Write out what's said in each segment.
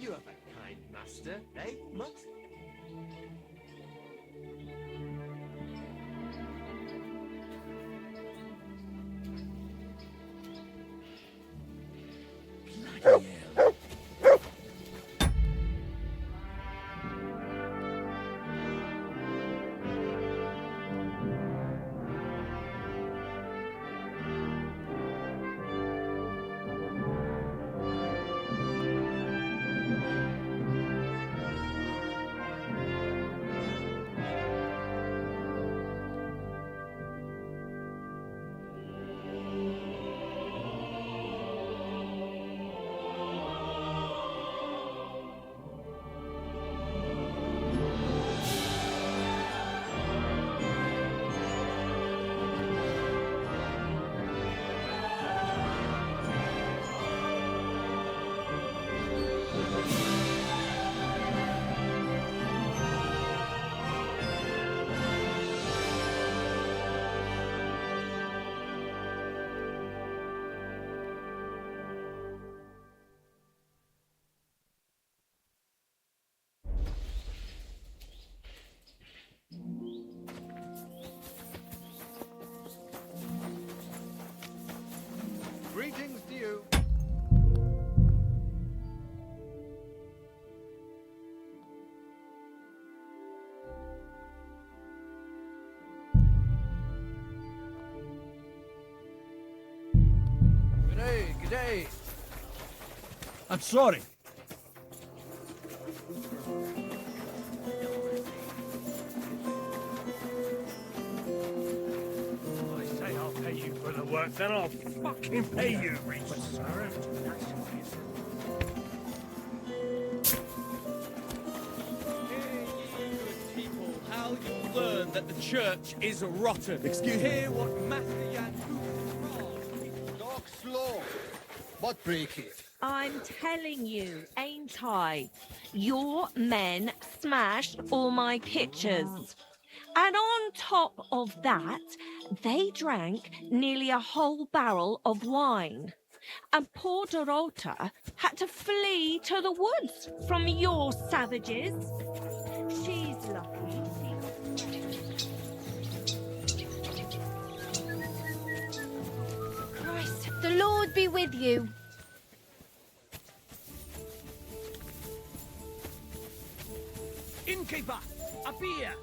You have a kind master, eh, Mutt? Bloody hell. Greetings to you. G'day, g'day. I'm sorry. I say I'll pay you for the work, then I'll fucking pay you, Reese. People, how you learn that the church is rotten. Excuse me. Hear what Master Yan Talk slow, but break it. I'm telling you, ain't I? Your men smashed all my pictures. And on top of that, they drank nearly a whole barrel of wine. And poor Dorota had to flee to the woods from your savages. She's lucky. Christ, the Lord be with you. Innkeeper, a beer.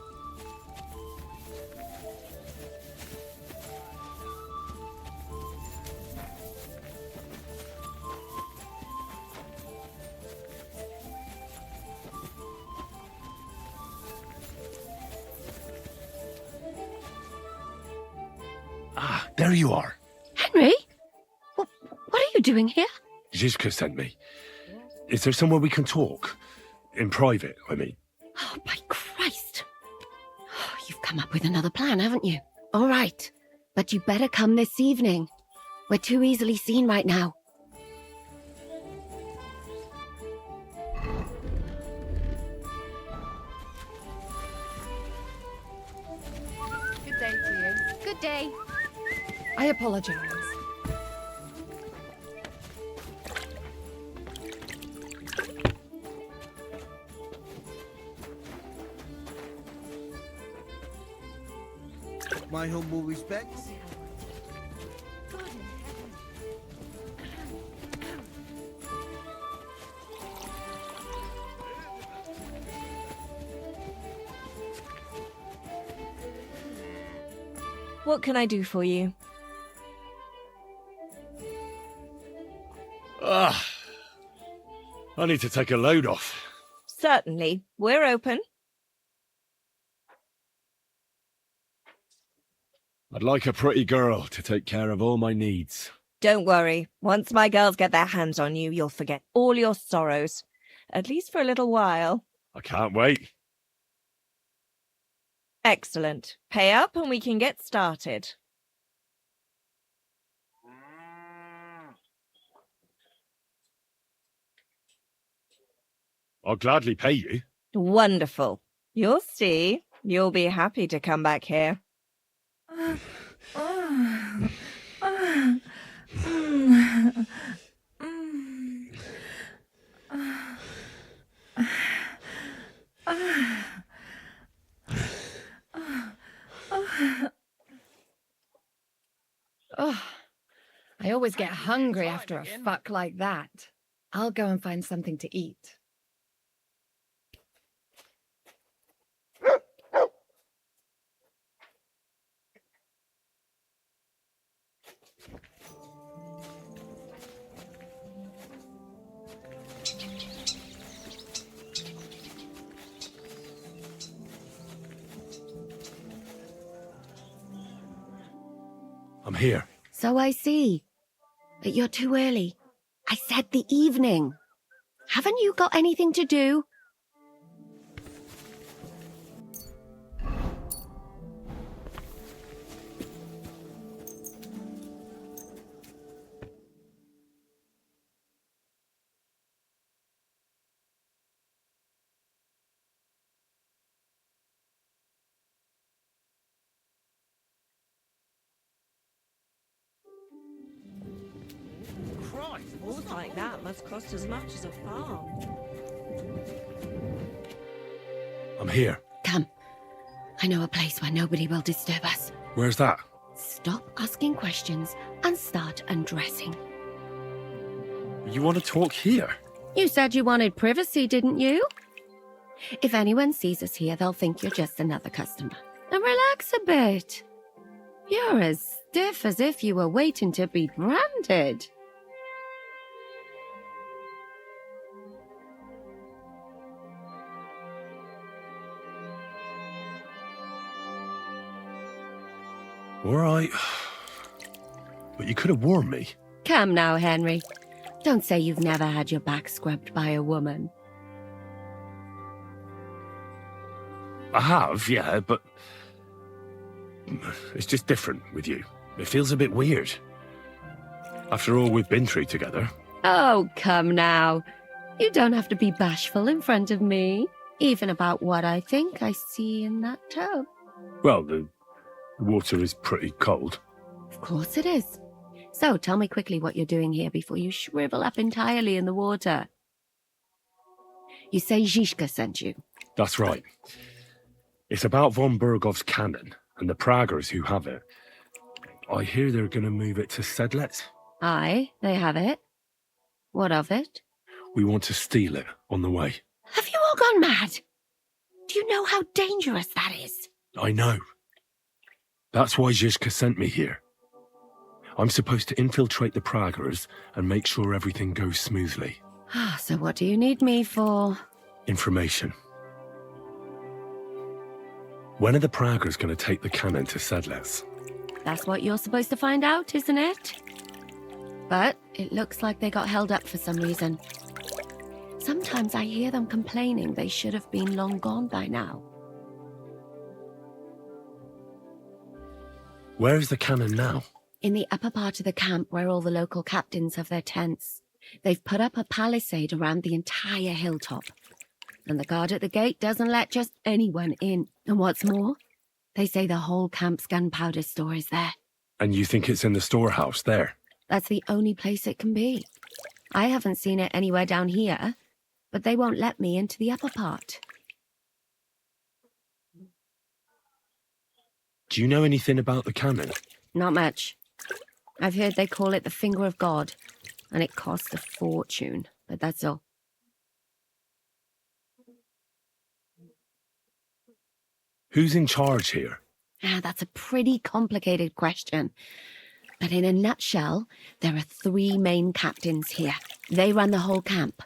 Ah, there you are. Henry? What are you doing here? Zizka sent me. Is there somewhere we can talk? In private, I mean. Oh, by Christ. You've come up with another plan, haven't you? All right. But you better come this evening. We're too easily seen right now. Good day to you. Good day. I apologize. My humble respects. What can I do for you? Ah, I need to take a load off. Certainly. We're open. I'd like a pretty girl to take care of all my needs. Don't worry. Once my girls get their hands on you, you'll forget all your sorrows. At least for a little while. I can't wait. Excellent. Pay up and we can get started. I'll gladly pay you. Wonderful. You'll see. You'll be happy to come back here. Oh, I always get hungry after a fuck like that. I'll go and find something to eat. I'm here. So I see. But you're too early. I said the evening. Haven't you got anything to do? Christ, Balls like that must cost as much as a farm. I'm here. Come. I know a place where nobody will disturb us. Where's that? Stop asking questions and start undressing. You want to talk here? You said you wanted privacy, didn't you? If anyone sees us here, they'll think you're just another customer. And relax a bit. You're as stiff as if you were waiting to be branded. All right. But you could have warned me. Come now, Henry. Don't say you've never had your back scrubbed by a woman. I have, yeah, but it's just different with you. It feels a bit weird. After all we've been through together. Oh, come now. You don't have to be bashful in front of me, even about what I think I see in that tub. Well, the water is pretty cold. Of course it is. So tell me quickly what you're doing here before you shrivel up entirely in the water. You say Zizka sent you. That's right. It's about von Bergov's cannon and the Praggers who have it. I hear they're going to move it to Sedlet. Aye, they have it. What of it? We want to steal it on the way. Have you all gone mad? Do you know how dangerous that is? I know. That's why Zizka sent me here. I'm supposed to infiltrate the Praggers and make sure everything goes smoothly. So what do you need me for? Information. When are the Praggers going to take the cannon to Sedlets? That's what you're supposed to find out, isn't it? But it looks like they got held up for some reason. Sometimes I hear them complaining they should have been long gone by now. Where is the cannon now? In the upper part of the camp where all the local captains have their tents. They've put up a palisade around the entire hilltop. And the guard at the gate doesn't let just anyone in. And what's more, they say the whole camp's gunpowder store is there. And you think it's in the storehouse there? That's the only place it can be. I haven't seen it anywhere down here, but they won't let me into the upper part. Do you know anything about the cannon? Not much. I've heard they call it the finger of God, and it costs a fortune, but that's all. Who's in charge here? That's a pretty complicated question. But in a nutshell, there are 3 main captains here. They run the whole camp.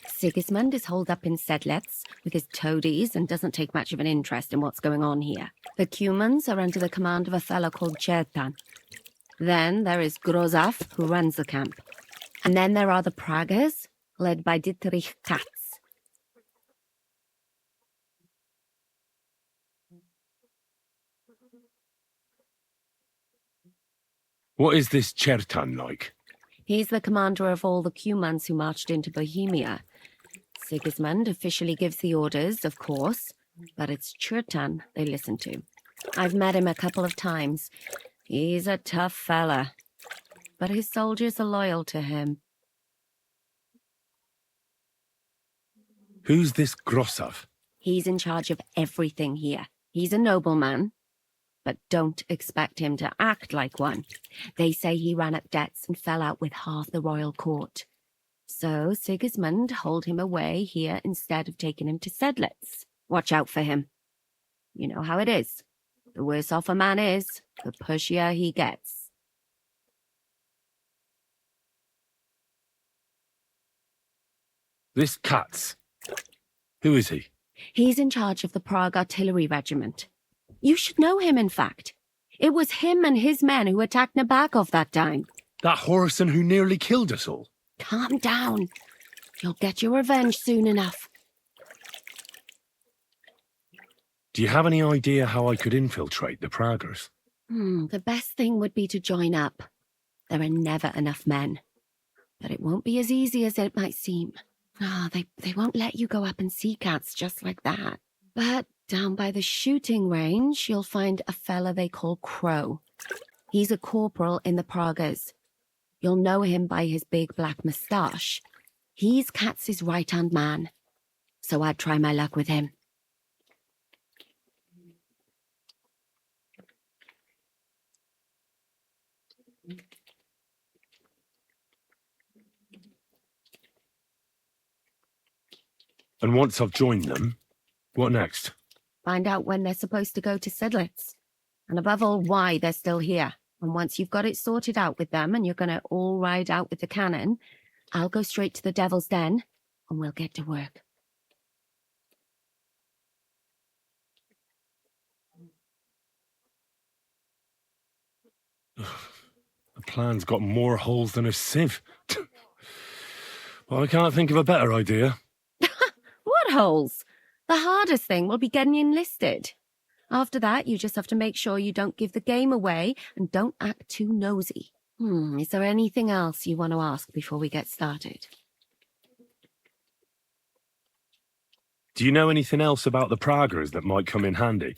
Sigismund is holed up in Sedlitz with his toadies and doesn't take much of an interest in what's going on here. The Cumans are under the command of a fellow called Chertan. Then there is Grozaf, who runs the camp. And then there are the Pragas, led by Dietrich Katz. What is this Chertan like? He's the commander of all the Cumans who marched into Bohemia. Sigismund officially gives the orders, of course, but it's Chertan they listen to. I've met him a couple of times. He's a tough fella, but his soldiers are loyal to him. Who's this Grosov? He's in charge of everything here. He's a nobleman, but don't expect him to act like one. They say he ran up debts and fell out with half the royal court. So Sigismund holed him away here instead of taking him to Sedlitz. Watch out for him. You know how it is. The worse off a man is, the pushier he gets. This Katz. Who is he? He's in charge of the Prague Artillery Regiment. You should know him, in fact. It was him and his men who attacked Nabakov that time. That Horison who nearly killed us all. Calm down. You'll get your revenge soon enough. Do you have any idea how I could infiltrate the Praggers? The best thing would be to join up. There are never enough men. But it won't be as easy as it might seem. They won't let you go up and see cats just like that. But down by the shooting range, you'll find a fella they call Crow. He's a corporal in the Pragas. You'll know him by his big black moustache. He's Katz's right-hand man. So I'd try my luck with him. And once I've joined them, what next? Find out when they're supposed to go to Sedlitz. And above all, why they're still here. And once you've got it sorted out with them and you're going to all ride out with the cannon, I'll go straight to the Devil's Den and we'll get to work. The plan's got more holes than a sieve. Well, I can't think of a better idea. What holes? The hardest thing will be getting enlisted. After that, you just have to make sure you don't give the game away and don't act too nosy. Is there anything else you want to ask before we get started? Do you know anything else about the Praggers that might come in handy?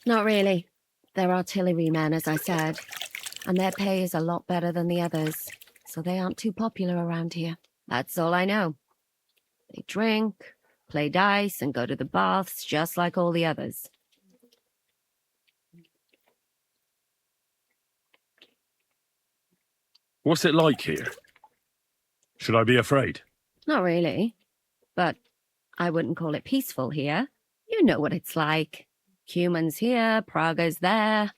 Not really. They're artillerymen, as I said, and their pay is a lot better than the others, so they aren't too popular around here. That's all I know. They drink, play dice, and go to the baths just like all the others. What's it like here? Should I be afraid? Not really, but I wouldn't call it peaceful here. You know what it's like. Humans here, Praga's there,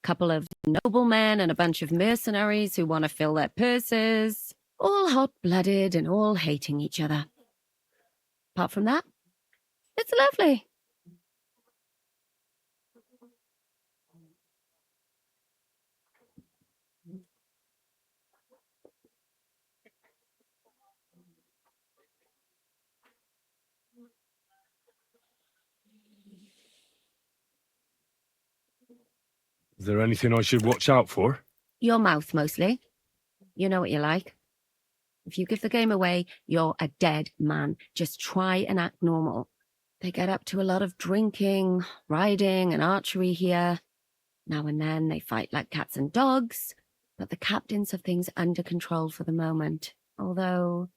couple of noblemen and a bunch of mercenaries who want to fill their purses, all hot-blooded and all hating each other. Apart from that, it's lovely. Is there anything I should watch out for? Your mouth, mostly. You know what you like. If you give the game away, you're a dead man. Just try and act normal. They get up to a lot of drinking, riding, and archery here. Now and then they fight like cats and dogs, but the captains have things under control for the moment. Although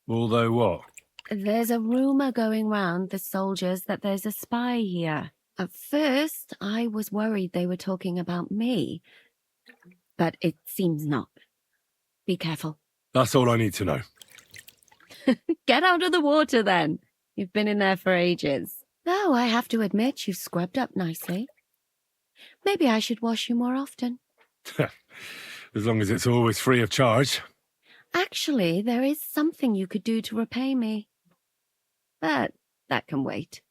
what? there's a rumor going round the soldiers that there's a spy here. At first, I was worried they were talking about me, but it seems not. Be careful. That's all I need to know. Get out of the water, then. You've been in there for ages. Though I have to admit you've scrubbed up nicely. Maybe I should wash you more often. As long as it's always free of charge. Actually, there is something you could do to repay me. But that can wait.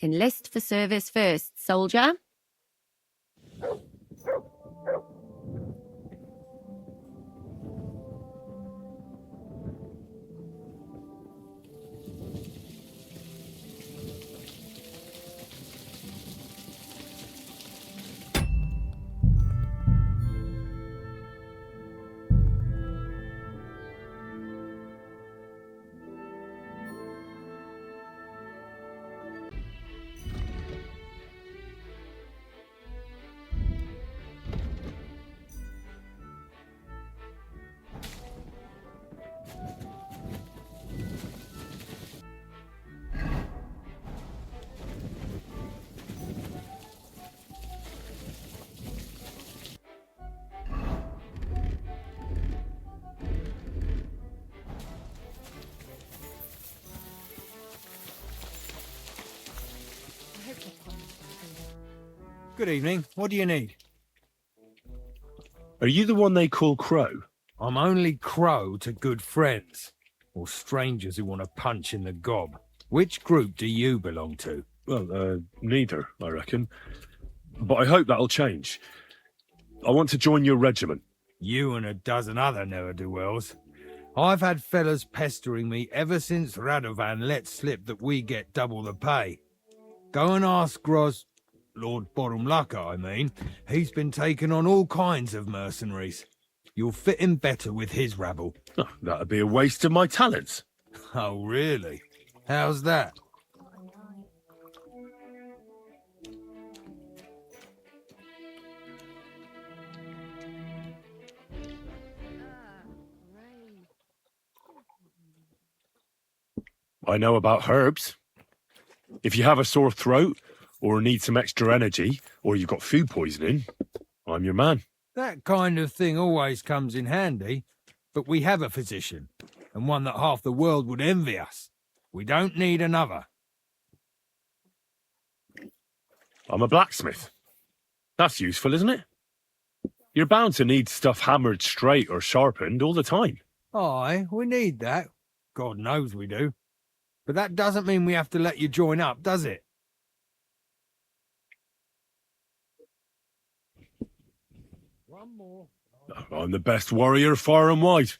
Enlist for service first, soldier. Good evening. What do you need? Are you the one they call Crow? I'm only Crow to good friends, or strangers who want to punch in the gob. Which group do you belong to? Well, neither, I reckon. But I hope that'll change. I want to join your regiment. You and a dozen other ne'er-do-wells. I've had fellas pestering me ever since Radovan let slip that we get double the pay. Go and ask Lord Borumlaka, I mean. He's been taking on all kinds of mercenaries. You'll fit in better with his rabble. Oh, that'd be a waste of my talents. Oh, really? How's that? I know about herbs. If you have a sore throat, or need some extra energy, or you've got food poisoning, I'm your man. That kind of thing always comes in handy, but we have a physician, and one that half the world would envy us. We don't need another. I'm a blacksmith. That's useful, isn't it? You're bound to need stuff hammered straight or sharpened all the time. Aye, we need that. God knows we do. But that doesn't mean we have to let you join up, does it? One more. I'm the best warrior far and wide.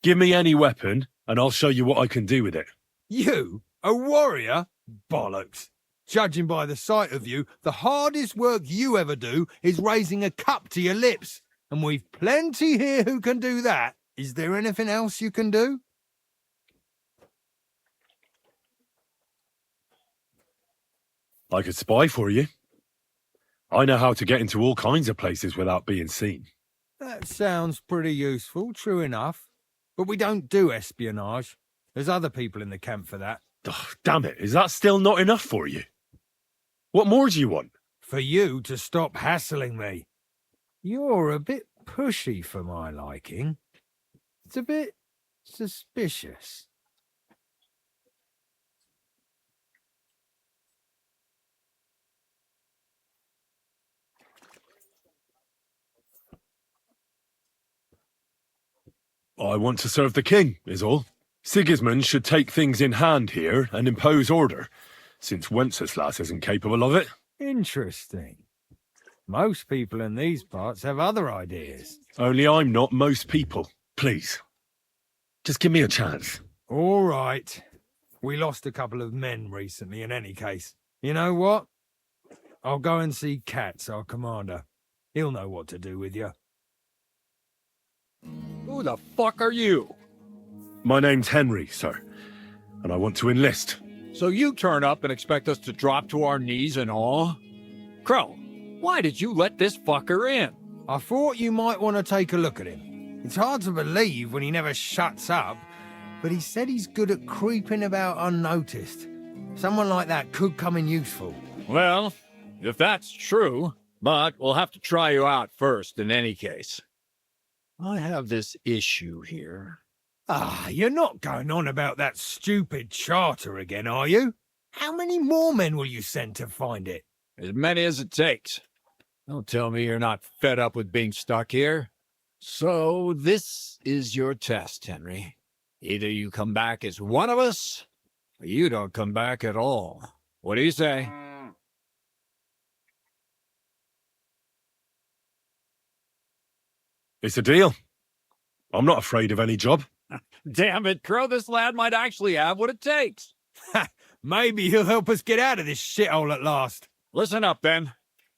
Give me any weapon, and I'll show you what I can do with it. You? A warrior? Bollocks. Judging by the sight of you, the hardest work you ever do is raising a cup to your lips. And we've plenty here who can do that. Is there anything else you can do? I could spy for you. I know how to get into all kinds of places without being seen. That sounds pretty useful, true enough. But we don't do espionage. There's other people in the camp for that. Oh, damn it, is that still not enough for you? What more do you want? For you to stop hassling me. You're a bit pushy for my liking. It's a bit suspicious. I want to serve the king, is all. Sigismund should take things in hand here and impose order, since Wenceslas isn't capable of it. Interesting. Most people in these parts have other ideas. Only I'm not most people. Please. Just give me a chance. All right. We lost a couple of men recently in any case. You know what? I'll go and see Katz, our commander. He'll know what to do with you. Who the fuck are you? My name's Henry, sir, and I want to enlist. So you turn up and expect us to drop to our knees in awe? Crow, why did you let this fucker in? I thought you might want to take a look at him. It's hard to believe when he never shuts up, but he said he's good at creeping about unnoticed. Someone like that could come in useful. Well, if that's true, but we'll have to try you out first in any case. I have this issue here. Ah, you're not going on about that stupid charter again, are you? How many more men will you send to find it? As many as it takes. Don't tell me you're not fed up with being stuck here. So this is your test, Henry. Either you come back as one of us, or you don't come back at all. What do you say? It's a deal. I'm not afraid of any job. Damn it, Crow, this lad might actually have what it takes. Maybe he'll help us get out of this shithole at last. Listen up, then.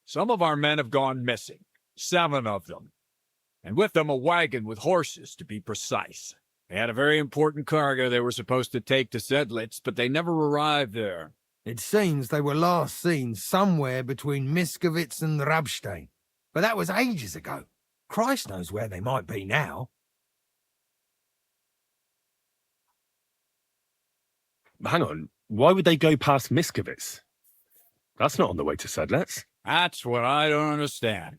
Some of our men have gone missing. 7 of them. And with them a wagon with horses, to be precise. They had a very important cargo they were supposed to take to Sedlitz, but they never arrived there. It seems they were last seen somewhere between Miskovitz and Rabstein. But that was ages ago. Christ knows where they might be now. Hang on, why would they go past Miskovitz? That's not on the way to Sedlitz. That's what I don't understand.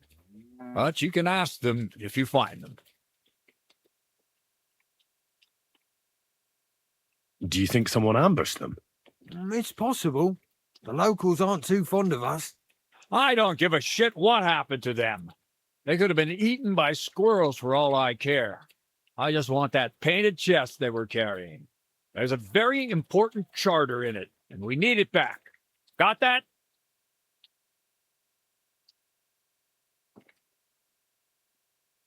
But you can ask them if you find them. Do you think someone ambushed them? It's possible. The locals aren't too fond of us. I don't give a shit what happened to them. They could have been eaten by squirrels for all I care. I just want that painted chest they were carrying. There's a very important charter in it, and we need it back. Got that?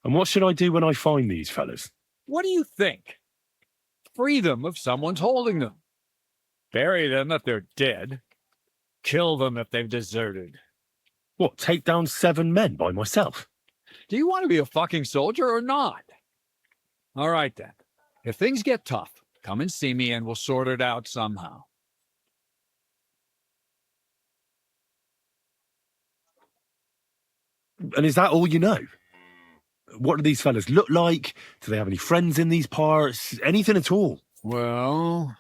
And what should I do when I find these fellas? What do you think? Free them if someone's holding them. Bury them if they're dead. Kill them if they've deserted. What, take down 7 men by myself? Do you want to be a fucking soldier or not? All right, then. If things get tough, come and see me and we'll sort it out somehow. And is that all you know? What do these fellas look like? Do they have any friends in these parts? Anything at all? Well,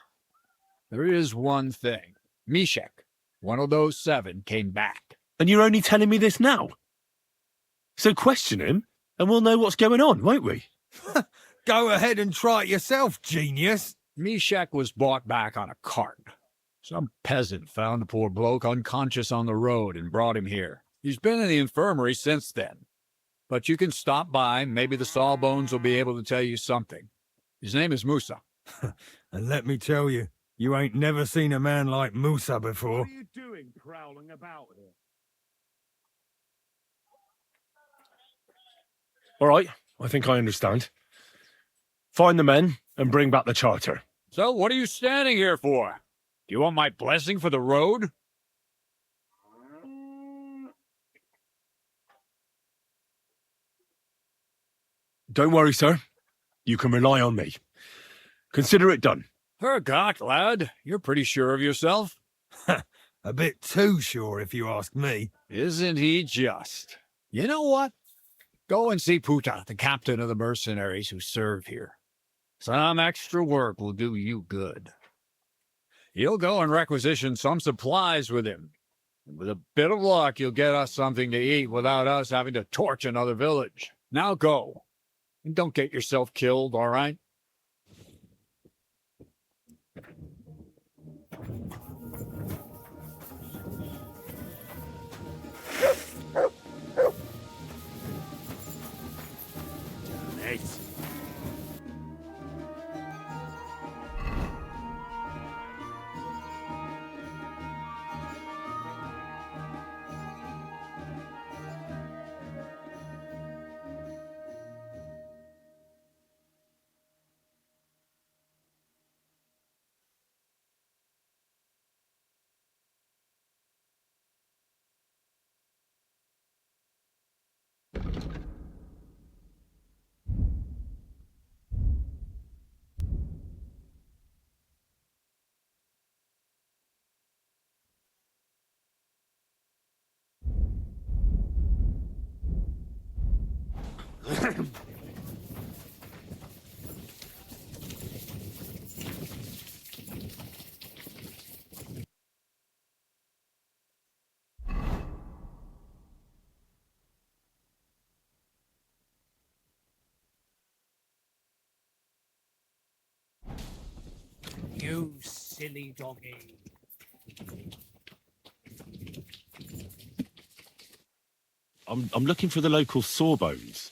there is one thing. Mishek, one of those 7, came back. And you're only telling me this now? So question him, and we'll know what's going on, won't we? Go ahead and try it yourself, genius. Mishek was brought back on a cart. Some peasant found the poor bloke unconscious on the road and brought him here. He's been in the infirmary since then. But you can stop by. Maybe the Sawbones will be able to tell you something. His name is Musa. And let me tell you, you ain't never seen a man like Musa What before. are you doing prowling about here? All right, I think I understand. Find the men and bring back the charter. So what are you standing here for? Do you want my blessing for the road? Don't worry, sir. You can rely on me. Consider it done. Hergott, lad, you're pretty sure of yourself. A bit too sure, if you ask me. Isn't he just? You know what? Go and see Puta, the captain of the mercenaries who serve here. Some extra work will do you good. You'll go and requisition some supplies with him. And with a bit of luck, you'll get us something to eat without us having to torch another village. Now go. And don't get yourself killed, all right? Nice. You silly doggy. I'm looking for the local Sawbones.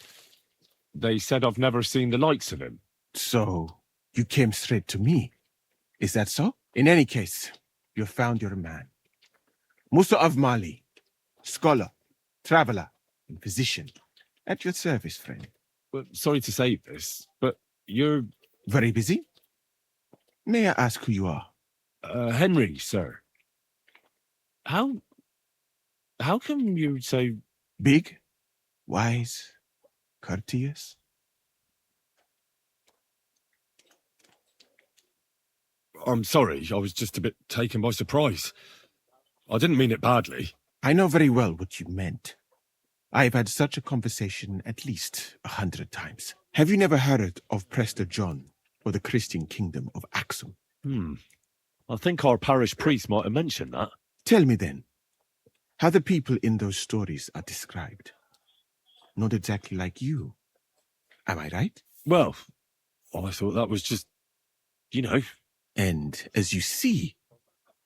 They said I've never seen the likes of him. So, you came straight to me. Is that so? In any case, you found your man. Musa of Mali, scholar, traveler, and physician. At your service, friend. Well, sorry to say this, but you're... Very busy? May I ask who you are? Henry, sir. How come you're so... Big? Wise? Courteous? I'm sorry, I was just a bit taken by surprise. I didn't mean it badly. I know very well what you meant. I've had such a conversation at least 100 times. Have you never heard of Prester John or the Christian kingdom of Axum? I think our parish priest might have mentioned that. Tell me then, how the people in those stories are described. Not exactly like you. Am I right? Well, I thought that was just, you know. And as you see,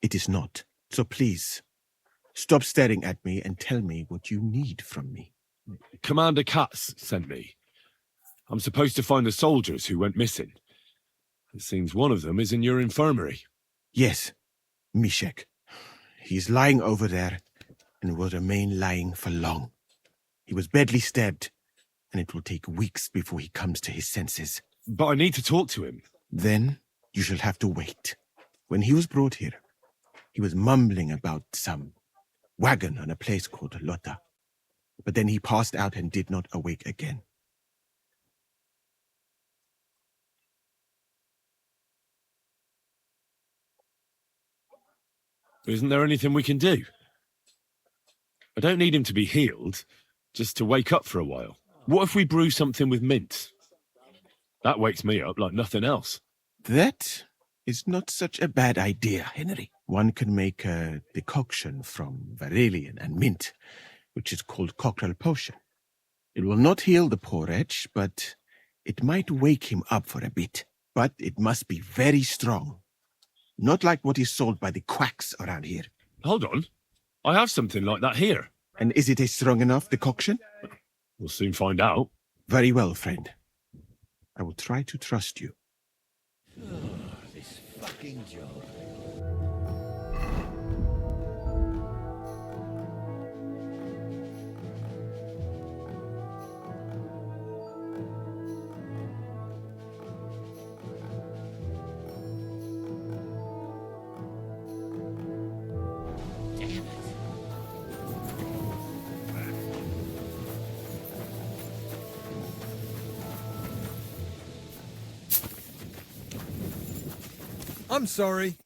it is not. So please, stop staring at me and tell me what you need from me. Commander Katz sent me. I'm supposed to find the soldiers who went missing. It seems one of them is in your infirmary. Yes, Mishek. He's lying over there and will remain lying for long. He was badly stabbed, and it will take weeks before he comes to his senses. But I need to talk to him. Then you shall have to wait. When he was brought here, he was mumbling about some wagon on a place called Lota. But then he passed out and did not awake again. Isn't there anything we can do? I don't need him to be healed, just to wake up for a while. What if we brew something with mint? That wakes me up like nothing else. That is not such a bad idea, Henry. One can make a decoction from Varelian and mint, which is called cockerel potion. It will not heal the poor wretch, but it might wake him up for a bit. But it must be very strong. Not like what is sold by the quacks around here. Hold on. I have something like that here. And is it a strong enough decoction? We'll soon find out. Very well, friend. I will try to trust you. This fucking job. I'm sorry.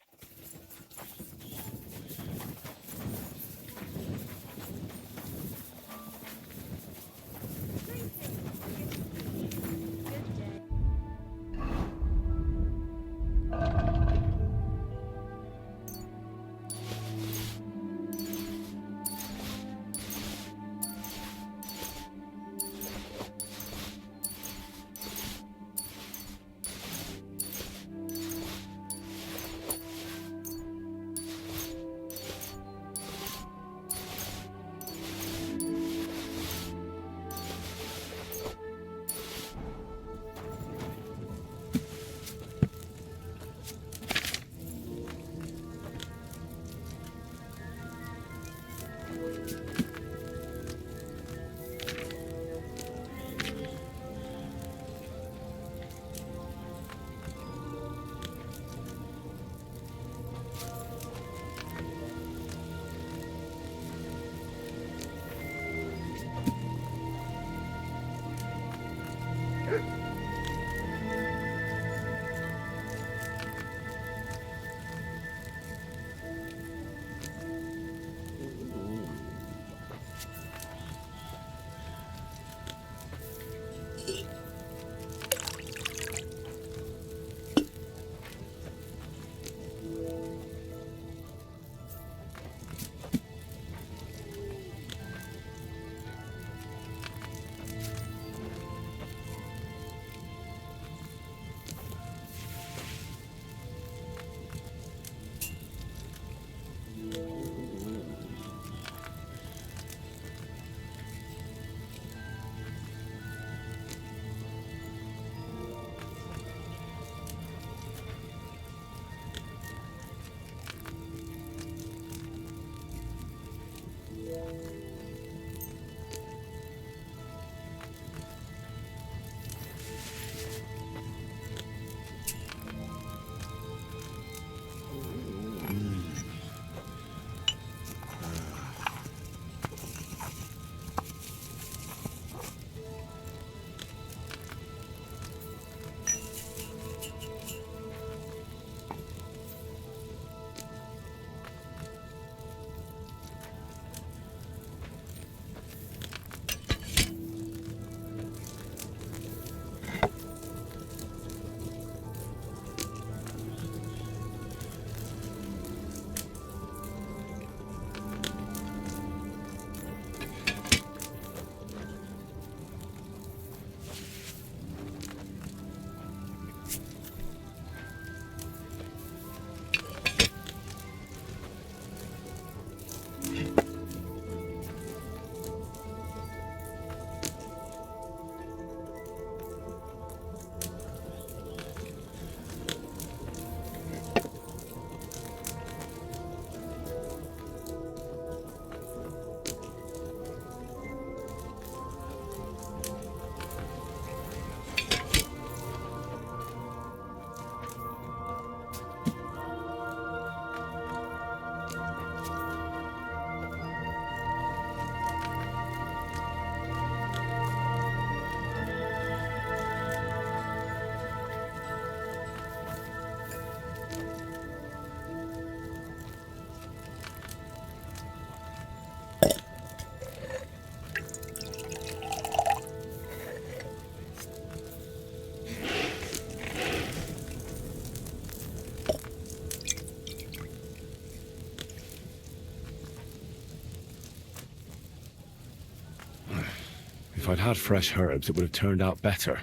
If I'd had fresh herbs, it would have turned out better.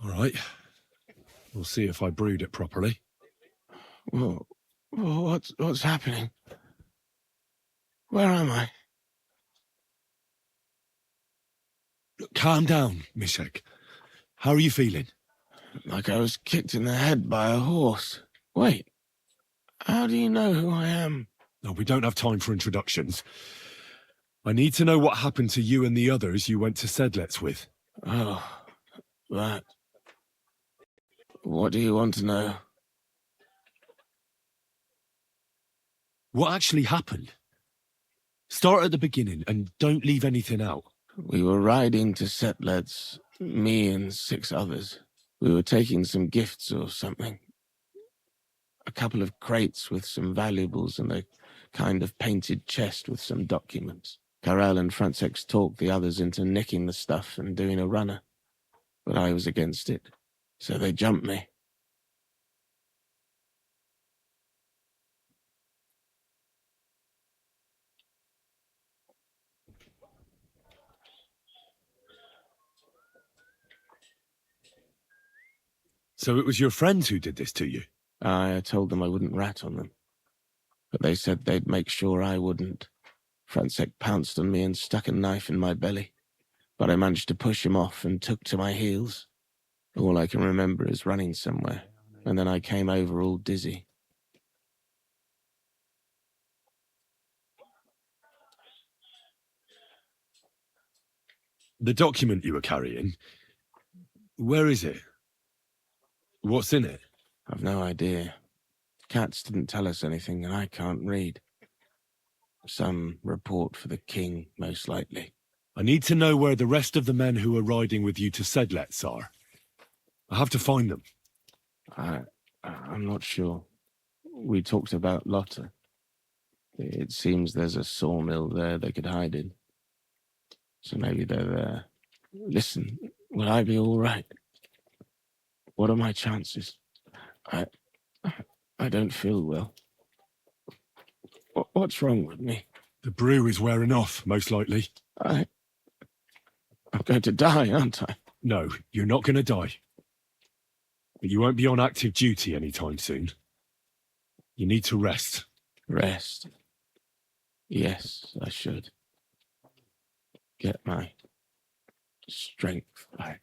All right. We'll see if I brewed it properly. Whoa. What's happening? Where am I? Calm down, Mishek. How are you feeling? Like I was kicked in the head by a horse. Wait. How do you know who I am? No, we don't have time for introductions. I need to know what happened to you and the others you went to Sedlets with. Oh, that. What do you want to know? What actually happened? Start at the beginning and don't leave anything out. We were riding to Setleds, me and 6 others. We were taking some gifts or something. A couple of crates with some valuables and a kind of painted chest with some documents. Karel and Francex talked the others into nicking the stuff and doing a runner. But I was against it, so they jumped me. So it was your friends who did this to you? I told them I wouldn't rat on them. But they said they'd make sure I wouldn't. Francex pounced on me and stuck a knife in my belly. But I managed to push him off and took to my heels. All I can remember is running somewhere, and then I came over all dizzy. The document you were carrying, where is it? What's in it? I've no idea. Cats didn't tell us anything, and I can't read. Some report for the king, most likely. I need to know where the rest of the men who are riding with you to Sedlets are. I have to find them. I'm not sure. We talked about Lotta. It seems there's a sawmill there they could hide in. So maybe they're there. Listen, will I be all right? What are my chances? I don't feel well. What's wrong with me? The brew is wearing off, most likely. I'm going to die, aren't I? No, you're not going to die. But you won't be on active duty anytime soon. You need to rest. Rest. Yes, I should. Get my strength back.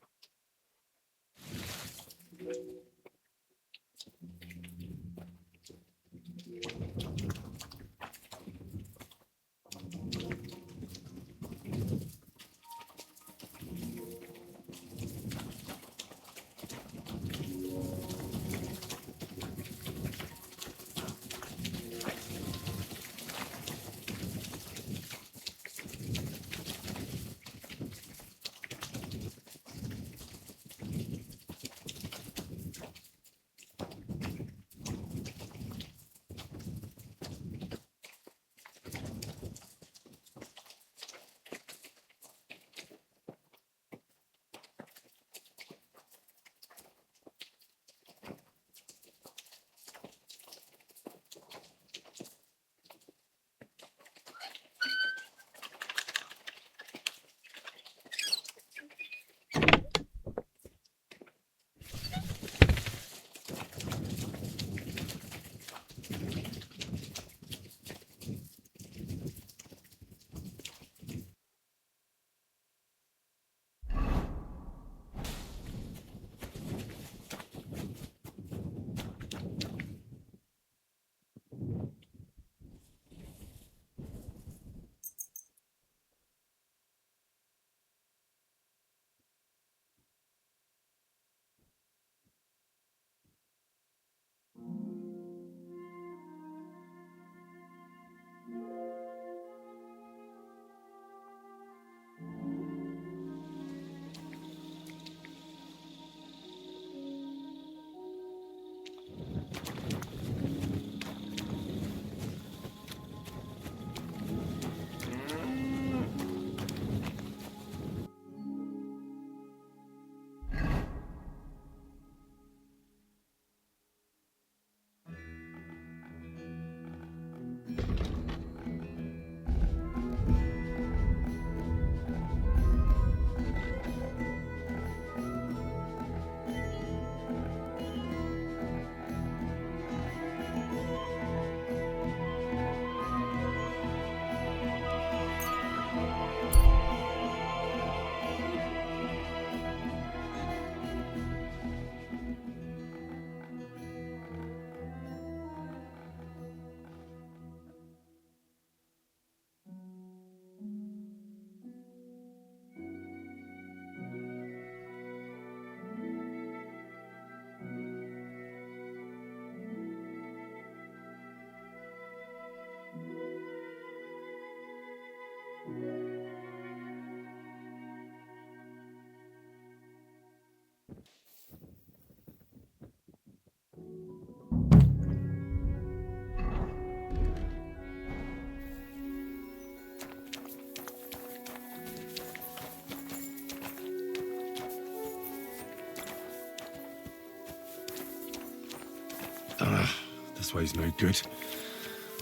This way's no good.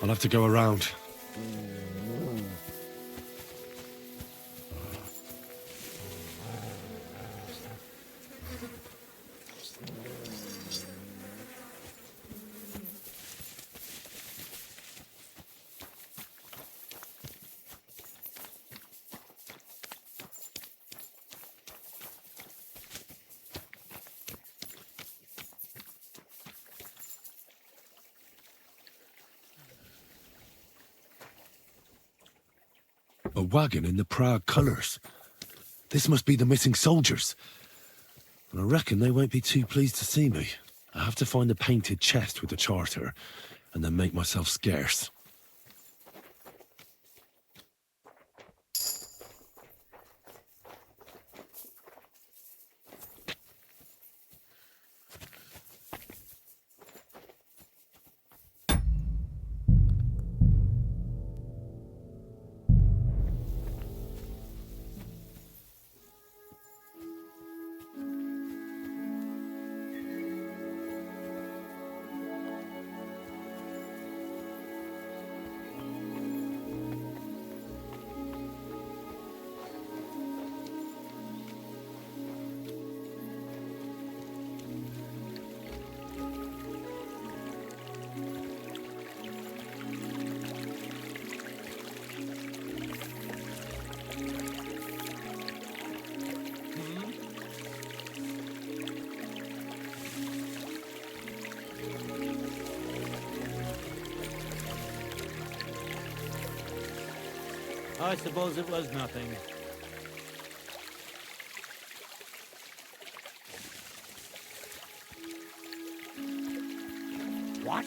I'll have to go around. A wagon in the Prague colours. This must be the missing soldiers. I reckon they won't be too pleased to see me. I have to find a painted chest with the charter, and then make myself scarce. I suppose it was nothing. What?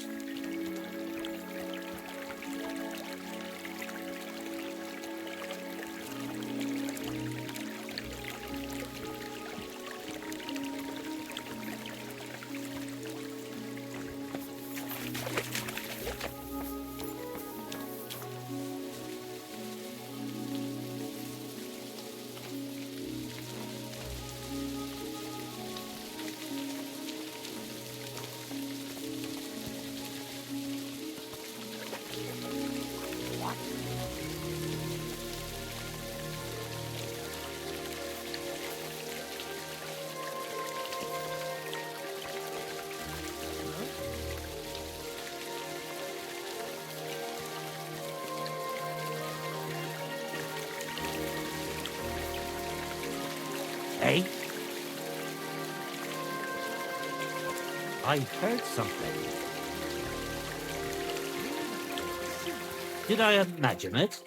Hey? I heard something. Did I imagine it?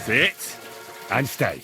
Sit and stay.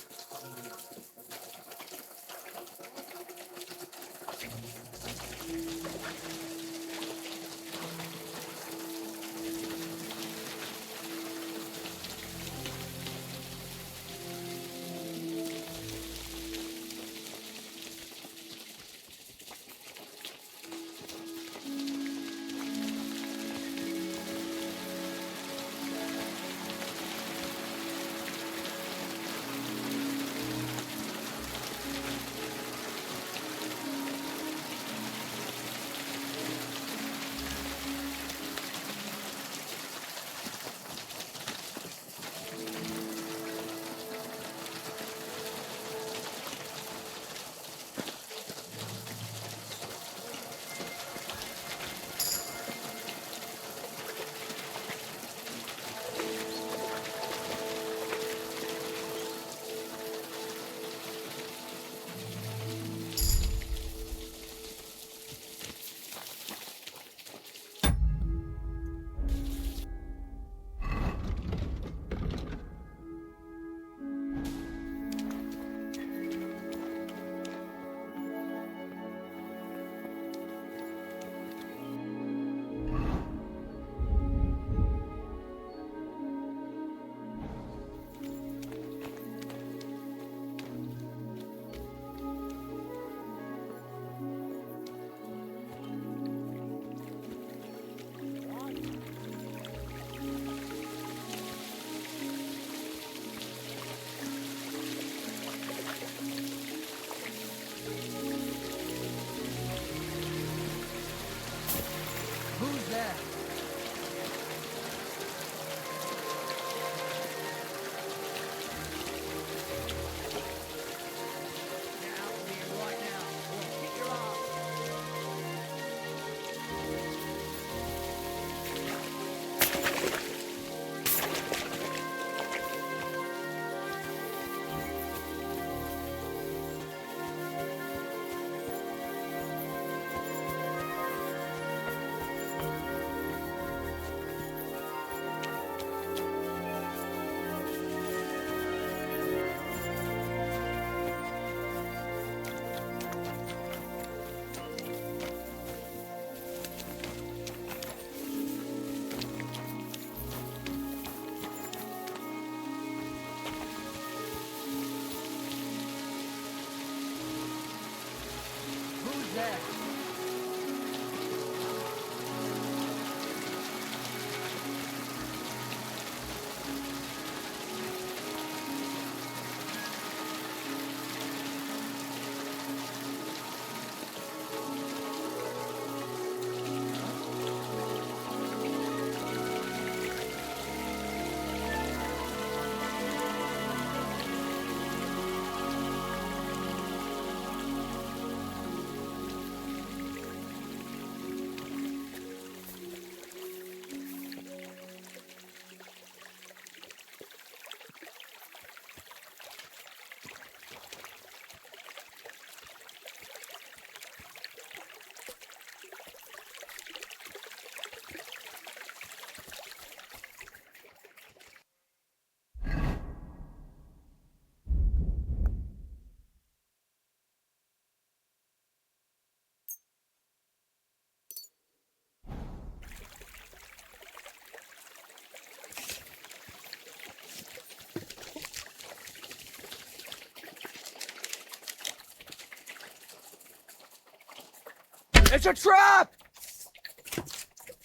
It's a trap!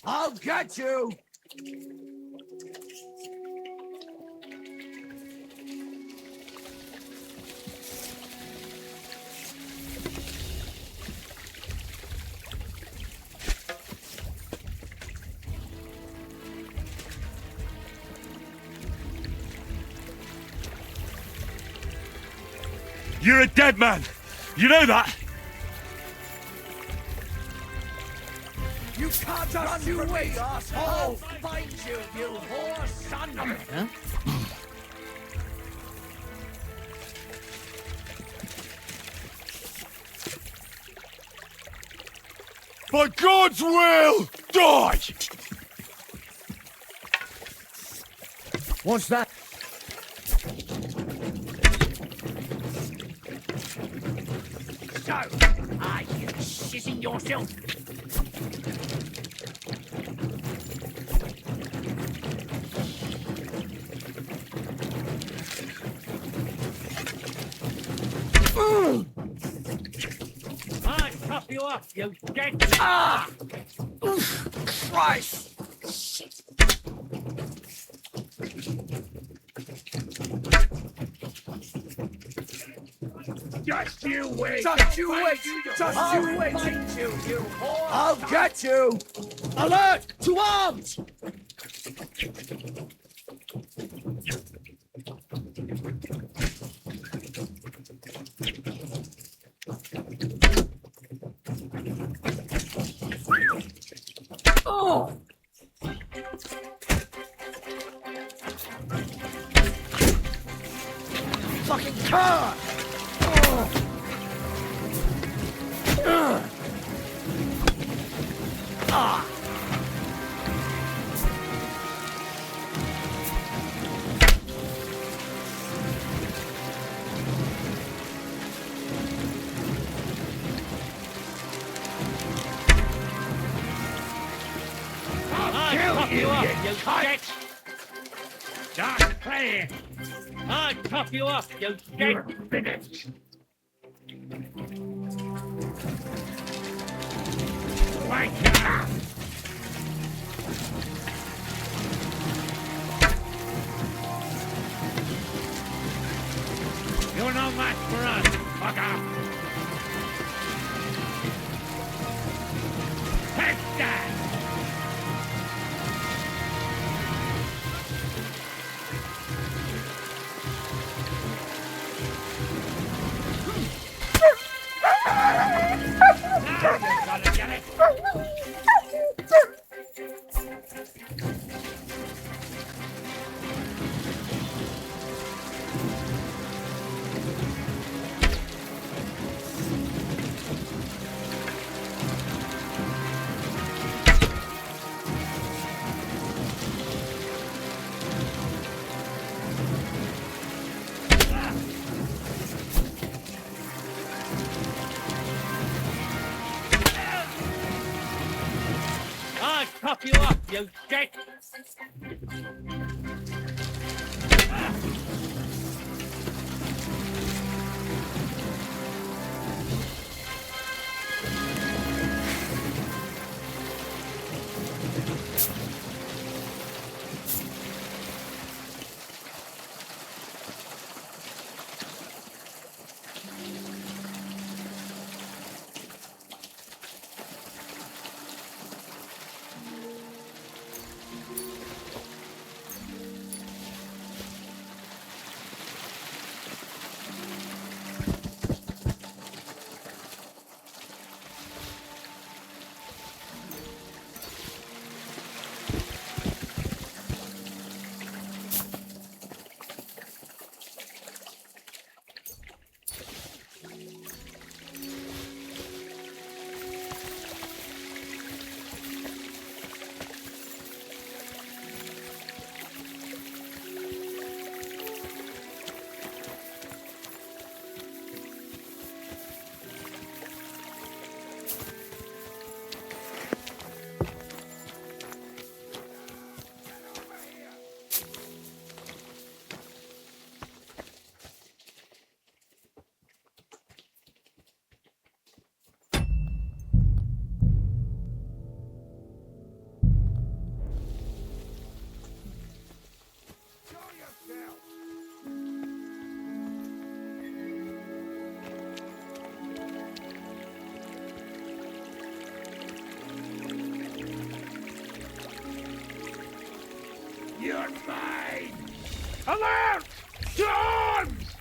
I'll get you! You're a dead man. You know that? You can't run you away, asshole! I'll find you, you whore son of a... Huh? By God's will, die! What's that? So, are you shitting yourself? I top you up, you dead. Ah! Christ! Shit! Just you wait! Just you wait! Just you wait! You whore! I'll get you! Alert! To arms! Oh! Fucking car! Ah! I top you up, you dead. Start playing. I top you up, you dead. Finished! Right here. You're no match for us, fucker. Take that. Now you're gonna get it. I top you up, you dick! Alert! To arms!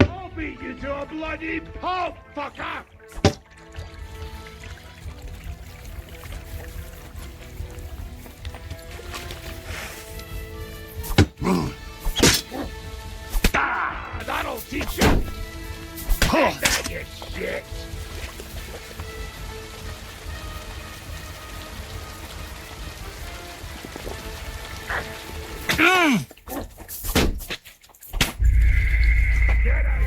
I'll beat you to a bloody pulp, fucker! Ah, that'll teach you! Take that, you shit! Get out!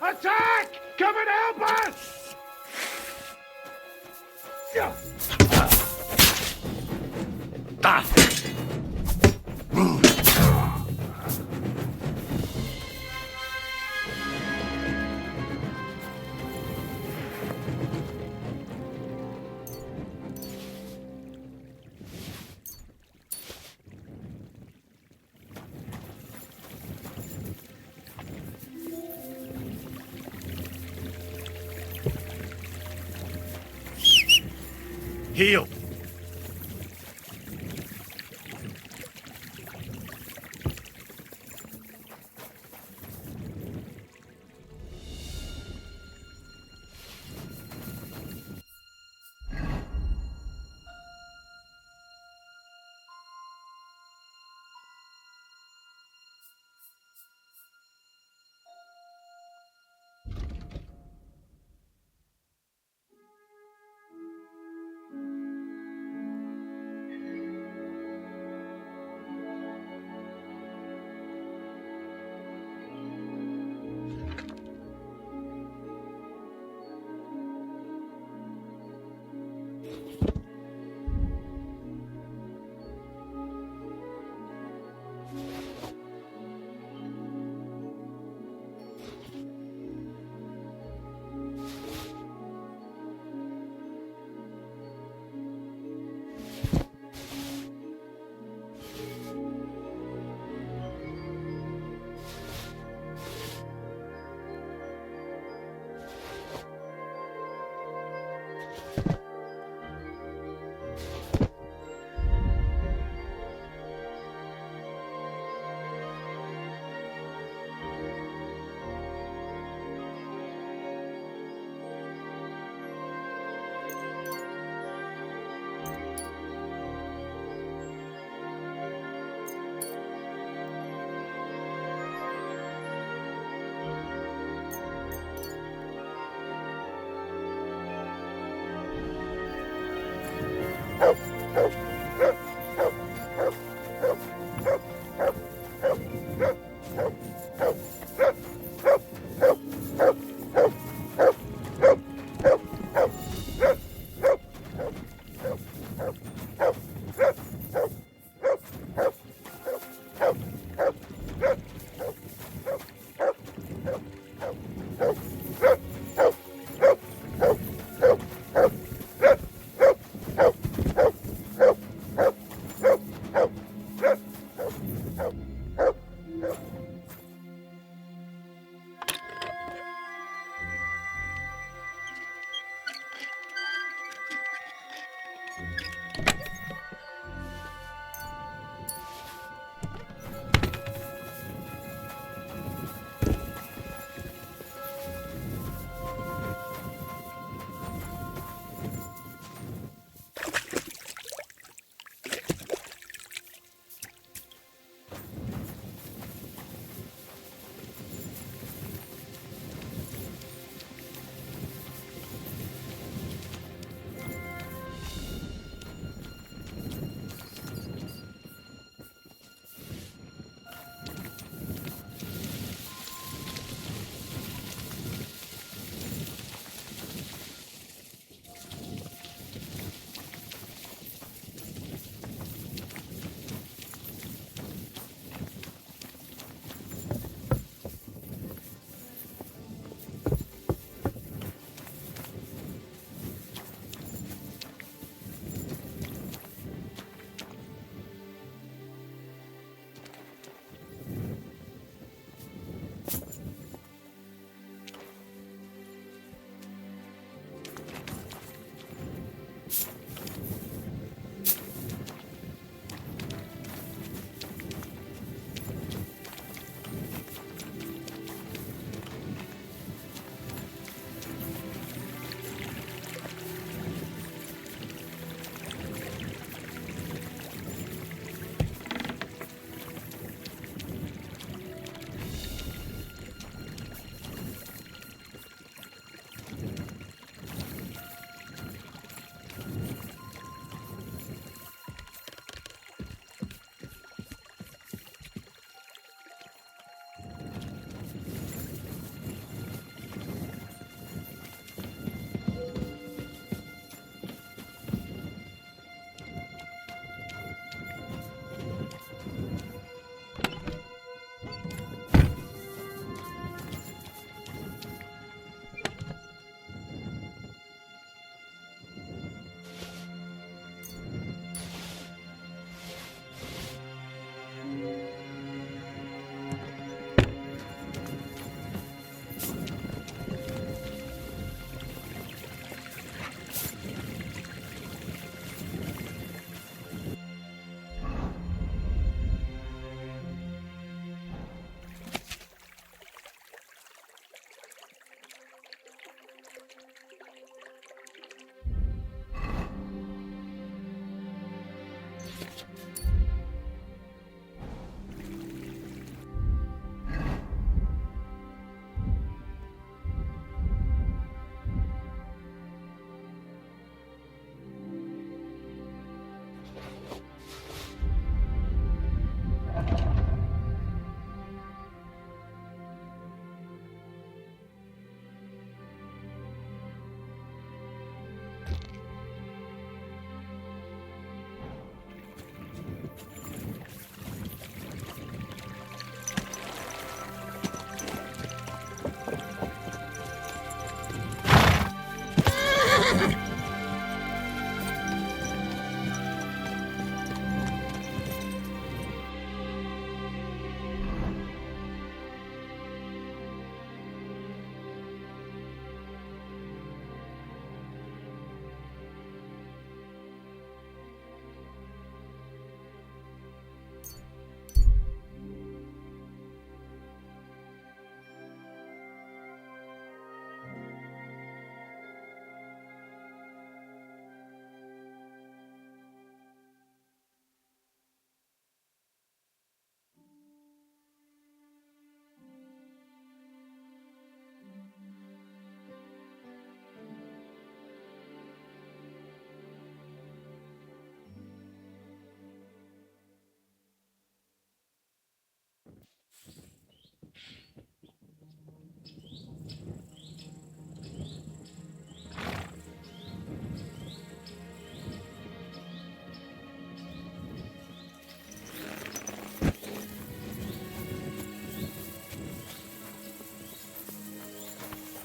Attack! Come and help us! Heal.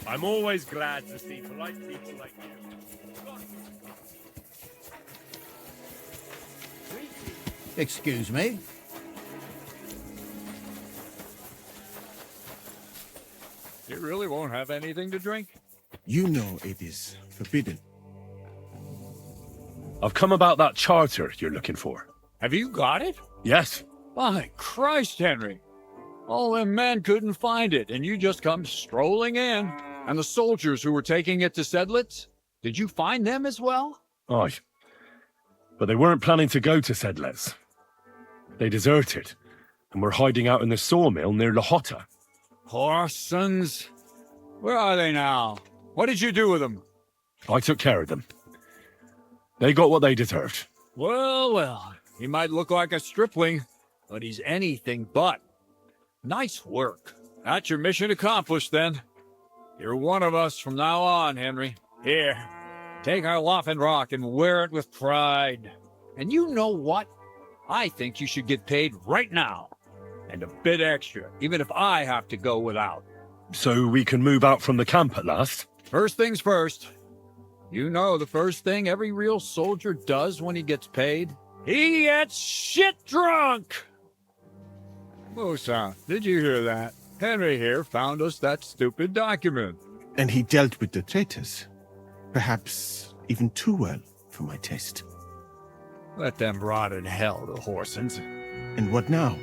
I'm always glad to see polite people like you. Excuse me? You really won't have anything to drink? You know it is forbidden. I've come about that charter you're looking for. Have you got it? Yes. By Christ, Henry. All them men couldn't find it, and you just come strolling in. And the soldiers who were taking it to Sedlitz? Did you find them as well? Aye. But they weren't planning to go to Sedlitz. They deserted, and were hiding out in the sawmill near Lahota. Poor sons. Where are they now? What did you do with them? I took care of them. They got what they deserved. Well, well. He might look like a stripling, but he's anything but. Nice work. That's your mission accomplished, then. You're one of us from now on, Henry. Here, take our Laughing Rock and wear it with pride. And you know what? I think you should get paid right now. And a bit extra, even if I have to go without. So we can move out from the camp at last? First things first. You know the first thing every real soldier does when he gets paid? He gets shit drunk! Musa, did you hear that? Henry here found us that stupid document. And he dealt with the traitors. Perhaps even too well for my taste. Let them rot in hell, the Horsens. And what now?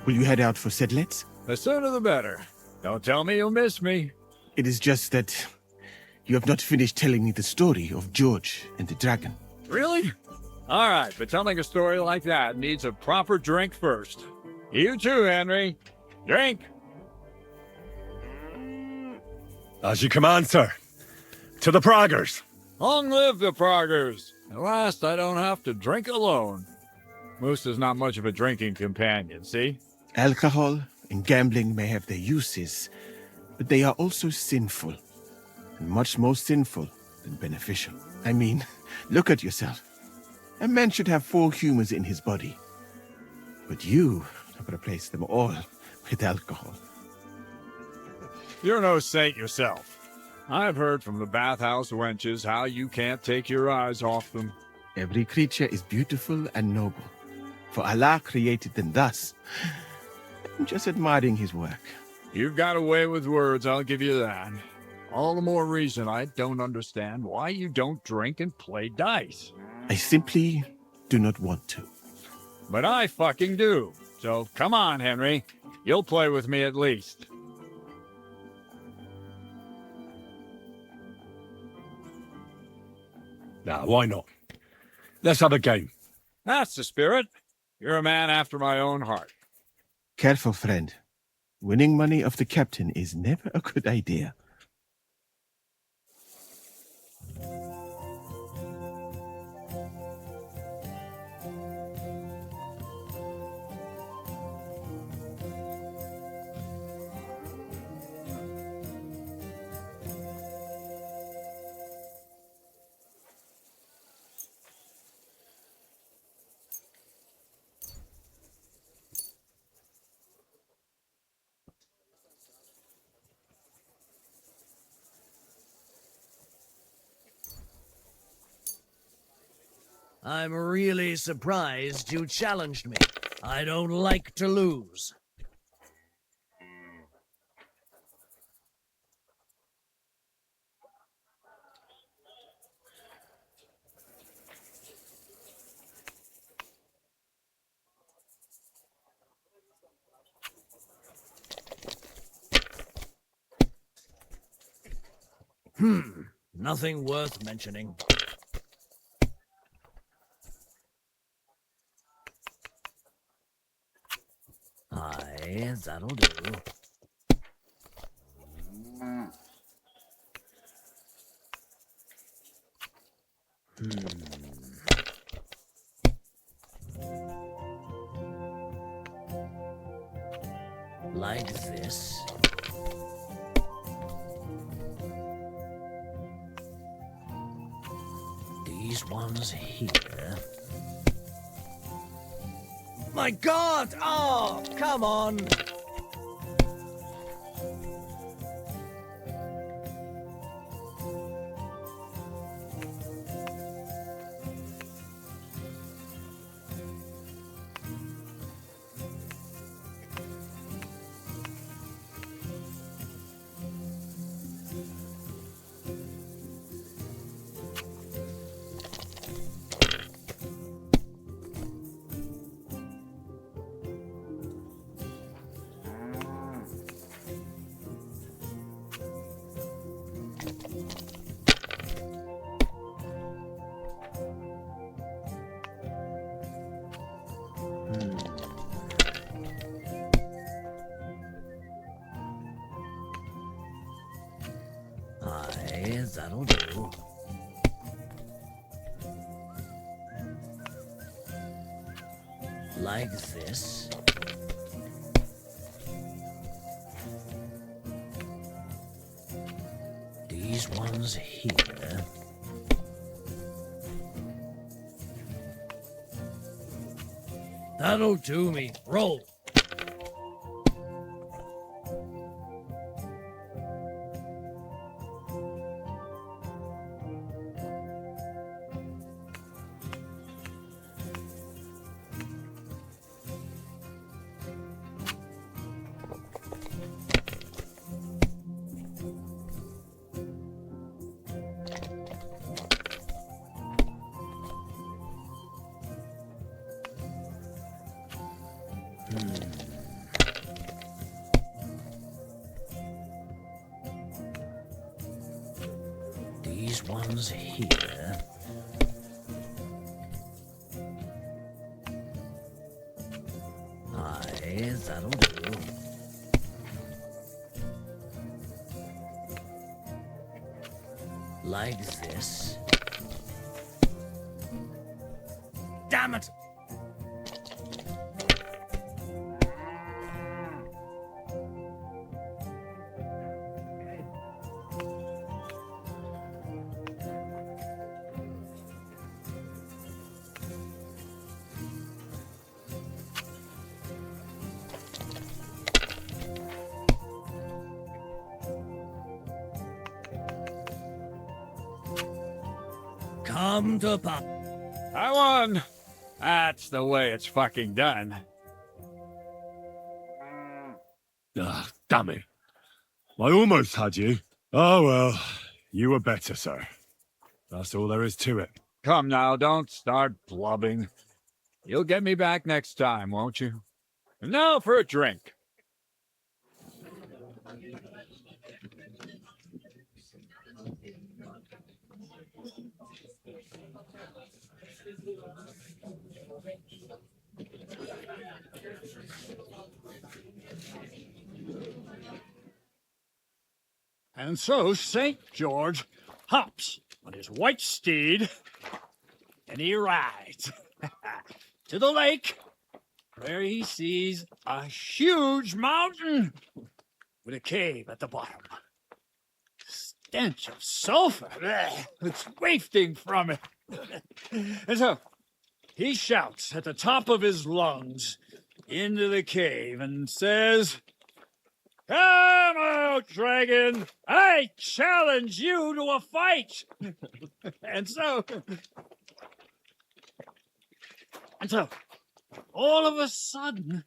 Will you head out for Sedlitz? The sooner the better. Don't tell me you'll miss me. It is just that you have not finished telling me the story of George and the dragon. Really? All right, but telling a story like that needs a proper drink first. You too, Henry. Drink! As you command, sir. To the Praggers. Long live the Praggers! At last, I don't have to drink alone. Moose is not much of a drinking companion, see? Alcohol and gambling may have their uses, but they are also sinful. And much more sinful than beneficial. I mean, look at yourself. A man should have 4 humors in his body. But you have replaced them all with alcohol. You're no saint yourself. I've heard from the bathhouse wenches how you can't take your eyes off them. Every creature is beautiful and noble, for Allah created them thus. I'm just admiring his work. You've got a way with words, I'll give you that. All the more reason I don't understand why you don't drink and play dice. I simply do not want to. But I fucking do. So come on, Henry. You'll play with me at least. Nah, why not? Let's have a game. That's the spirit. You're a man after my own heart. Careful, friend. Winning money of the captain is never a good idea. I'm really surprised you challenged me. I don't like to lose. Nothing worth mentioning. Aye, that'll do. Like this. These ones here. My God! Oh, come on! Aye, that'll do. Like this. These ones here. That'll do me. Roll. These ones here. Aye, that'll do. Like this. Damn it! Come to pop. I won. That's the way it's fucking done. Ah, damn it. I almost had you. Oh well, you were better, sir. That's all there is to it. Come now, don't start blubbing. You'll get me back next time, won't you? And now for a drink. And so St. George hops on his white steed, and he rides to the lake, where he sees a huge mountain with a cave at the bottom. Stench of sulfur, it's wafting from it. And so he shouts at the top of his lungs into the cave and says, "Come out, dragon! I challenge you to a fight!" And so, all of a sudden,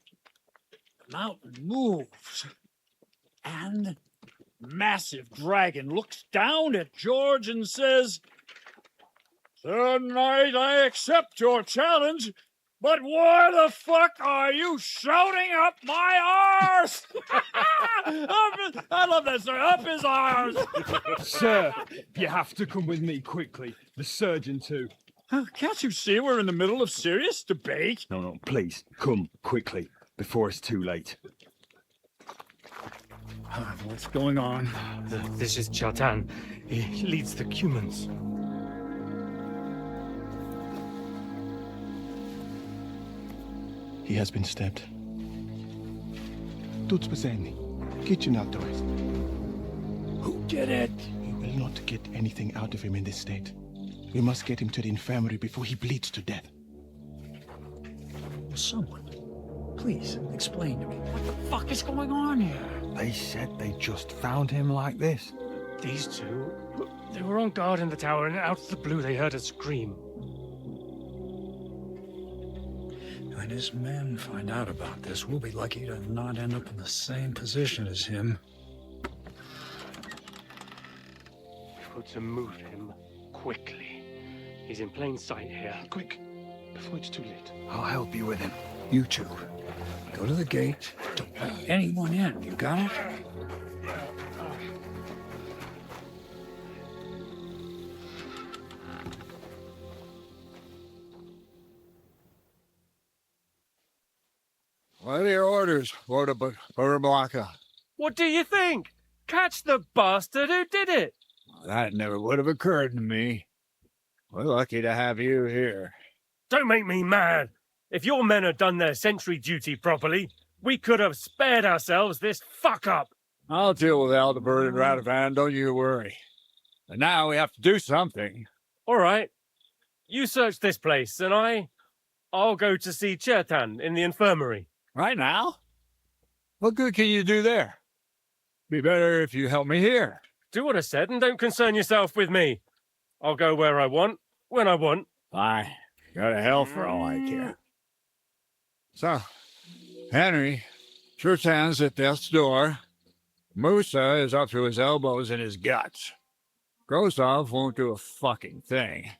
the mountain moves, and massive dragon looks down at George and says, "Tonight I accept your challenge, but why the fuck are you shouting up my arse?" I love that, sir. Up his arse. Sir, you have to come with me quickly. The surgeon too. Can't you see we're in the middle of serious debate? No, please, come quickly, before it's too late. What's going on? This is Chatan. He leads the Cumans. He has been stabbed. Tuts beseni. Kitchen outdoors. Who did it? We will not get anything out of him in this state. We must get him to the infirmary before he bleeds to death. Someone, please explain to me. What the fuck is going on here? They said they just found him like this. These two, they were on guard in the tower, and out of the blue they heard a scream. When his men find out about this, we'll be lucky to not end up in the same position as him. We've got to move him quickly. He's in plain sight here. Quick, before it's too late. I'll help you with him. You two, go to the gate. Don't let anyone in. You got it? What are your orders, Lord of Burblaka? What do you think? Catch the bastard who did it! That never would have occurred to me. We're lucky to have you here. Don't make me mad. If your men had done their sentry duty properly, we could have spared ourselves this fuck-up. I'll deal with Aldebert and Radovan, don't you worry. And now we have to do something. All right. You search this place, and I'll go to see Chertan in the infirmary. Right now? What good can you do there? Be better if you help me here. Do what I said and don't concern yourself with me. I'll go where I want, when I want. Fine. Go to hell for all I care. So, Henry, Chertan's at death's door. Musa is up to his elbows in his guts. Grosov won't do a fucking thing.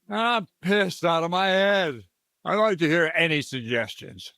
And I'm pissed out of my head. I'd like to hear any suggestions.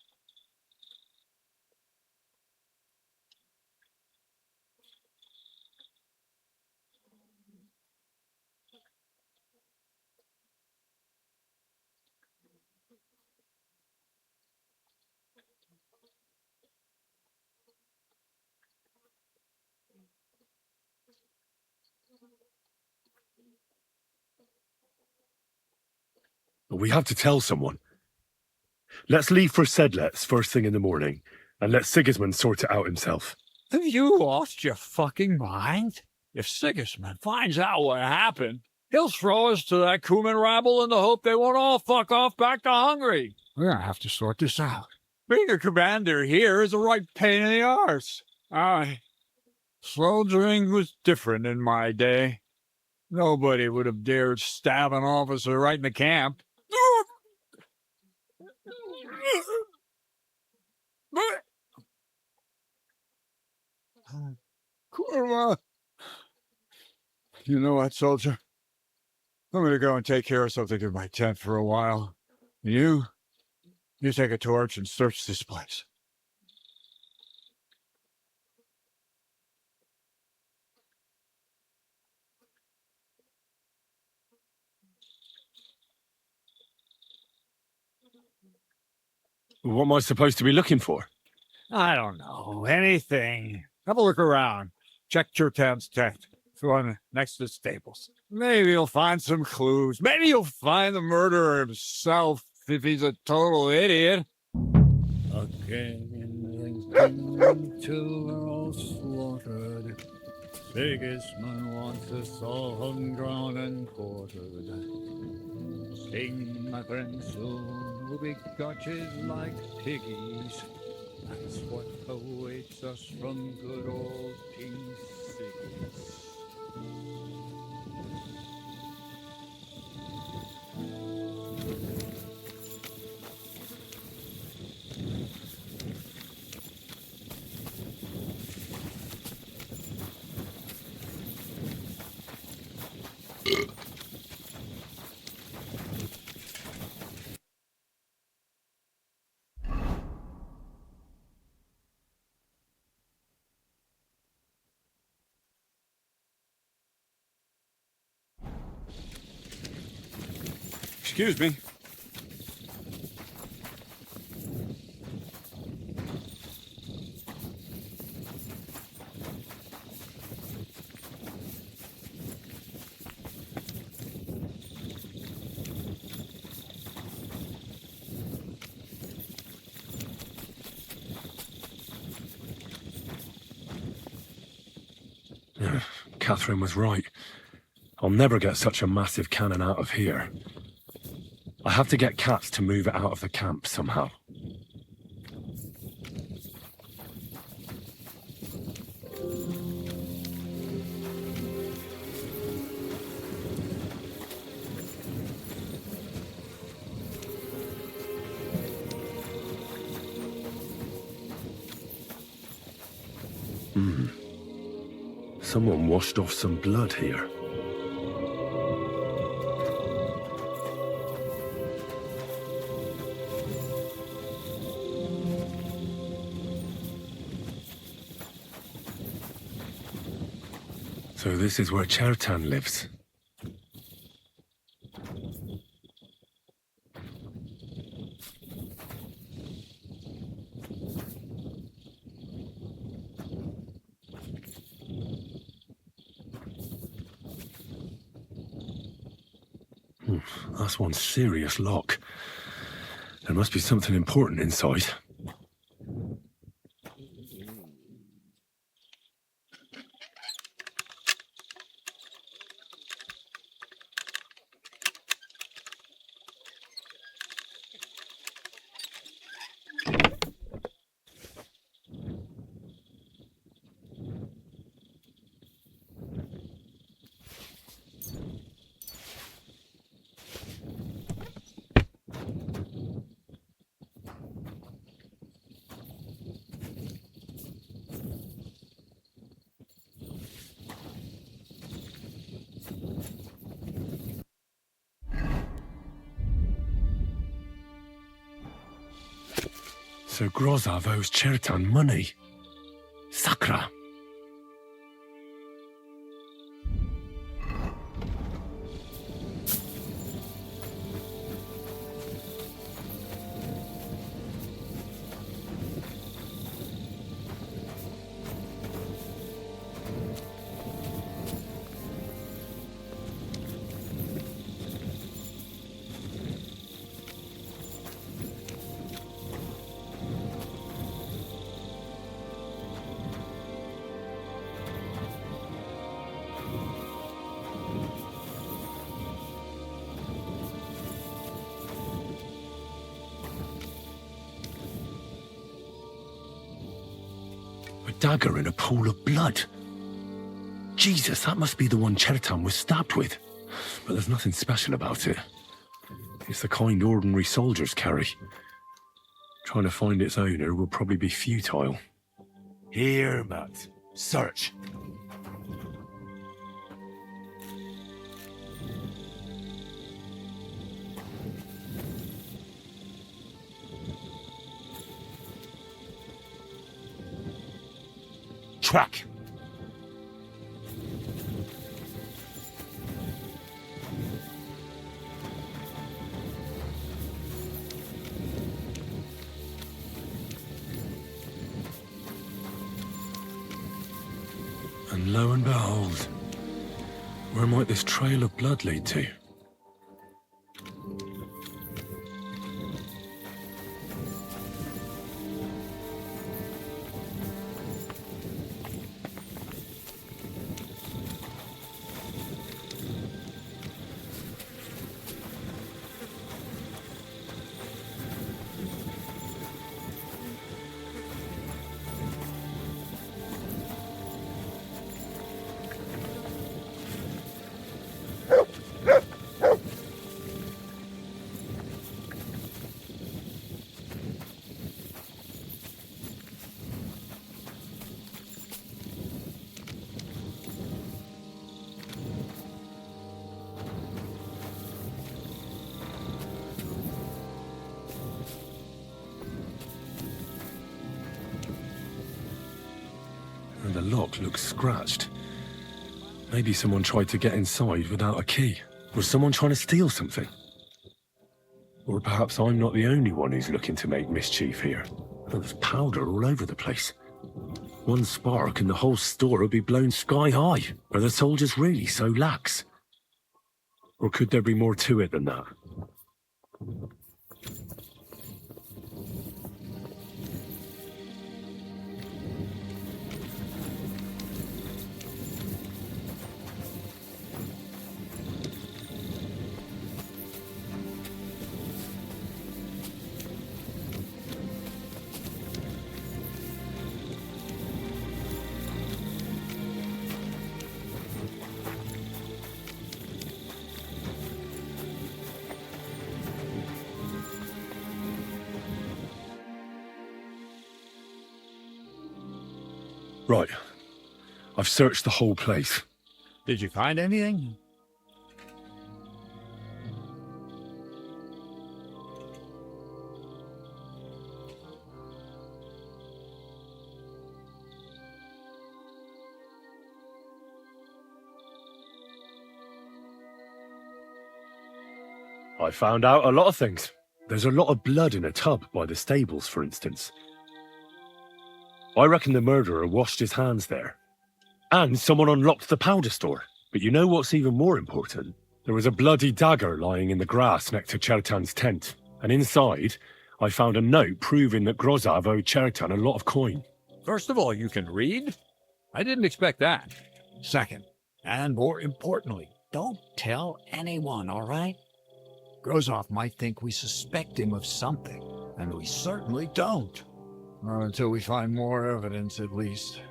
We have to tell someone. Let's leave for Sedlets first thing in the morning, and let Sigismund sort it out himself. Have you lost your fucking mind? If Sigismund finds out what happened, he'll throw us to that Kuman rabble in the hope they won't all fuck off back to Hungary. We're gonna have to sort this out. Being a commander here is a right pain in the arse. Soldiering was different in my day. Nobody would have dared stab an officer right in the camp. Kurwa! You know what, soldier? I'm gonna go and take care of something in my tent for a while. You take a torch and search this place. What am I supposed to be looking for? I don't know. Anything. Have a look around. Check Chertan's tent. The one next to the stables. Maybe you'll find some clues. Maybe you'll find the murderer himself if he's a total idiot. Again, until we're all slaughtered. Sigismund wants us all hung, drawn, and quartered. Sing, my friend, soon we'll be gotchas like piggies. That's what awaits us from good old King Sigis. Excuse me. Catherine was right. I'll never get such a massive cannon out of here. I have to get Katz to move it out of the camp somehow. Someone washed off some blood here. So this is where Chertan lives. That's one serious lock. There must be something important inside. So Grozov owes Chertan money. Sakra. A dagger in a pool of blood. Jesus, that must be the one Chertan was stabbed with. But there's nothing special about it. It's the kind ordinary soldiers carry. Trying to find its owner will probably be futile. Here, Matt. Search. Track. And lo and behold, where might this trail of blood lead to? And the lock looks scratched. Maybe someone tried to get inside without a key. Was someone trying to steal something? Or perhaps I'm not the only one who's looking to make mischief here. Oh, there's powder all over the place. One spark and the whole store would be blown sky high. Are the soldiers really so lax? Or could there be more to it than that? Right. I've searched the whole place. Did you find anything? I found out a lot of things. There's a lot of blood in a tub by the stables, for instance. I reckon the murderer washed his hands there. And someone unlocked the powder store. But you know what's even more important? There was a bloody dagger lying in the grass next to Chertan's tent, and inside, I found a note proving that Grozav owed Chertan a lot of coin. First of all, you can read? I didn't expect that. Second, and more importantly, don't tell anyone, all right? Grozov might think we suspect him of something, and we certainly don't. Well, until we find more evidence, at least.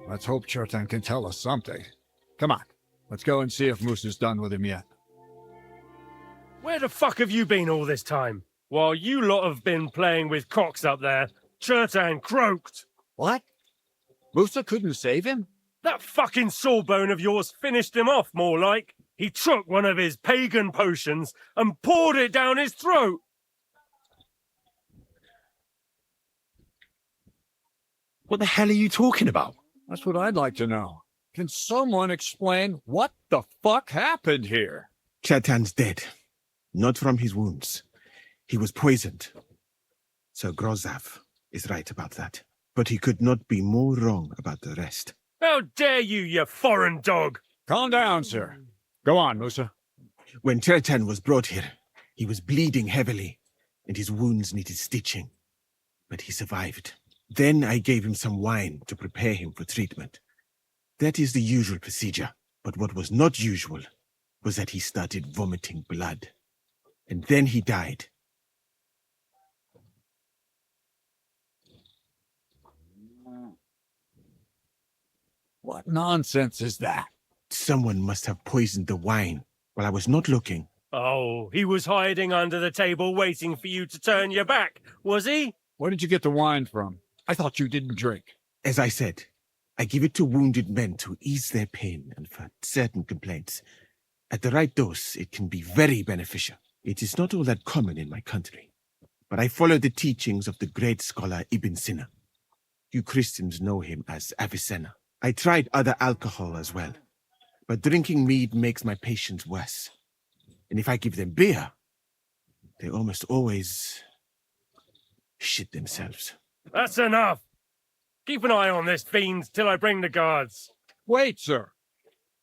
Let's hope Chertan can tell us something. Come on, let's go and see if Moosa's done with him yet. Where the fuck have you been all this time? While you lot have been playing with cocks up there, Chertan croaked. What? Moosa couldn't save him? That fucking sawbone of yours finished him off, more like. He took one of his pagan potions and poured it down his throat. What the hell are you talking about? That's what I'd like to know. Can someone explain what the fuck happened here? Chertan's dead. Not from his wounds. He was poisoned. So Grozav is right about that. But he could not be more wrong about the rest. How dare you, you foreign dog! Calm down, sir. Go on, Moosa. When Chertan was brought here, he was bleeding heavily, and his wounds needed stitching. But he survived. Then I gave him some wine to prepare him for treatment. That is the usual procedure. But what was not usual was that he started vomiting blood. And then he died. What nonsense is that? Someone must have poisoned the wine while I was not looking. Oh, he was hiding under the table waiting for you to turn your back, was he? Where did you get the wine from? I thought you didn't drink. As I said, I give it to wounded men to ease their pain and for certain complaints. At the right dose, it can be very beneficial. It is not all that common in my country. But I follow the teachings of the great scholar Ibn Sina. You Christians know him as Avicenna. I tried other alcohol as well. But drinking mead makes my patients worse. And if I give them beer, they almost always shit themselves. That's enough! Keep an eye on this fiend till I bring the guards. Wait, sir.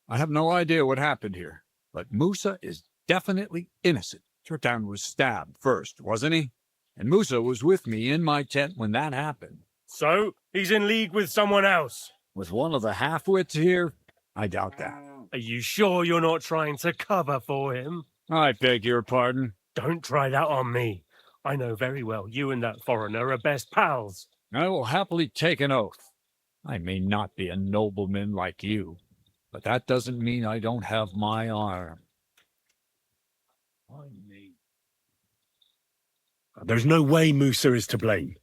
I have no idea what happened here, but Moosa is definitely innocent. Chertan was stabbed first, wasn't he? And Moosa was with me in my tent when that happened. So, he's in league with someone else? With one of the half-wits here? I doubt that. Are you sure you're not trying to cover for him? I beg your pardon. Don't try that on me. I know very well you and that foreigner are best pals. I will happily take an oath. I may not be a nobleman like you, but that doesn't mean I don't have my arm. There's no way Moosa is to blame.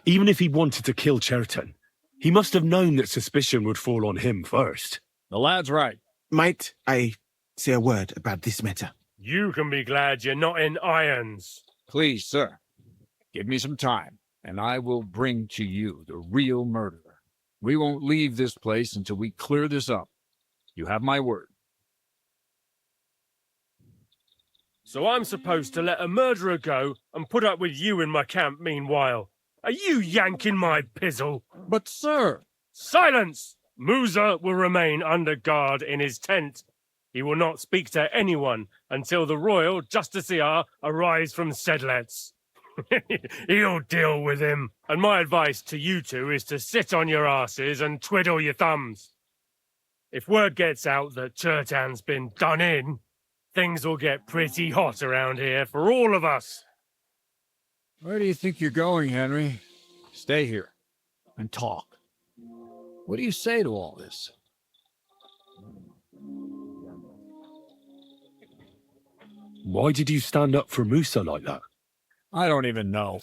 Even if he wanted to kill Chertan, he must have known that suspicion would fall on him first. The lad's right. Might I say a word about this matter? You can be glad you're not in irons. Please, sir, give me some time, and I will bring to you the real murderer. We won't leave this place until we clear this up. You have my word. So I'm supposed to let a murderer go and put up with you in my camp meanwhile. Are you yanking my pizzle? But, sir... Silence! Moosa will remain under guard in his tent. He will not speak to anyone until the royal justiciar arrives from Sedlets. He'll deal with him. And my advice to you two is to sit on your asses and twiddle your thumbs. If word gets out that Chertan's been done in, things will get pretty hot around here for all of us. Where do you think you're going, Henry? Stay here and talk. What do you say to all this? Why did you stand up for Moosa like that? I don't even know.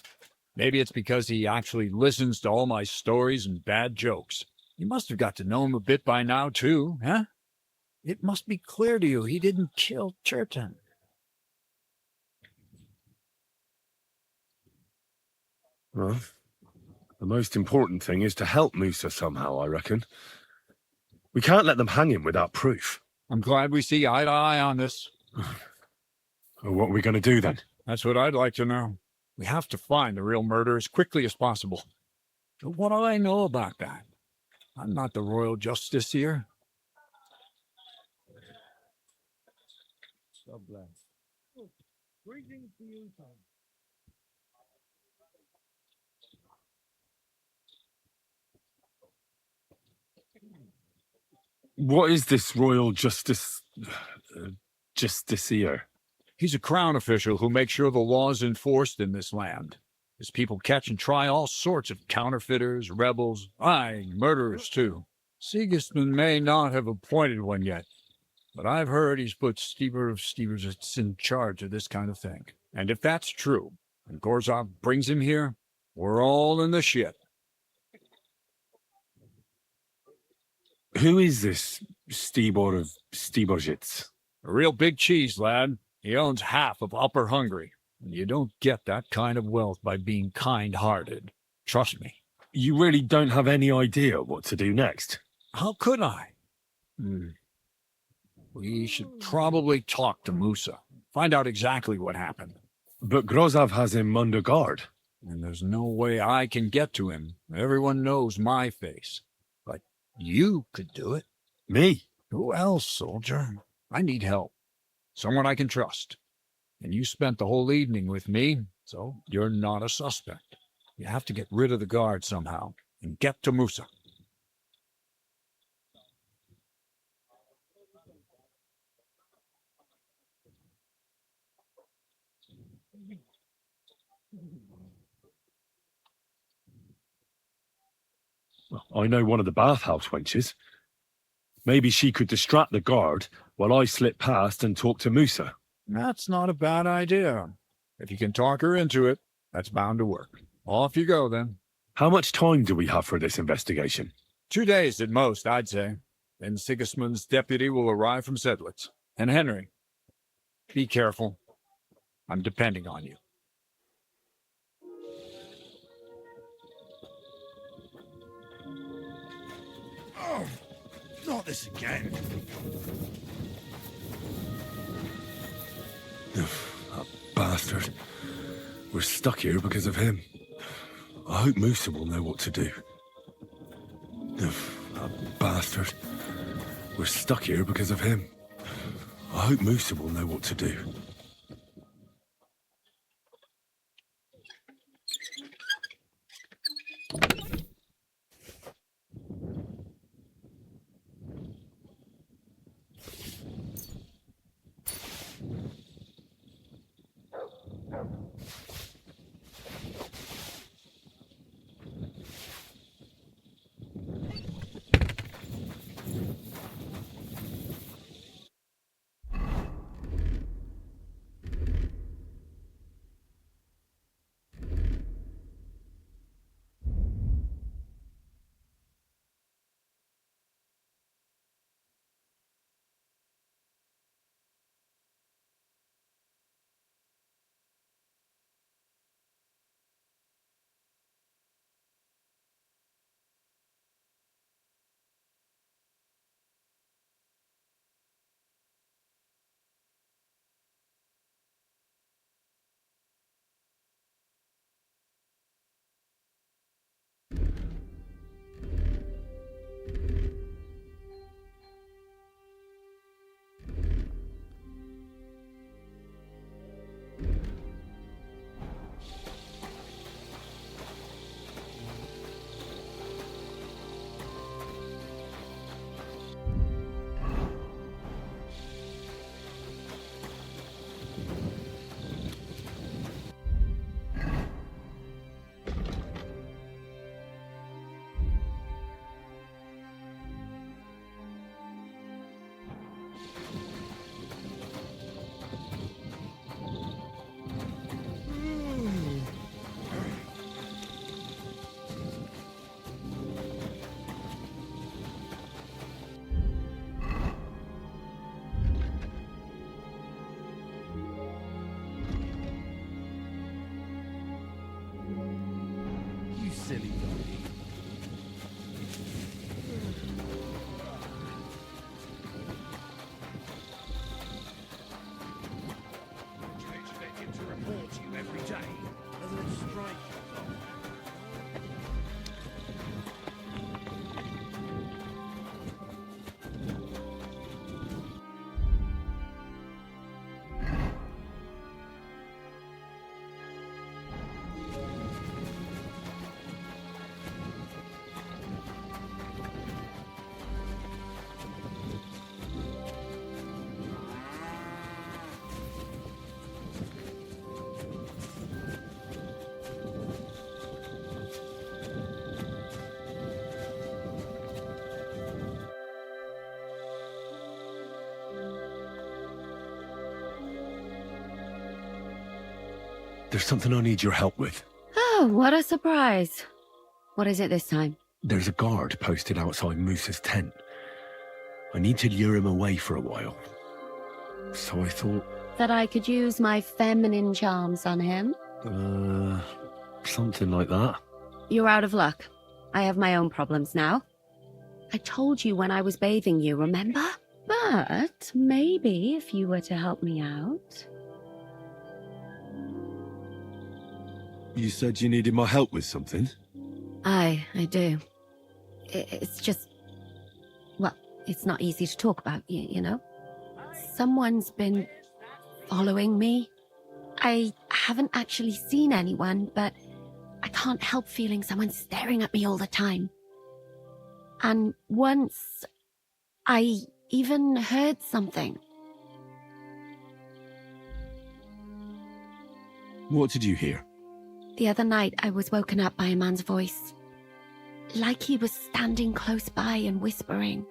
Maybe it's because he actually listens to all my stories and bad jokes. You must have got to know him a bit by now, too, huh? It must be clear to you he didn't kill Chertan. Well, the most important thing is to help Moosa somehow, I reckon. We can't let them hang him without proof. I'm glad we see eye to eye on this. Well, what are we going to do then? That's what I'd like to know. We have to find the real murderer as quickly as possible. But what do I know about that? I'm not the royal justiciar. God bless. Greetings to you, Tom. What is this royal justiciar? He's a crown official who makes sure the law's enforced in this land. His people catch and try all sorts of counterfeiters, rebels, aye, murderers too. Sigismund may not have appointed one yet, but I've heard he's put Steber of Steversits in charge of this kind of thing. And if that's true, and Gorzov brings him here, we're all in the shit. Who is this Stibor of Stebersits? A real big cheese, lad. He owns half of Upper Hungary. And you don't get that kind of wealth by being kind-hearted. Trust me. You really don't have any idea what to do next? How could I? We should probably talk to Musa. Find out exactly what happened. But Grozov has him under guard. And there's no way I can get to him. Everyone knows my face. But you could do it. Me? Who else, soldier? I need help. Someone I can trust. And you spent the whole evening with me, so you're not a suspect. You have to get rid of the guard somehow, and get to Musa. I know one of the bathhouse wenches. Maybe she could distract the guard while I slip past and talk to Musa. That's not a bad idea. If you can talk her into it, that's bound to work. Off you go, then. How much time do we have for this investigation? 2 days at most, I'd say. Then Sigismund's deputy will arrive from Sedlitz. And Henry, be careful. I'm depending on you. Oh, not this again. That bastard. We're stuck here because of him. I hope Musa will know what to do. That bastard. We're stuck here because of him. I hope Musa will know what to do. There's something I need your help with. Oh, what a surprise. What is it this time? There's a guard posted outside Moose's tent. I need to lure him away for a while. So I thought... That I could use my feminine charms on him? Something like that. You're out of luck. I have my own problems now. I told you when I was bathing you, remember? But maybe if you were to help me out... You said you needed my help with something? I do. It's just... Well, it's not easy to talk about, you know? Someone's been following me. I haven't actually seen anyone, but I can't help feeling someone staring at me all the time. And once, I even heard something. What did you hear? The other night, I was woken up by a man's voice. Like he was standing close by and whispering.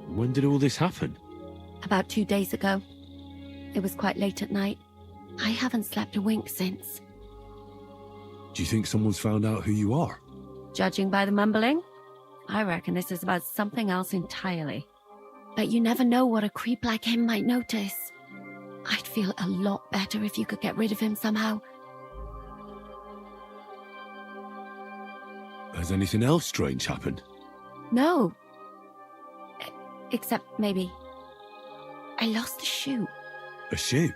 When did all this happen? About 2 days ago. It was quite late at night. I haven't slept a wink since. Do you think someone's found out who you are? Judging by the mumbling, I reckon this is about something else entirely. But you never know what a creep like him might notice. I'd feel a lot better if you could get rid of him somehow. Has anything else strange happened? No. Except maybe... I lost a shoe. A shoe?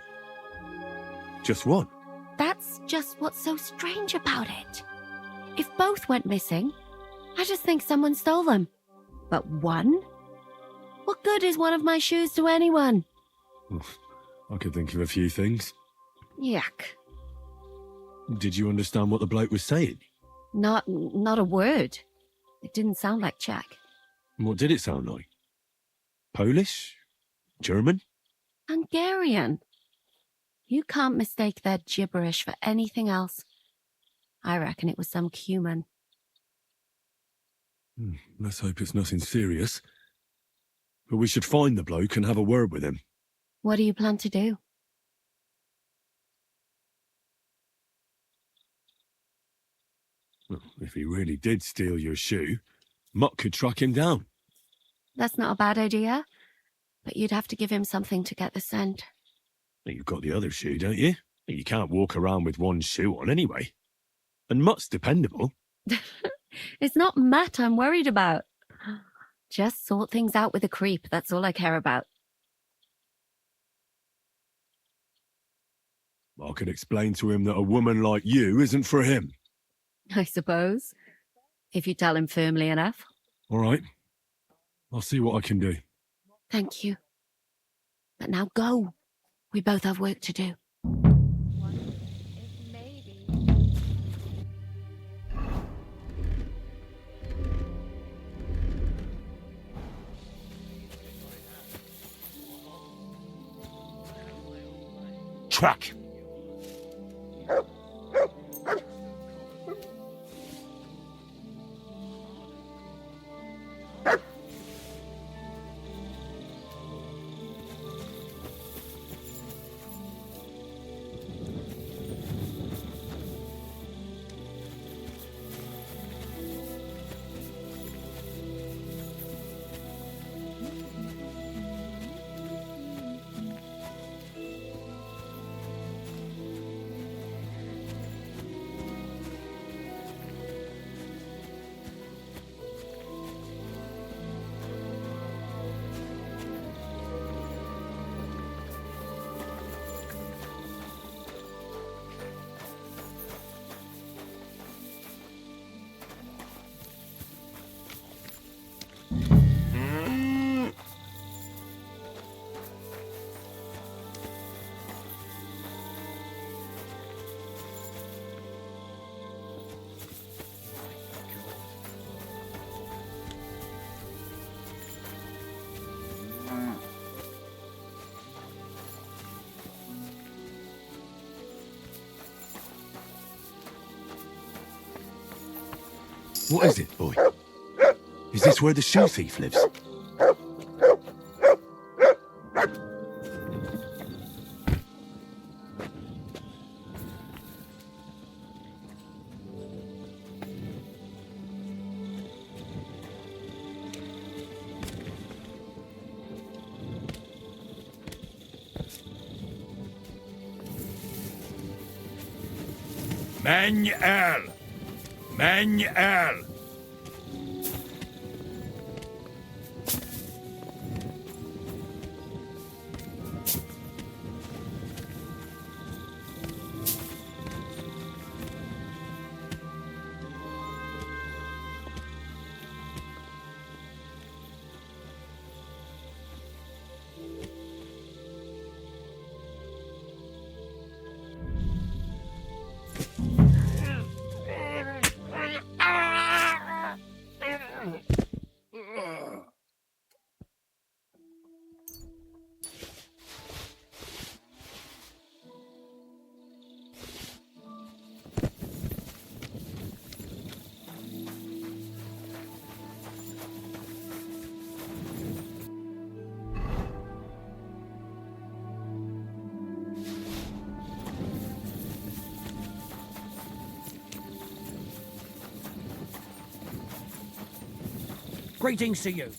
Just one? That's just what's so strange about it. If both went missing, I just think someone stole them. But one? What good is one of my shoes to anyone? I could think of a few things. Yuck. Did you understand what the bloke was saying? Not a word. It didn't sound like Czech. What did it sound like? Polish? German? Hungarian. You can't mistake their gibberish for anything else. I reckon it was some Cuman. Let's hope it's nothing serious. But we should find the bloke and have a word with him. What do you plan to do? Well, if he really did steal your shoe, Mutt could track him down. That's not a bad idea, but you'd have to give him something to get the scent. You've got the other shoe, don't you? You can't walk around with one shoe on anyway. And Mutt's dependable. It's not Matt I'm worried about. Just sort things out with a creep, that's all I care about. I could explain to him that a woman like you isn't for him. I suppose. If you tell him firmly enough. All right. I'll see what I can do. Thank you. But now go. We both have work to do. Track! What is it, boy? Is this where the shoe thief lives? Manuel! Manuel! Greetings to you.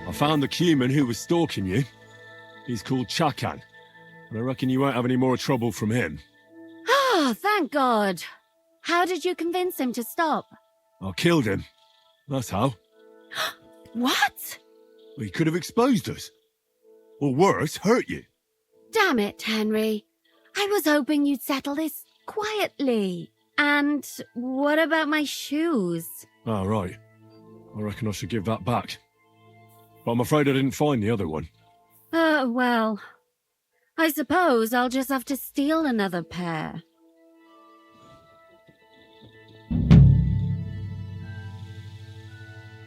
I found the Cuman who was stalking you. He's called Chakan, and I reckon you won't have any more trouble from him. Oh, thank God. How did you convince him to stop? I killed him. That's how. What? He could have exposed us. Or worse, hurt you. Damn it, Henry. I was hoping you'd settle this quietly. And what about my shoes? Ah, right. I reckon I should give that back. But I'm afraid I didn't find the other one. Well, I suppose I'll just have to steal another pair.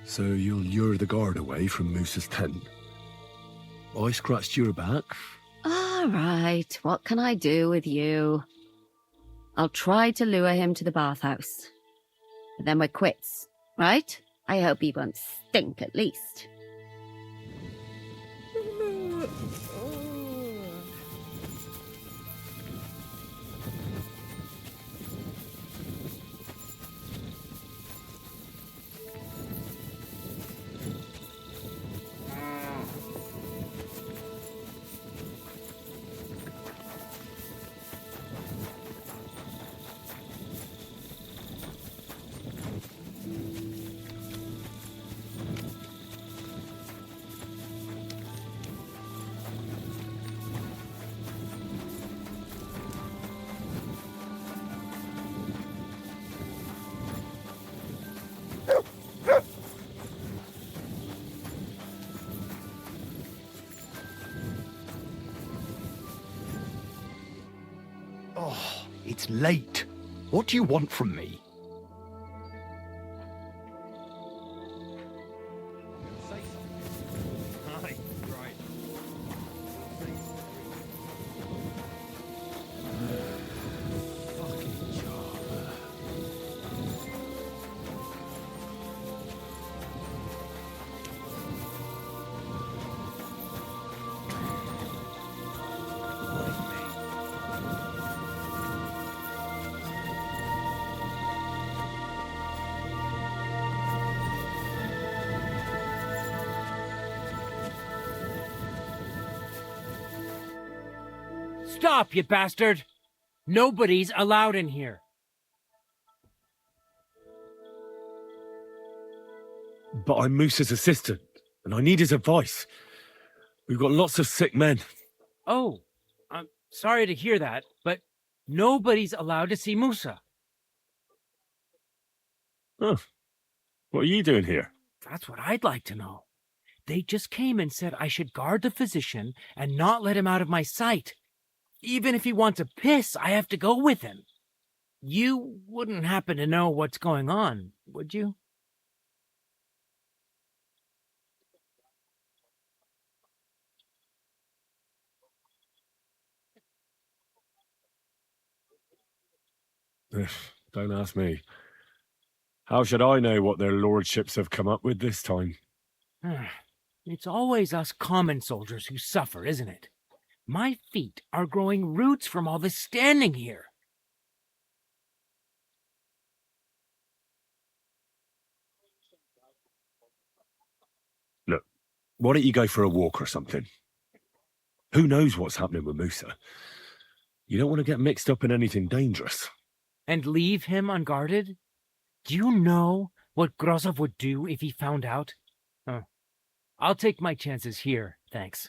So you'll lure the guard away from Moose's tent? I scratched your back? All right, what can I do with you? I'll try to lure him to the bathhouse. But then we're quits, right? I hope he won't stink at least. Oh, it's late. What do you want from me? Stop, you bastard! Nobody's allowed in here. But I'm Moose's assistant. and I need his advice. We've got lots of sick men. Oh, I'm sorry to hear that, but nobody's allowed to see Musa. Huh. What are you doing here? That's what I'd like to know. They just came and said I should guard the physician and not let him out of my sight. Even if he wants to piss, I have to go with him. You wouldn't happen to know what's going on, would you? Don't ask me. How should I know what their lordships have come up with this time? It's always us common soldiers who suffer, isn't it? My feet are growing roots from all this standing here. Look, why don't you go for a walk or something? Who knows what's happening with Musa? You don't want to get mixed up in anything dangerous. And leave him unguarded? Do you know what Grozov would do if he found out? I'll take my chances here, thanks.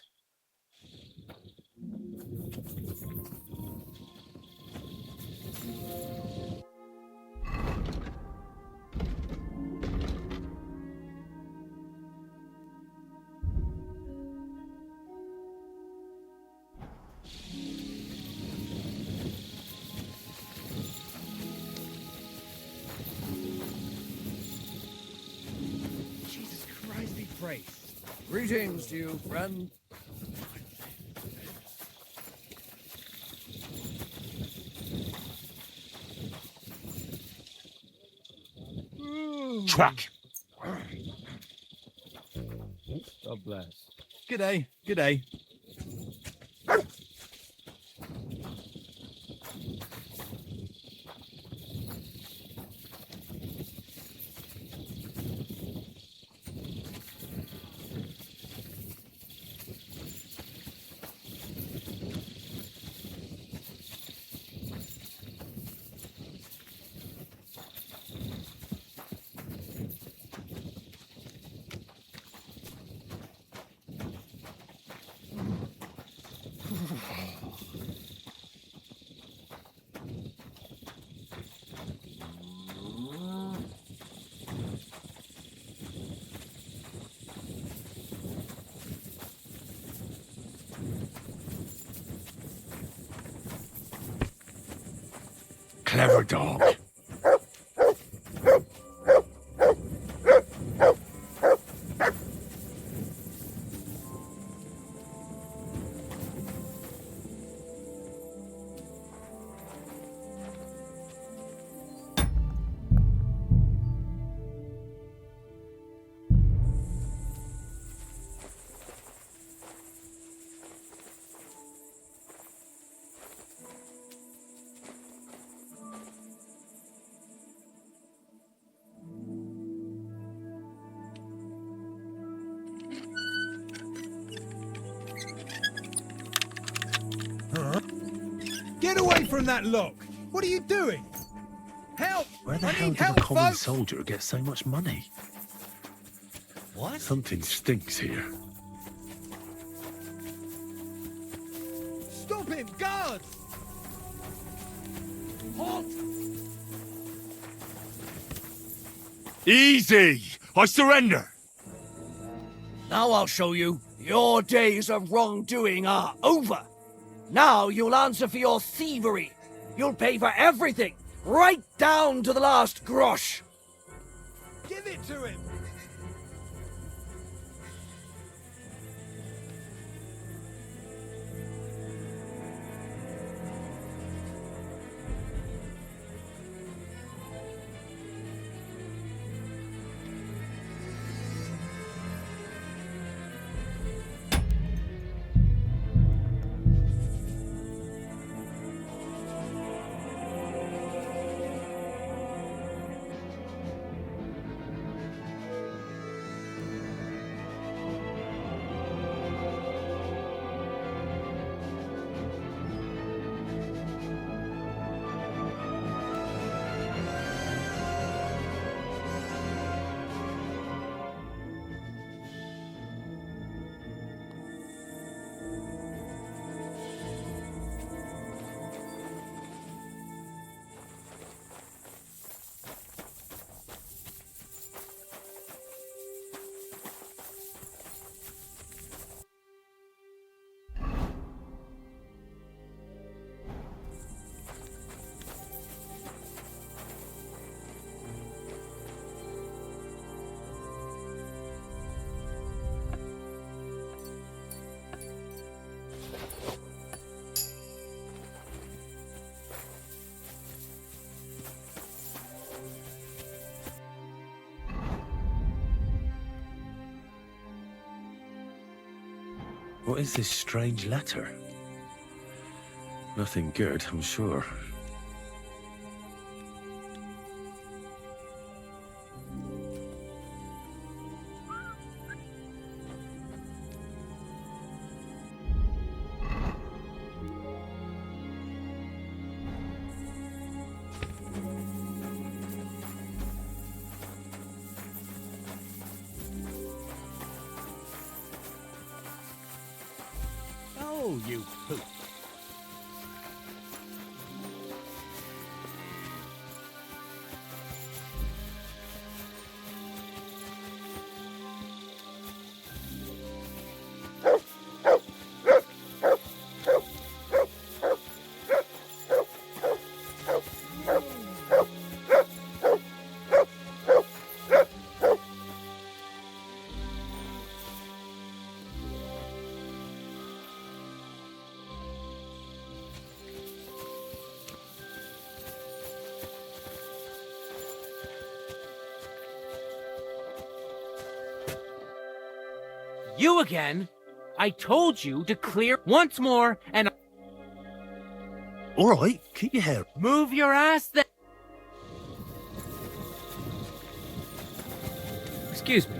Jesus Christ be praised. Greetings to you, friend. Track! God bless. G'day, g'day. Clever dog. Get away from that lock! What are you doing? Help! Where the I hell need did help, a common folks! soldier get so much money? What? Something stinks here. Stop him, guards! Halt! Easy! I surrender! Now I'll show you. Your days of wrongdoing are over. Now you'll answer for your thievery. You'll pay for everything, right down to the last grosh. Give it to him! What is this strange letter? Nothing good, I'm sure. Oh, you poop. You again? I told you to clear once more, and... All right, keep your hair. Move your ass then. Excuse me.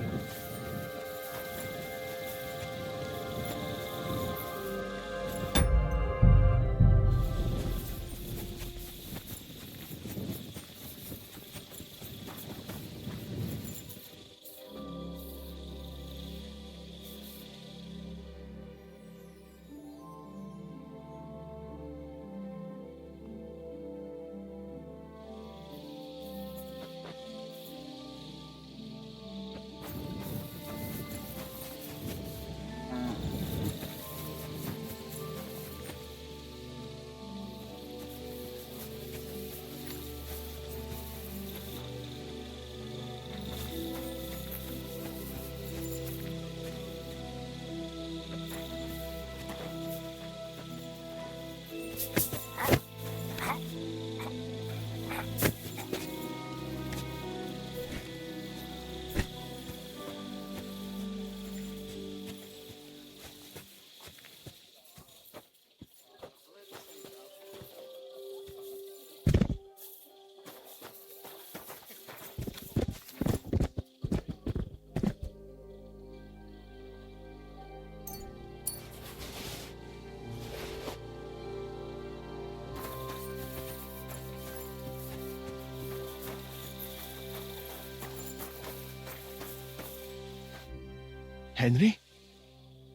Henry?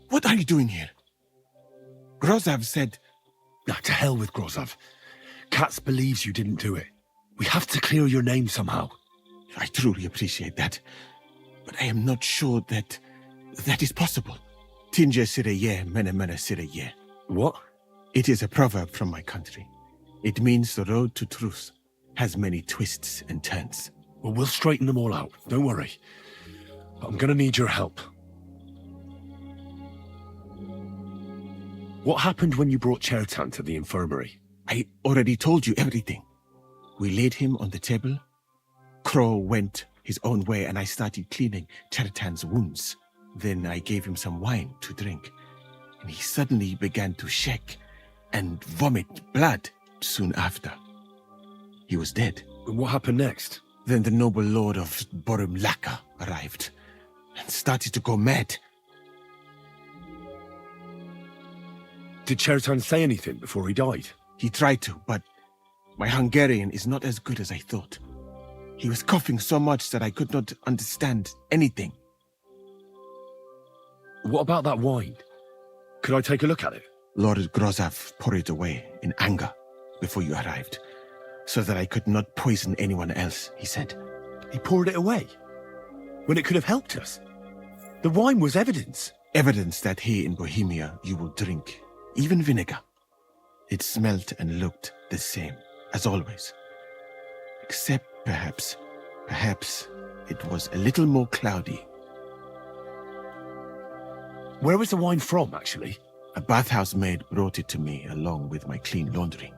What are you doing here? Grozav said... Ah, to hell with Grozav. Katz believes you didn't do it. We have to clear your name somehow. I truly appreciate that. But I am not sure that is possible. Tinja sireye, mene mene sireye. What? It is a proverb from my country. It means the road to truth has many twists and turns. Well, we'll straighten them all out. Don't worry. But I'm gonna need your help. What happened when you brought Chertan to the infirmary? I already told you everything. We laid him on the table. Crow went his own way and I started cleaning Chertan's wounds. Then I gave him some wine to drink. And he suddenly began to shake and vomit blood soon after. He was dead. And what happened next? Then the noble lord of Borum Laka arrived and started to go mad. Did Chertan say anything before he died? He tried to, but my Hungarian is not as good as I thought. He was coughing so much that I could not understand anything. What about that wine? Could I take a look at it? Lord Grozav poured it away in anger before you arrived, so that I could not poison anyone else, he said. He poured it away? When it could have helped us? The wine was evidence. Evidence that here in Bohemia you will drink, even vinegar. It smelt and looked the same, as always. Except perhaps it was a little more cloudy. Where was the wine from, actually? A bathhouse maid brought it to me along with my clean laundry.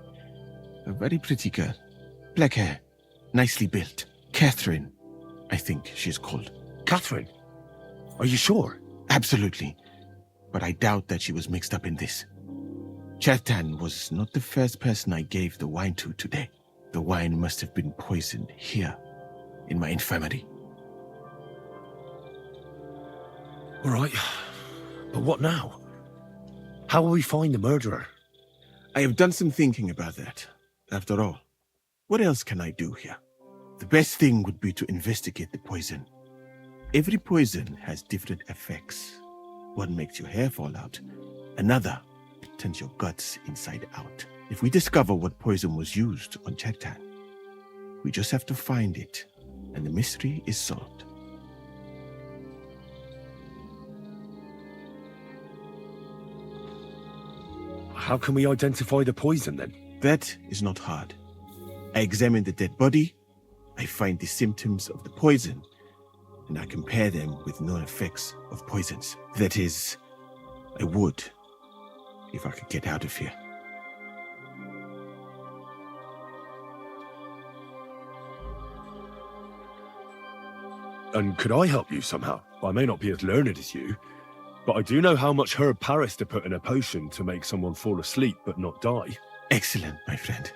A very pretty girl. Black hair, nicely built. Catherine, I think she's called. Catherine? Are you sure? Absolutely. but I doubt that she was mixed up in this. Chertan was not the first person I gave the wine to today. The wine must have been poisoned here, in my infirmary. All right, but what now? How will we find the murderer? I have done some thinking about that. After all, what else can I do here? The best thing would be to investigate the poison. Every poison has different effects. One makes your hair fall out. Another turns your guts inside out. If we discover what poison was used on Chertan, we just have to find it, and the mystery is solved. How can we identify the poison then? That is not hard. I examine the dead body, I find the symptoms of the poison, and I compare them with known effects of poisons. That is, I would, if I could get out of here. And could I help you somehow? I may not be as learned as you, but I do know how much herb Paris to put in a potion to make someone fall asleep but not die. Excellent, my friend.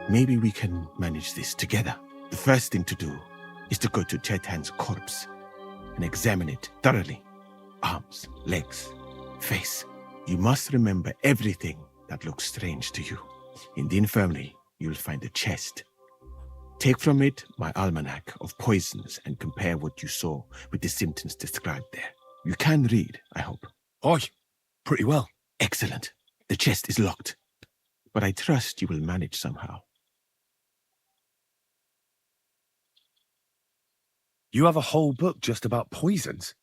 Maybe we can manage this together. The first thing to do is to go to Chertan's corpse and examine it thoroughly. Arms, legs, face. You must remember everything that looks strange to you. In the infirmary, you'll find a chest. Take from it my almanac of poisons and compare what you saw with the symptoms described there. You can read, I hope. Aye, pretty well. Excellent. The chest is locked, but I trust you will manage somehow. You have a whole book just about poisons?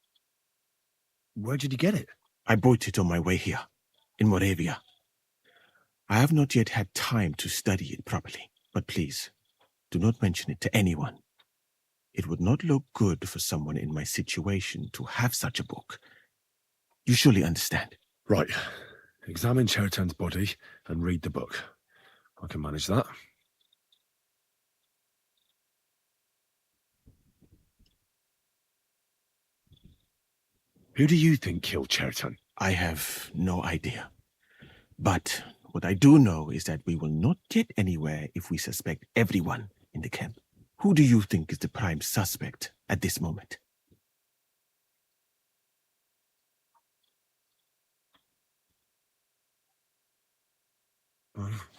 Where did you get it? I bought it on my way here, in Moravia. I have not yet had time to study it properly, but please, do not mention it to anyone. It would not look good for someone in my situation to have such a book. You surely understand. Right. Examine Chertan's body and read the book. I can manage that. Who do you think killed Chertan? I have no idea. But what I do know is that we will not get anywhere if we suspect everyone in the camp. Who do you think is the prime suspect at this moment?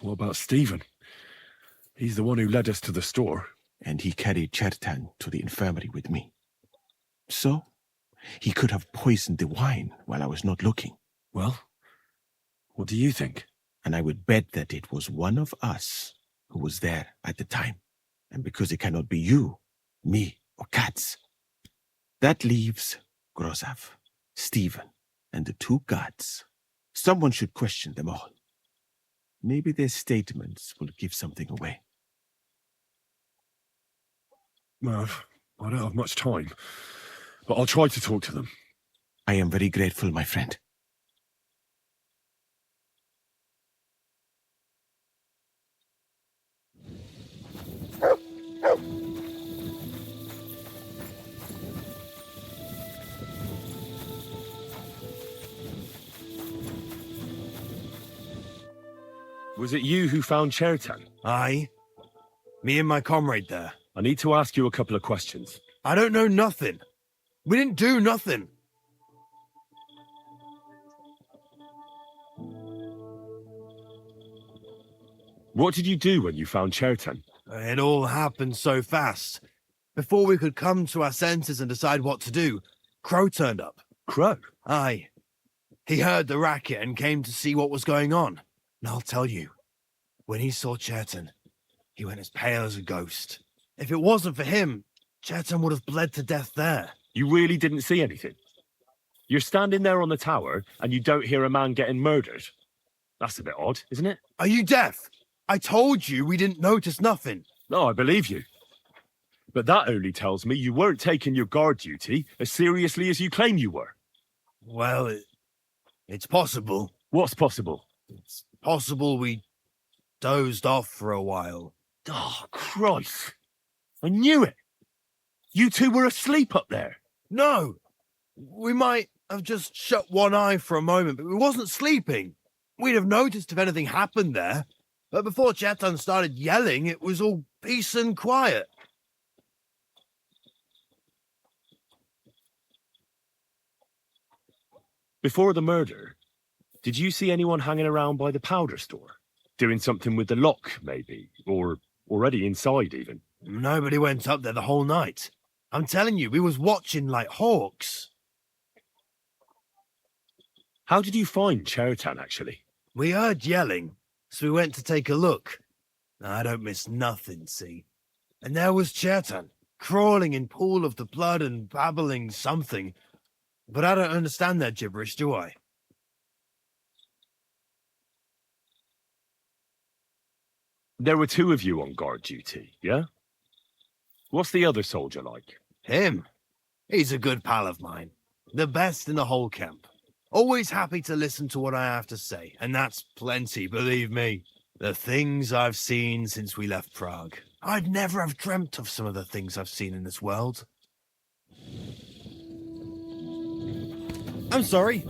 What about Stephen? He's the one who led us to the store. And he carried Chertan to the infirmary with me. So, he could have poisoned the wine while I was not looking. Well, what do you think? And I would bet that it was one of us who was there at the time. And because it cannot be you, me, or Katz, that leaves Grozav, Stephen, and the two guards. Someone should question them all. Maybe their statements will give something away. Well, I don't have much time, but I'll try to talk to them. I am very grateful, my friend. Was it you who found Chertan? Aye. Me and my comrade there. I need to ask you a couple of questions. I don't know nothing. We didn't do nothing. What did you do when you found Chertan? It all happened so fast. Before we could come to our senses and decide what to do, Crow turned up. Crow? Aye. He heard the racket and came to see what was going on. And I'll tell you, when he saw Chertan, he went as pale as a ghost. If it wasn't for him, Chertan would have bled to death there. You really didn't see anything? You're standing there on the tower and you don't hear a man getting murdered? That's a bit odd, isn't it? Are you deaf? I told you we didn't notice nothing. No, I believe you. But that only tells me you weren't taking your guard duty as seriously as you claim you were. Well, it's possible. What's possible? It's possible we dozed off for a while. Oh, Christ. I knew it. You two were asleep up there. No. We might have just shut one eye for a moment, but we wasn't sleeping. We'd have noticed if anything happened there. But before Chetan started yelling, it was all peace and quiet. Before the murder, did you see anyone hanging around by the powder store? Doing something with the lock, maybe? Or already inside, even? Nobody went up there the whole night. I'm telling you, we was watching like hawks. How did you find Chertan, actually? We heard yelling, so we went to take a look. I don't miss nothing, see? And there was Chetan, crawling in pool of the blood and babbling something. But I don't understand that gibberish, do I? There were two of you on guard duty, yeah? What's the other soldier like? Him? He's a good pal of mine. The best in the whole camp. Always happy to listen to what I have to say, and that's plenty, believe me. The things I've seen since we left Prague. I'd never have dreamt of some of the things I've seen in this world. I'm sorry.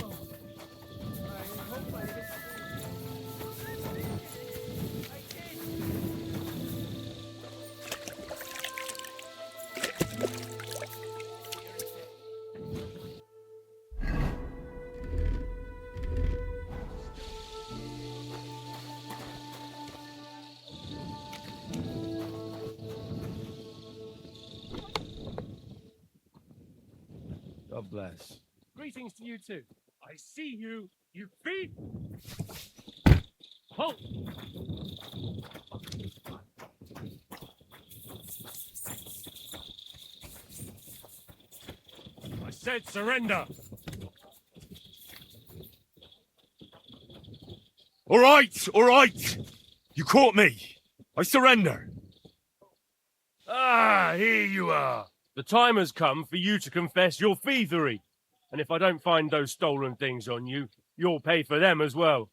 God bless. Greetings to you too. I see you, you thief! Halt! I said surrender! All right! You caught me. I surrender. Ah, here you are. The time has come for you to confess your thievery. And if I don't find those stolen things on you, you'll pay for them as well.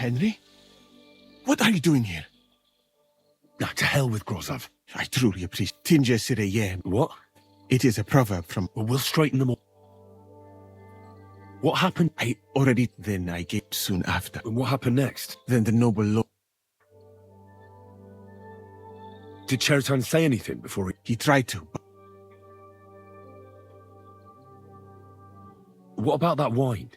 Henry? What are you doing here? Now, to hell with Grozov. I truly appreciate Tinja Sireye. What? It is a proverb from... Well, we'll straighten them all. What happened? I already... Then I gave soon after. And what happened next? Then the noble lord... Did Cheriton say anything before he... He tried to, but... What about that wine?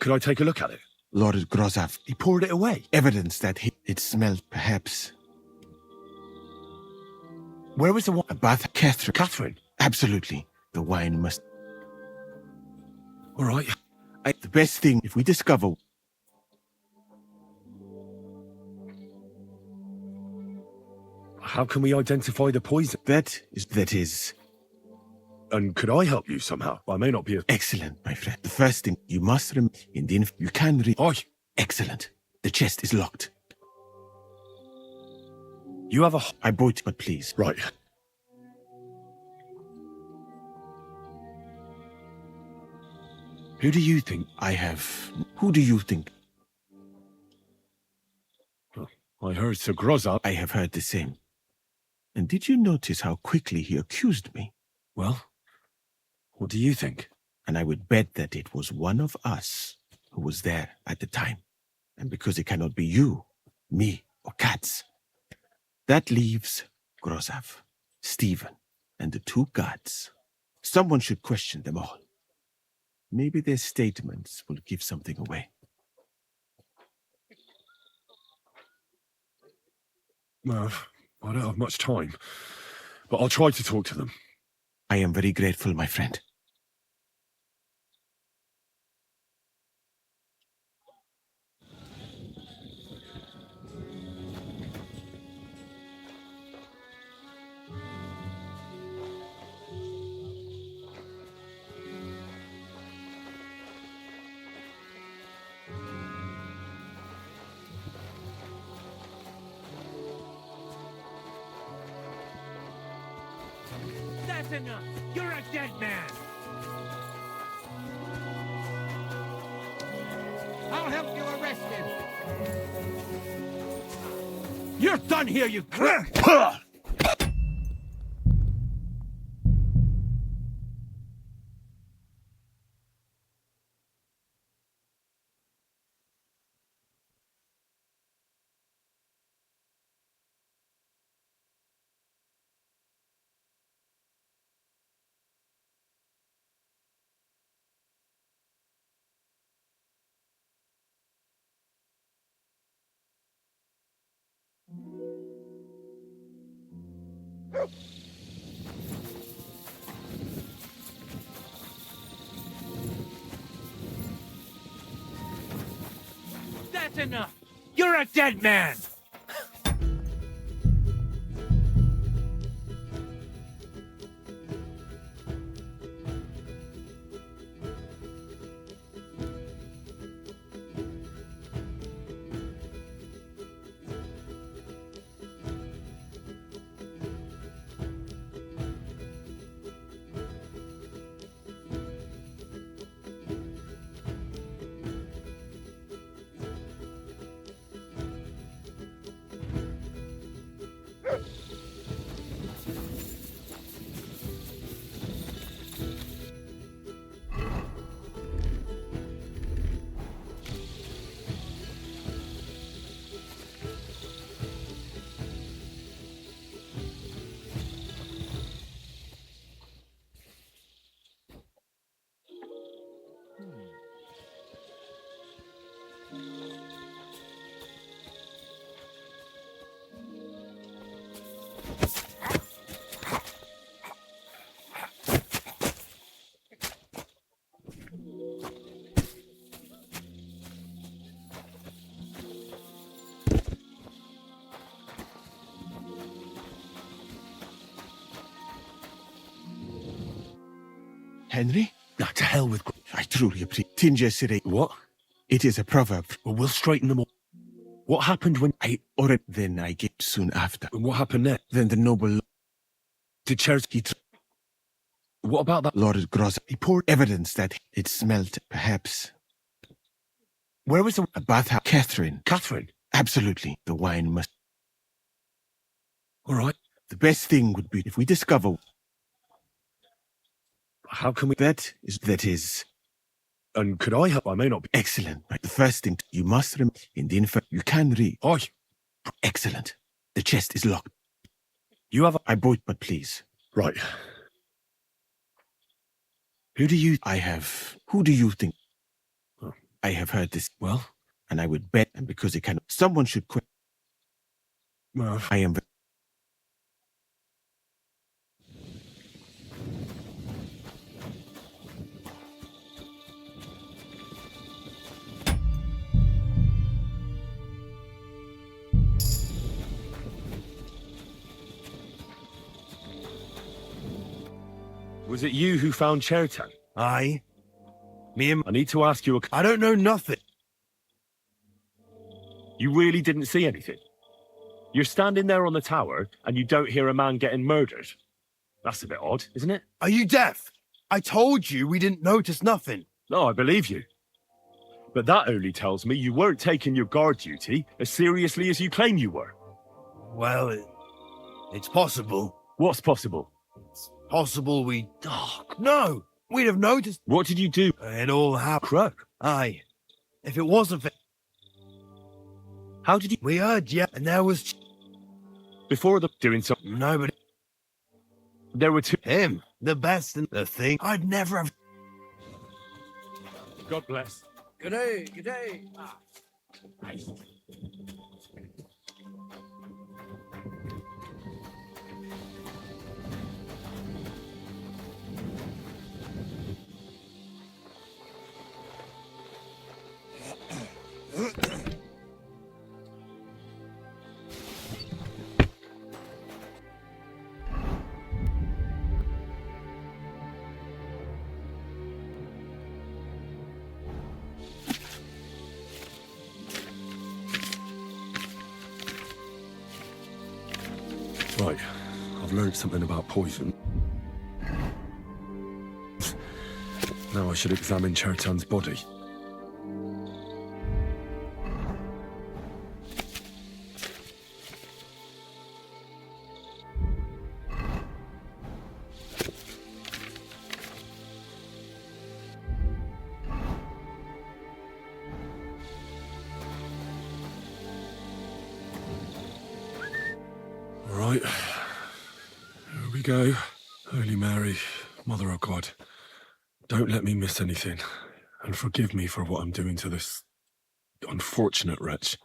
Could I take a look at it? Lord Grozov... He poured it away. Evidence that it smelled, perhaps... Where was the wine? A bath... Catherine. Catherine? Absolutely. The wine must... All right. The best thing, if we discover... How can we identify the poison? That is... And could I help you somehow? I may not be a... Excellent, my friend. The first thing, you must remember... you can read... Aye. Excellent. The chest is locked. You have a... I bought it, but please. Right. Who do you think? I have... Who do you think? I heard Sir Grozov. I have heard the same. And did you notice how quickly he accused me? Well, what do you think? And I would bet that it was one of us who was there at the time. And because it cannot be you, me, or Katz, that leaves Grozov, Stephen, and the two guards. Someone should question them all. Maybe their statements will give something away. Well, I don't have much time, but I'll try to talk to them. I am very grateful, my friend. That's enough. You're a dead man. I'll help you arrest him. You're done here, you... That's enough. You're a dead man. Henry? Now, to hell with... I truly appreciate... Tinja Sireye. What? It is a proverb. Well, we'll straighten them all. What happened when... I already... Then I gave soon after. And what happened next? Then the noble... Did Cheriton... What about that? Lord Grozov... He poured... Evidence that it smelled, perhaps... Where was the... A bathhouse. Catherine. Catherine? Absolutely. The wine must... All right. The best thing would be if we discover... How can we... That is... And could I help? I may not be... Excellent. Right. The first thing, you must remember, in the info, you can read. Aye. Excellent. The chest is locked. You have... I bought, but please. Right. Who do you... I have... Who do you think? Oh. I have heard this. Well? And I would bet, and because it can... Someone should quit. Well... I am... Was it you who found Chertan? Aye. Me and... I need to ask you a... I don't know nothing. You really didn't see anything? You're standing there on the tower, and you don't hear a man getting murdered? That's a bit odd, isn't it? Are you deaf? I told you we didn't notice nothing. No, I believe you. But that only tells me you weren't taking your guard duty as seriously as you claim you were. Well, it's possible. What's possible? It's possible we... Oh, no! We'd have noticed. What did you do? It all happened. Croak? Aye. If it wasn't for... How did you... We heard, yeah, and there was... Before the... Doing something... No, but... There were two... Him. The best and the thing. I'd never have... God bless. Good day, good day. Right. I've learned something about poison. Now I should examine Chertan's body. Right. Here we go. Holy Mary, Mother of God, don't let me miss anything, and forgive me for what I'm doing to this unfortunate wretch.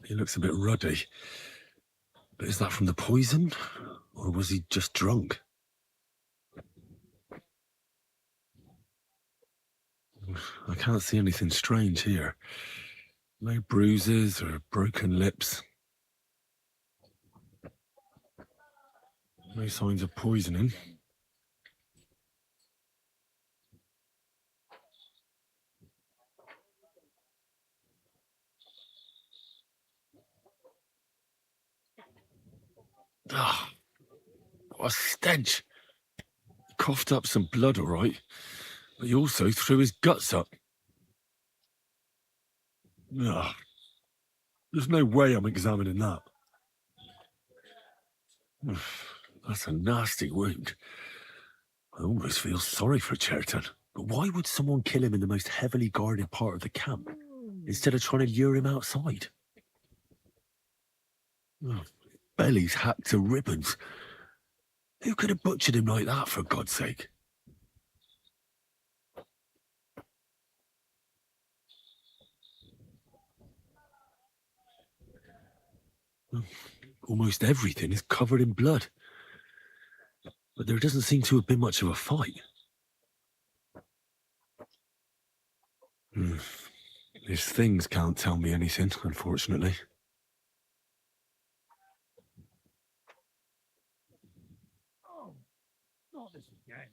He looks a bit ruddy. But is that from the poison? Or was he just drunk? I can't see anything strange here. No bruises or broken lips. No signs of poisoning. Ah, what a stench. He coughed up some blood, all right, but he also threw his guts up. Ah, there's no way I'm examining that. That's a nasty wound. I almost feel sorry for Chertan. But why would someone kill him in the most heavily guarded part of the camp, instead of trying to lure him outside? Oh, belly's hacked to ribbons. Who could have butchered him like that, for God's sake? Almost everything is covered in blood. But there doesn't seem to have been much of a fight. These things can't tell me anything, unfortunately. Oh, not this again.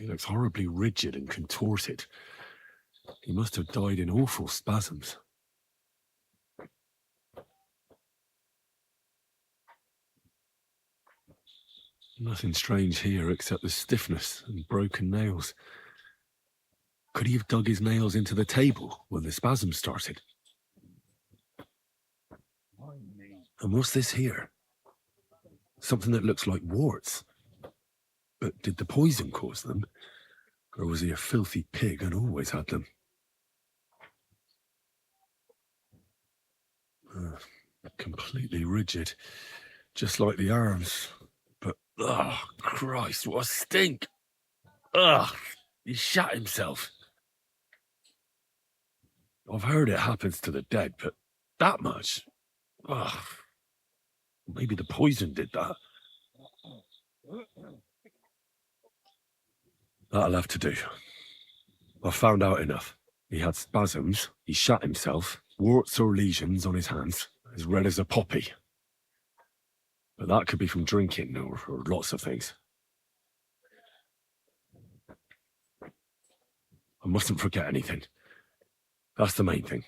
He looks horribly rigid and contorted. He must have died in awful spasms. Nothing strange here except the stiffness and broken nails. Could he have dug his nails into the table when the spasms started? And what's this here? Something that looks like warts. But did the poison cause them? Or was he a filthy pig and always had them? Completely rigid, just like the arms. But, oh, Christ, what a stink! Ugh, he shat himself. I've heard it happens to the dead, but that much? Ugh. Maybe the poison did that. That'll have to do. I've found out enough. He had spasms, he shat himself, warts or lesions on his hands, as red as a poppy. But that could be from drinking or lots of things. I mustn't forget anything. That's the main thing.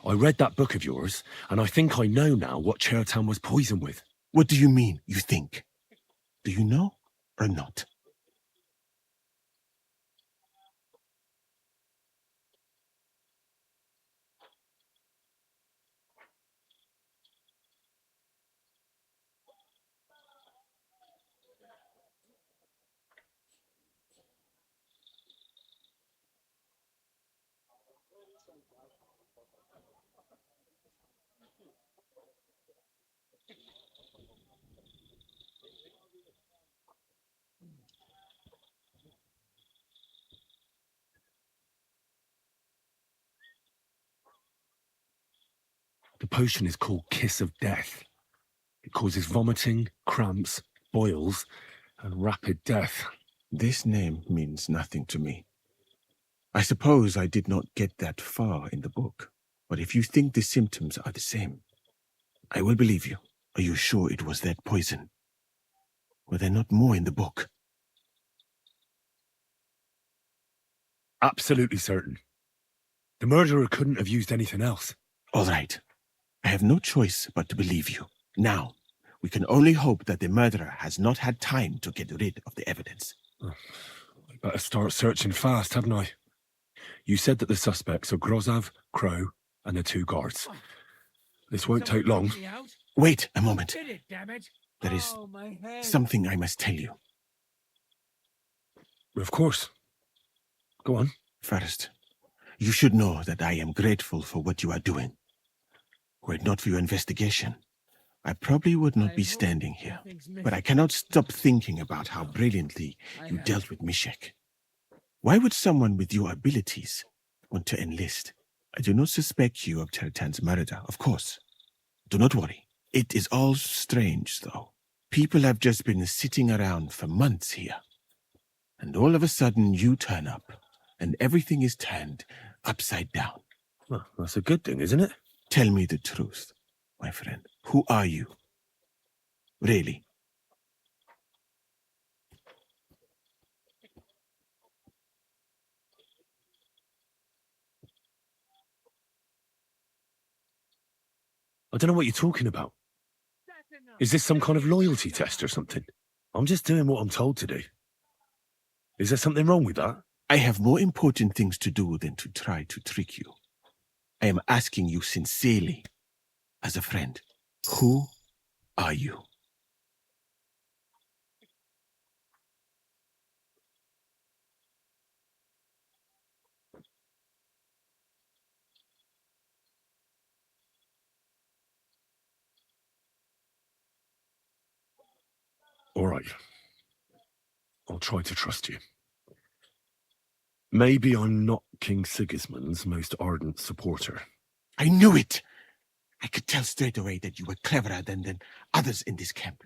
I read that book of yours, and I think I know now what Chertown was poisoned with. What do you mean, you think? Do you know or not? The potion is called Kiss of Death. It causes vomiting, cramps, boils, and rapid death. This name means nothing to me. I suppose I did not get that far in the book, but if you think the symptoms are the same, I will believe you. Are you sure it was that poison? Were there not more in the book? Absolutely certain. The murderer couldn't have used anything else. All right. I have no choice but to believe you. Now, we can only hope that the murderer has not had time to get rid of the evidence. I better start searching fast, hadn't I? You said that the suspects are Grozav, Crow, and the two guards. This won't take long. Wait a moment. Did it, damn it. There is Oh, my head. something I must tell you. Of course. Go on. First, you should know that I am grateful for what you are doing. Were it not for your investigation, I probably would not be standing here. But I cannot stop thinking about how brilliantly you dealt with Mishek. Why would someone with your abilities want to enlist? I do not suspect you of Chertan's murder, of course. Do not worry. It is all strange, though. People have just been sitting around for months here. And all of a sudden you turn up, and everything is turned upside down. Well, that's a good thing, isn't it? Tell me the truth, my friend. Who are you? Really? I don't know what you're talking about. Is this some kind of loyalty test or something? I'm just doing what I'm told to do. Is there something wrong with that? I have more important things to do than to try to trick you. I am asking you sincerely, as a friend. Who are you? All right. I'll try to trust you. Maybe I'm not King Sigismund's most ardent supporter. I knew it! I could tell straight away that you were cleverer than others in this camp.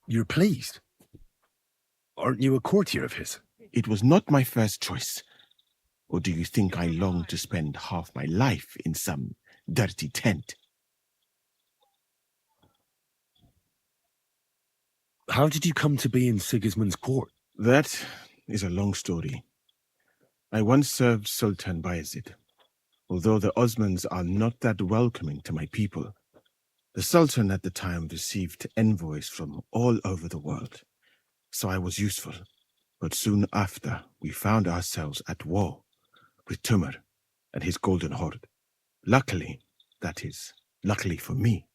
You're pleased? Aren't you a courtier of his? It was not my first choice. Or do you think I long to spend half my life in some dirty tent? How did you come to be in Sigismund's court? That is a long story. I once served Sultan Bayezid. Although the Osmans are not that welcoming to my people, the Sultan at the time received envoys from all over the world, so I was useful. But soon after, we found ourselves at war with Tumur and his Golden Horde. Luckily, that is, luckily for me,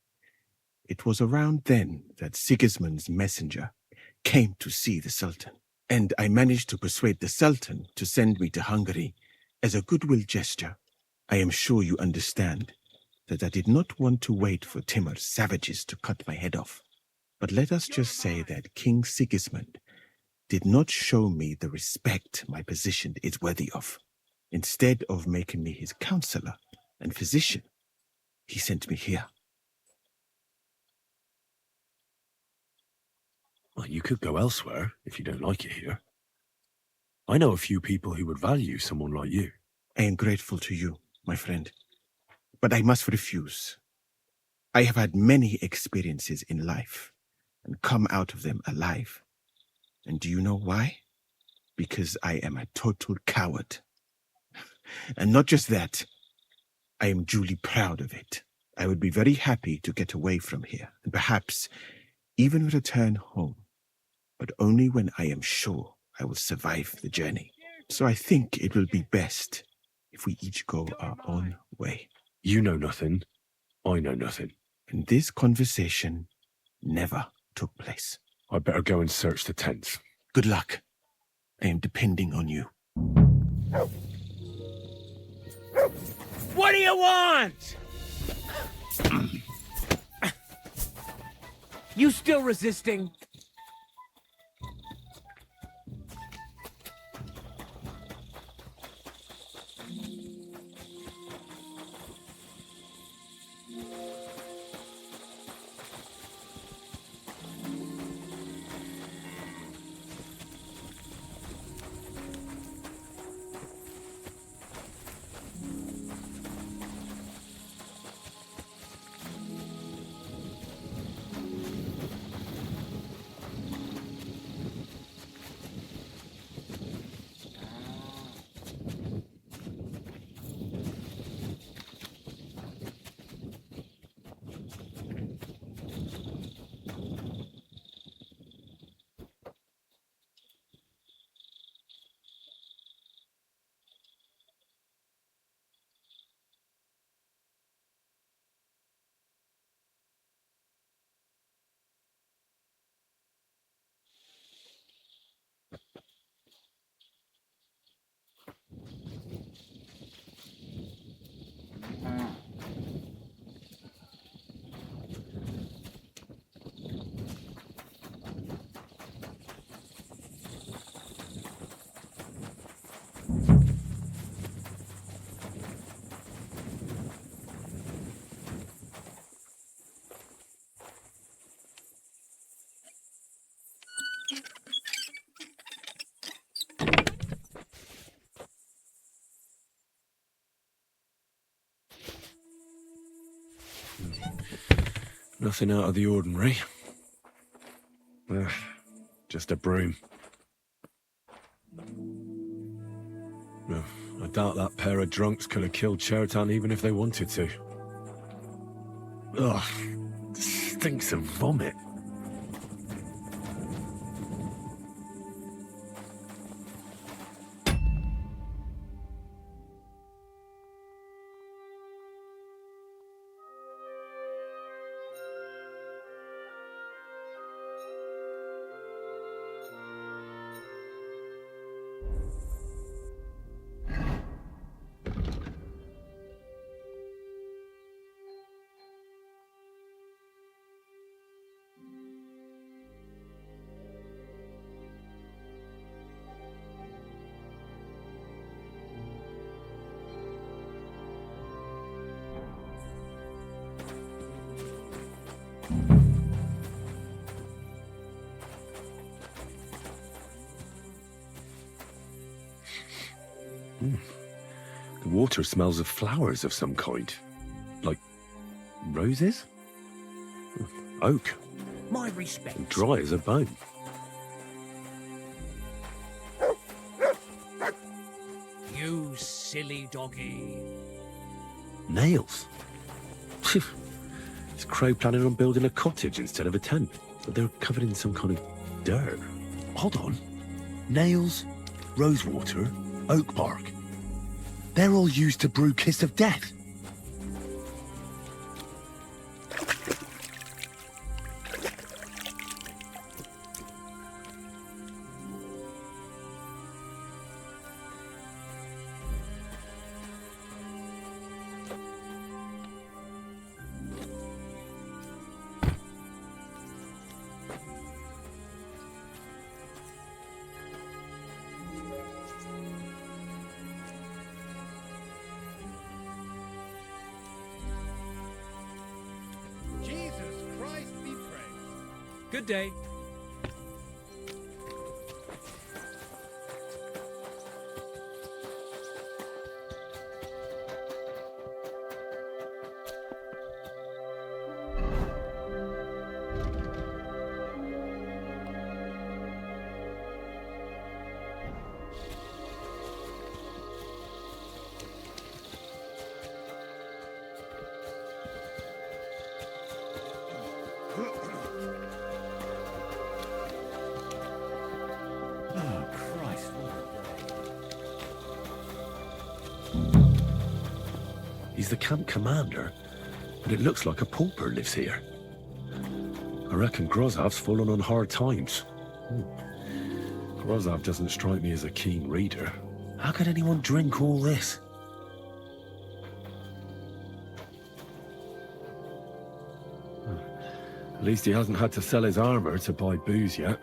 it was around then that Sigismund's messenger came to see the Sultan, and I managed to persuade the Sultan to send me to Hungary as a goodwill gesture. I am sure you understand that I did not want to wait for Timur's savages to cut my head off. But let us just say that King Sigismund did not show me the respect my position is worthy of. Instead of making me his counselor and physician, he sent me here. Well, you could go elsewhere if you don't like it here. I know a few people who would value someone like you. I am grateful to you, my friend, but I must refuse. I have had many experiences in life and come out of them alive. And do you know why? Because I am a total coward. And not just that, I am duly proud of it. I would be very happy to get away from here and perhaps even return home, but only when I am sure I will survive the journey. So I think it will be best if we each go our own way. You know nothing. I know nothing. And this conversation never took place. I better go and search the tents. Good luck. I am depending on you. What do you want? You still resisting? Nothing out of the ordinary. Just a broom. I doubt that pair of drunks could have killed Chertan even if they wanted to. Ugh, stinks of vomit. The water smells of flowers of some kind. Like roses? Oak. My respect. And dry as a bone. You silly doggy. Nails. Is Crow planning on building a cottage instead of a tent? But they're covered in some kind of dirt. Hold on. Nails, rosewater, oak bark. They're all used to brew Kiss of Death. Good day. He's the camp commander, but it looks like a pauper lives here. I reckon Grozav's fallen on hard times. Grozav doesn't strike me as a keen reader. How could anyone drink all this? At least he hasn't had to sell his armor to buy booze yet.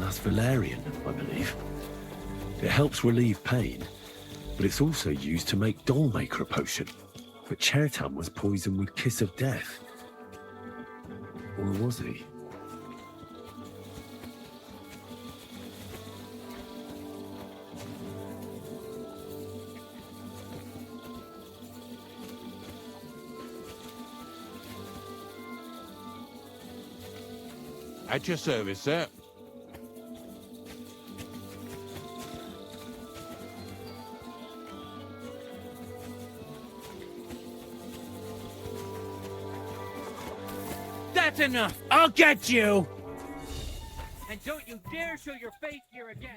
That's valerian, I believe. It helps relieve pain, but it's also used to make Dollmaker potion. But Chertam was poisoned with Kiss of Death. Or was he? At your service, sir. That's enough. I'll get you. And don't you dare show your face here again.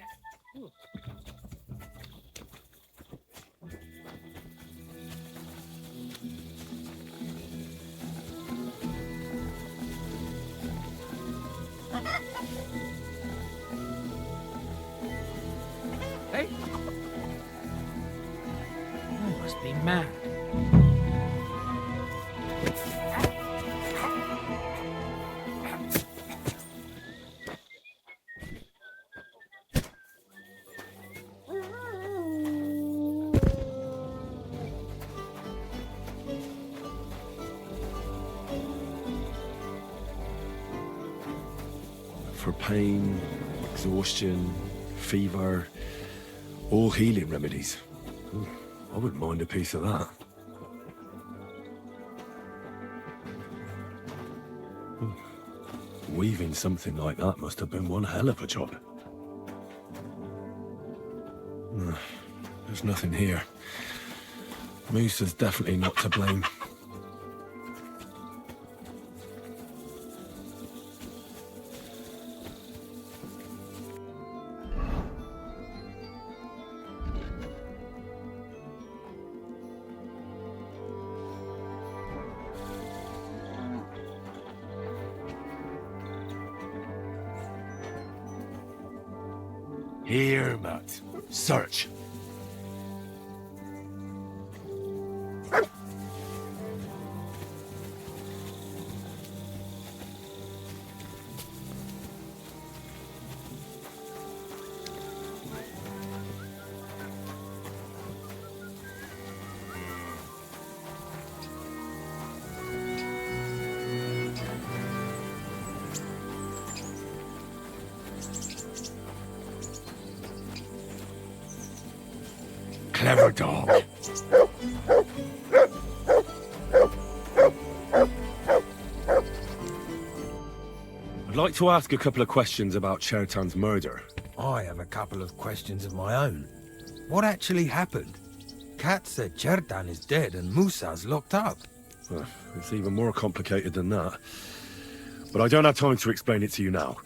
Hey. I must be mad. For pain, exhaustion, fever, all healing remedies. I wouldn't mind a piece of that. Weaving something like that must have been one hell of a job. There's nothing here. Moose is definitely not to blame. Here, Matt. Search. clever dog. I'd like to ask a couple of questions about Chertan's murder. I have a couple of questions of my own. What actually happened? Kat said Chertan is dead and Musa's locked up. It's even more complicated than that. But I don't have time to explain it to you now.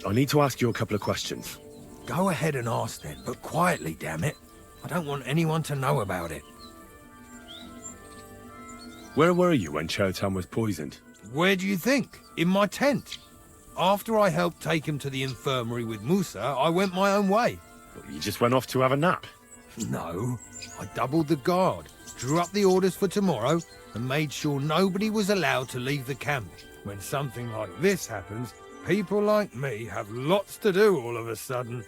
I need to ask you a couple of questions. Go ahead and ask then, but quietly, damn it. I don't want anyone to know about it. Where were you when Chertan was poisoned? Where do you think? In my tent. After I helped take him to the infirmary with Musa, I went my own way. You just went off to have a nap? No. I doubled the guard, drew up the orders for tomorrow, and made sure nobody was allowed to leave the camp. When something like this happens, people like me have lots to do all of a sudden.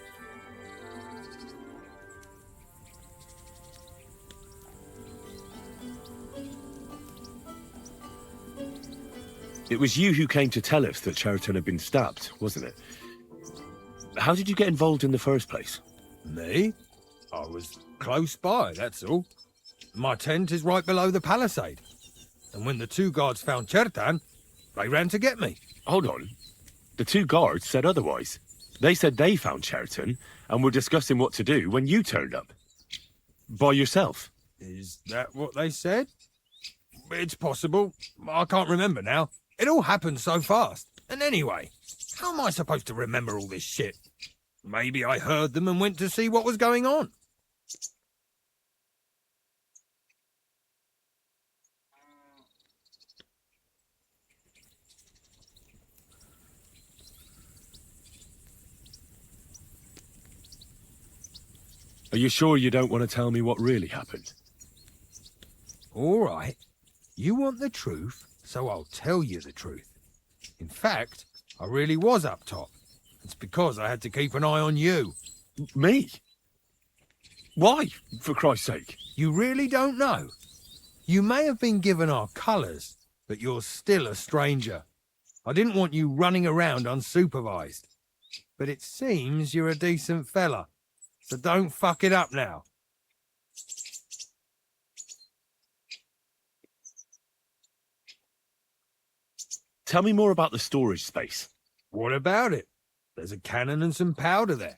It was you who came to tell us that Chertan had been stabbed, wasn't it? How did you get involved in the first place? Me? I was close by, that's all. My tent is right below the palisade. And when the two guards found Chertan, they ran to get me. Hold on. The two guards said otherwise. They said they found Chertan and were discussing what to do when you turned up. By yourself. Is that what they said? It's possible. I can't remember now. It all happened so fast. And anyway, how am I supposed to remember all this shit? Maybe I heard them and went to see what was going on. Are you sure you don't want to tell me what really happened? All right. You want the truth, so I'll tell you the truth. In fact, I really was up top. It's because I had to keep an eye on you. Me? Why, for Christ's sake? You really don't know? You may have been given our colours, but you're still a stranger. I didn't want you running around unsupervised. But it seems you're a decent fella, so don't fuck it up now. Tell me more about the storage space. What about it? There's a cannon and some powder there.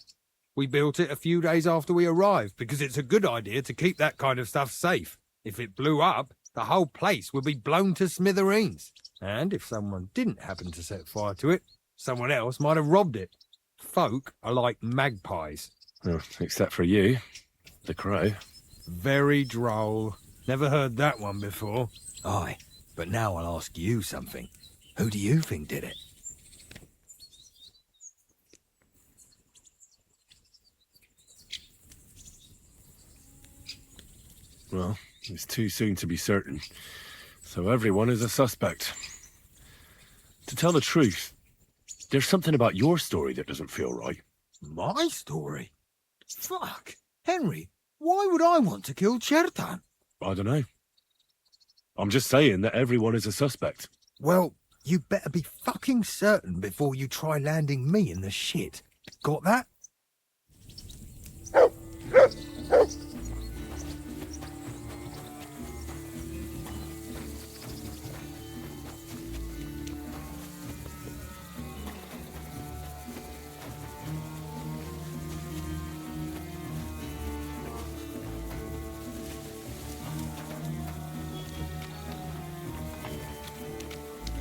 We built it a few days after we arrived because it's a good idea to keep that kind of stuff safe. If it blew up, the whole place would be blown to smithereens. And if someone didn't happen to set fire to it, someone else might have robbed it. Folk are like magpies. Oh, except for you, the crow. Very droll. Never heard that one before. Aye, but now I'll ask you something. Who do you think did it? Well, it's too soon to be certain. So everyone is a suspect. To tell the truth, there's something about your story that doesn't feel right. My story? Fuck. Henry, why would I want to kill Chertan? I don't know. I'm just saying that everyone is a suspect. Well, you better be fucking certain before you try landing me in the shit. Got that?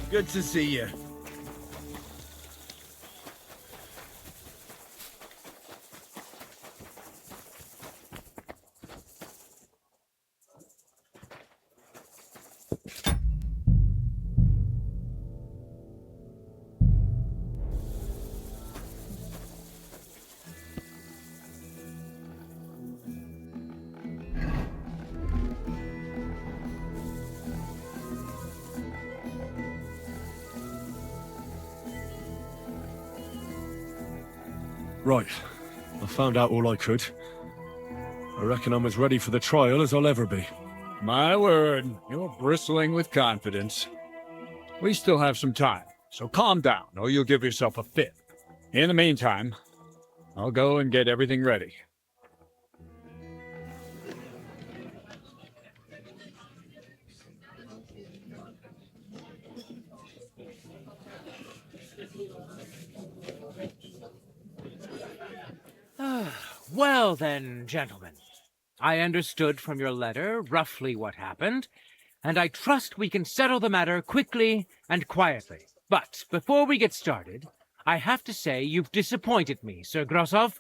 Good to see you. Right. I found out all I could. I reckon I'm as ready for the trial as I'll ever be. My word, you're bristling with confidence. We still have some time, so calm down, or you'll give yourself a fit. In the meantime, I'll go and get everything ready. Well then, gentlemen, I understood from your letter roughly what happened, and I trust we can settle the matter quickly and quietly. But before we get started, I have to say you've disappointed me, Sir Grosov.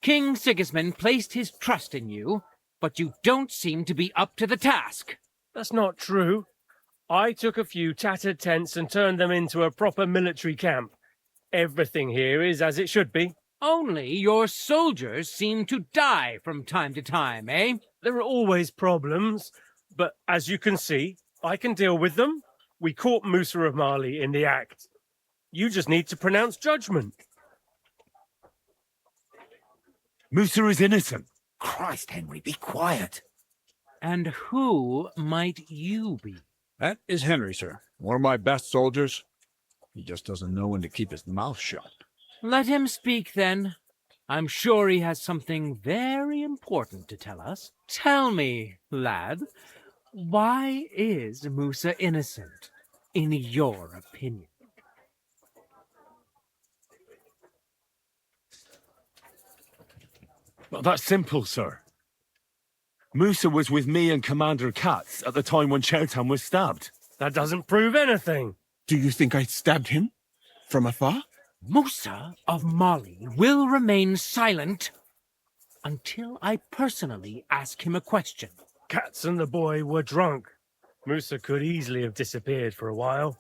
King Sigismund placed his trust in you, but you don't seem to be up to the task. That's not true. I took a few tattered tents and turned them into a proper military camp. Everything here is as it should be. Only your soldiers seem to die from time to time, eh? There are always problems, but as you can see, I can deal with them. We caught Musa of Mali in the act. You just need to pronounce judgment. Musa is innocent. Christ, Henry, be quiet. And who might you be? That is Henry, sir. One of my best soldiers. He just doesn't know when to keep his mouth shut. Let him speak, then. I'm sure he has something very important to tell us. Tell me, lad, why is Musa innocent, in your opinion? Well, that's simple, sir. Musa was with me and Commander Katz at the time when Chertan was stabbed. That doesn't prove anything. Do you think I stabbed him? From afar? Musa of Mali will remain silent until I personally ask him a question. Katz and the boy were drunk. Musa could easily have disappeared for a while.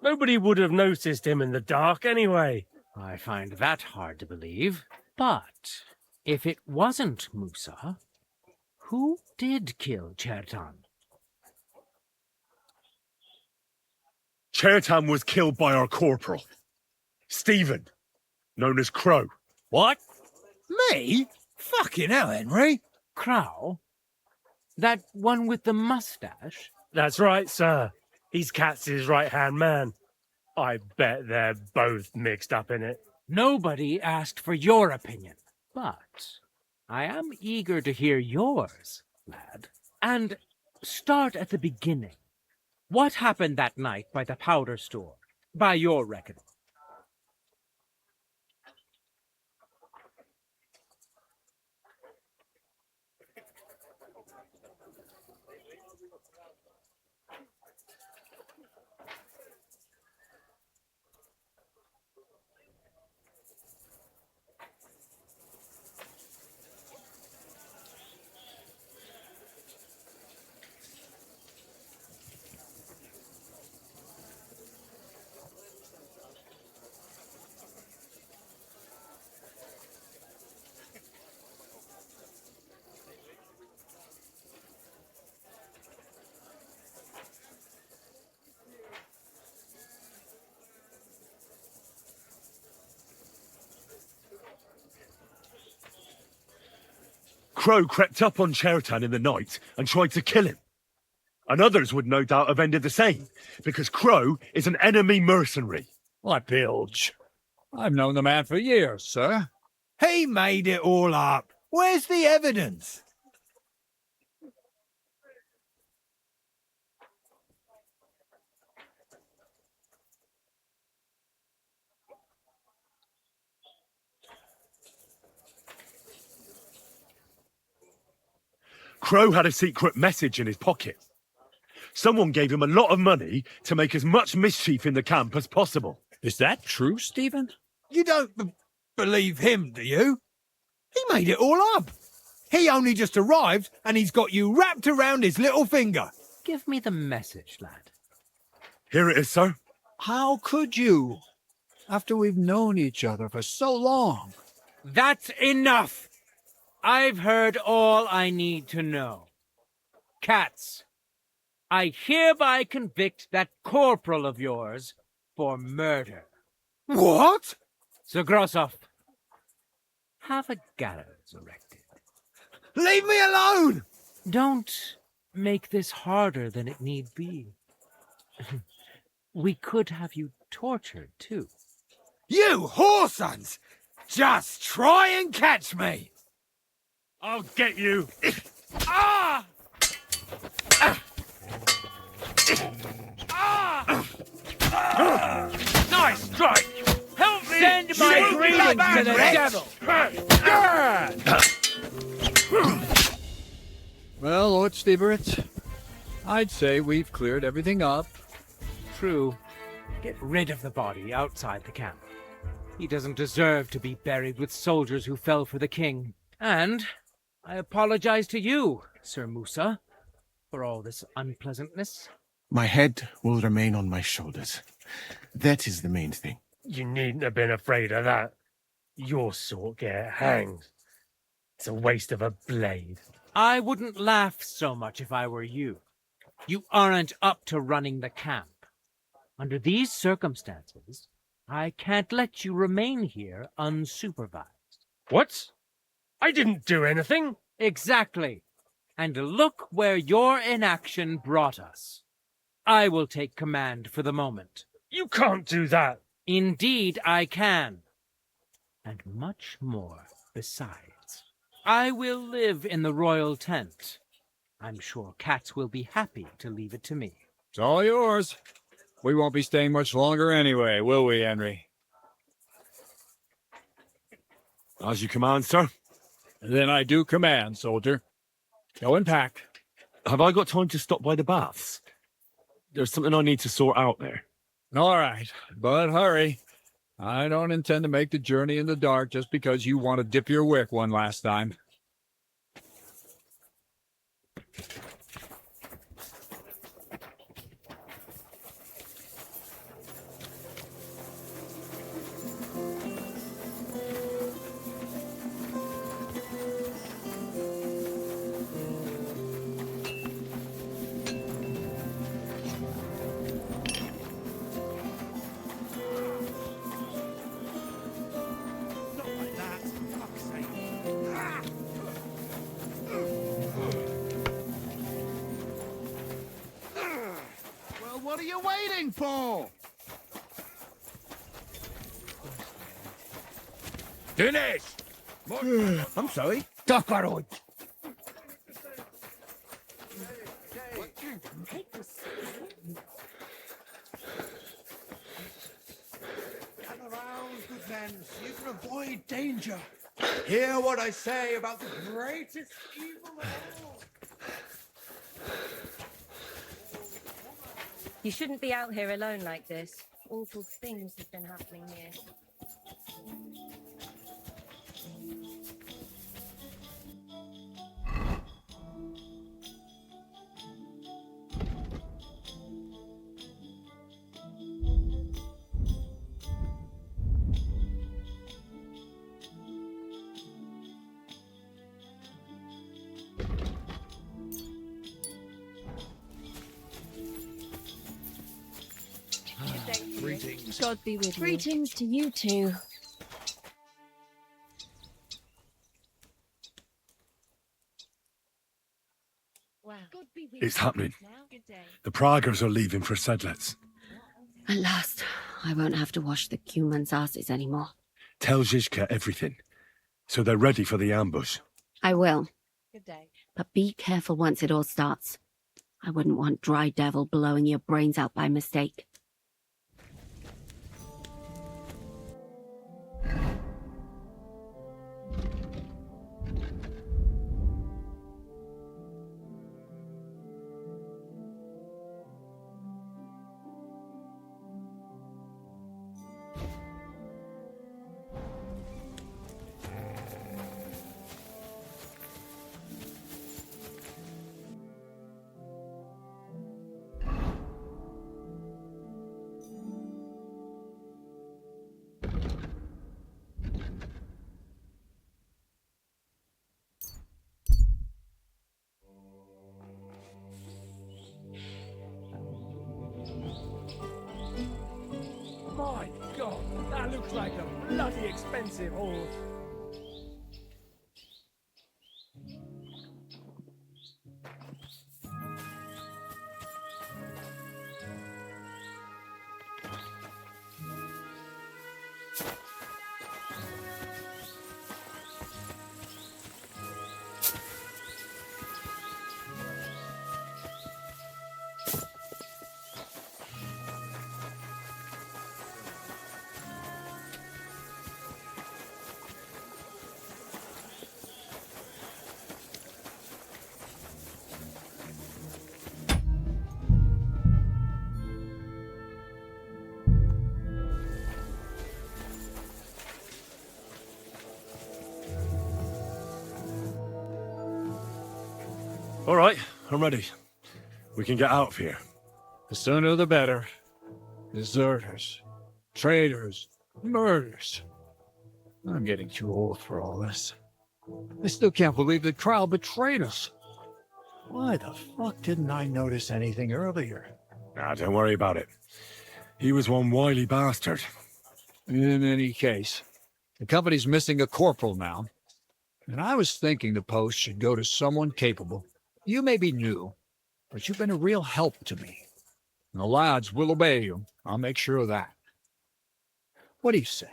Nobody would have noticed him in the dark anyway. I find that hard to believe. But if it wasn't Musa, who did kill Chertan? Chertan was killed by our corporal, Stephen, known as Crow. What? Me? Fucking hell, Henry. Crow? That one with the mustache? That's right, sir. He's Katz's right-hand man. I bet they're both mixed up in it. Nobody asked for your opinion, but I am eager to hear yours, lad. And start at the beginning. What happened that night by the powder store, by your reckoning? Crow crept up on Chertan in the night and tried to kill him. And others would no doubt have ended the same, because Crow is an enemy mercenary. What bilge? I've known the man for years, sir. He made it all up. Where's the evidence? Crow had a secret message in his pocket. Someone gave him a lot of money to make as much mischief in the camp as possible. Is that true, Stephen? You don't believe him, do you? He made it all up. He only just arrived and he's got you wrapped around his little finger. Give me the message, lad. Here it is, sir. How could you? After we've known each other for so long. That's enough! I've heard all I need to know. Katz, I hereby convict that corporal of yours for murder. What? Sir Grosov, have a gallows erected. Leave me alone! Don't make this harder than it need be. We could have you tortured, too. You whoresons! Just try and catch me! I'll get you. Ah! Nice strike. Help me. Send my Greetings to the devil! Well, Lord Steverett, I'd say we've cleared everything up. True. Get rid of the body outside the camp. He doesn't deserve to be buried with soldiers who fell for the king. And I apologize to you, Sir Musa, for all this unpleasantness. My head will remain on my shoulders. That is the main thing. You needn't have been afraid of that. Your sort get hanged. It's a waste of a blade. I wouldn't laugh so much if I were you. You aren't up to running the camp. Under these circumstances, I can't let you remain here unsupervised. What? I didn't do anything. Exactly. And look where your inaction brought us. I will take command for the moment. You can't do that. Indeed, I can. And much more besides. I will live in the royal tent. I'm sure cats will be happy to leave it to me. It's all yours. We won't be staying much longer anyway, will we, Henry? As you command, sir. Then I do command, soldier. Go and pack. Have I got time to stop by the baths? There's something I need to sort out there. All right, but hurry. I don't intend to make the journey in the dark just because you want to dip your wick one last time. What are you waiting for? Finish! I'm sorry. Cockroach! Come around, good men, so you can avoid danger. Hear what I say about the greatest evil of all. You shouldn't be out here alone like this. Awful things have been happening here. Greetings. God be with you. Greetings to you too. Wow. It's happening. The Praggers are leaving for Sedlets. At last, I won't have to wash the Cuman's asses anymore. Tell Zizka everything, so they're ready for the ambush. I will. Good day. But be careful once it all starts. I wouldn't want Dry Devil blowing your brains out by mistake. My God, that looks like a bloody expensive horse. I'm ready. We can get out of here. The sooner the better. Deserters, traitors, murders. I'm getting too old for all this. I still can't believe the crowd betrayed us. Why the fuck didn't I notice anything earlier? Nah, don't worry about it. He was one wily bastard. In any case, the company's missing a corporal now. And I was thinking the post should go to someone capable. You may be new, but you've been a real help to me. And the lads will obey you. I'll make sure of that. What do you say?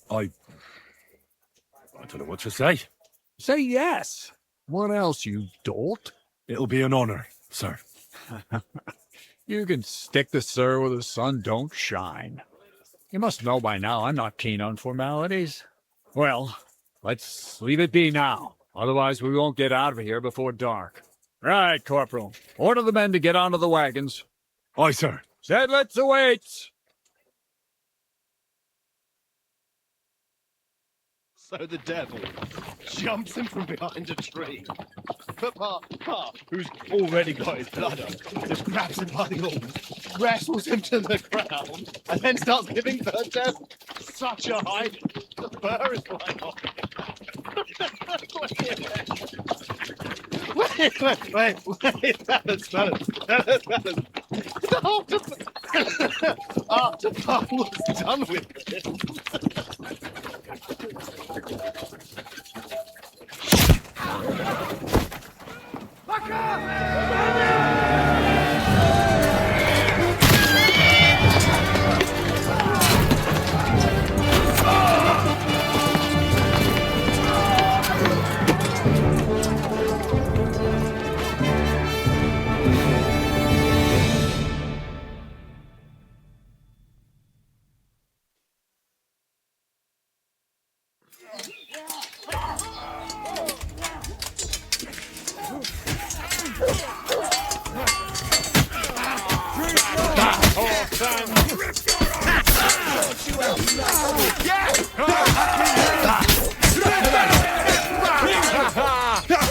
I don't know what to say. Say yes. What else, you dolt? It'll be an honor, sir. You can stick the sir where the sun don't shine. You must know by now I'm not keen on formalities. Well, let's leave it be now. Otherwise we won't get out of here before dark. Right, Corporal. Order the men to get onto the wagons. Aye, sir. Sedlitz awaits! So the devil jumps in from behind a tree. But Pa, who's already got his blood up, just grabs him by the arms, wrestles him to the ground, and then starts giving the death such a hiding. The fur is flying off. Wait, fellas. After Pa was done with this.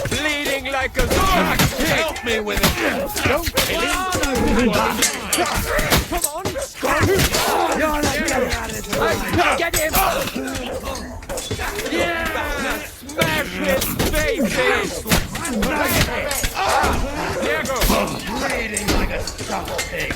Bleeding like a dog! Help me with it! Don't kill him! Come on, Scott! You're not getting out of this! Get him! Yeah! Smash his face! Diego! Bleeding like a stuffed pig!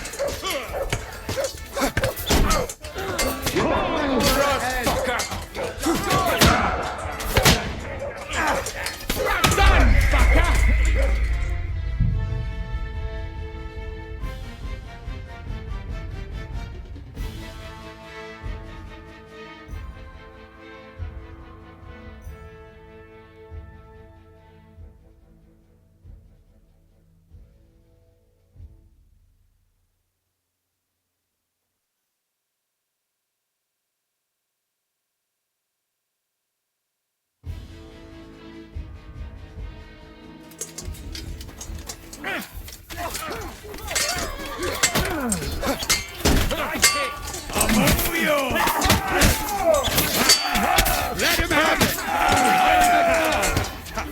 Let him have it!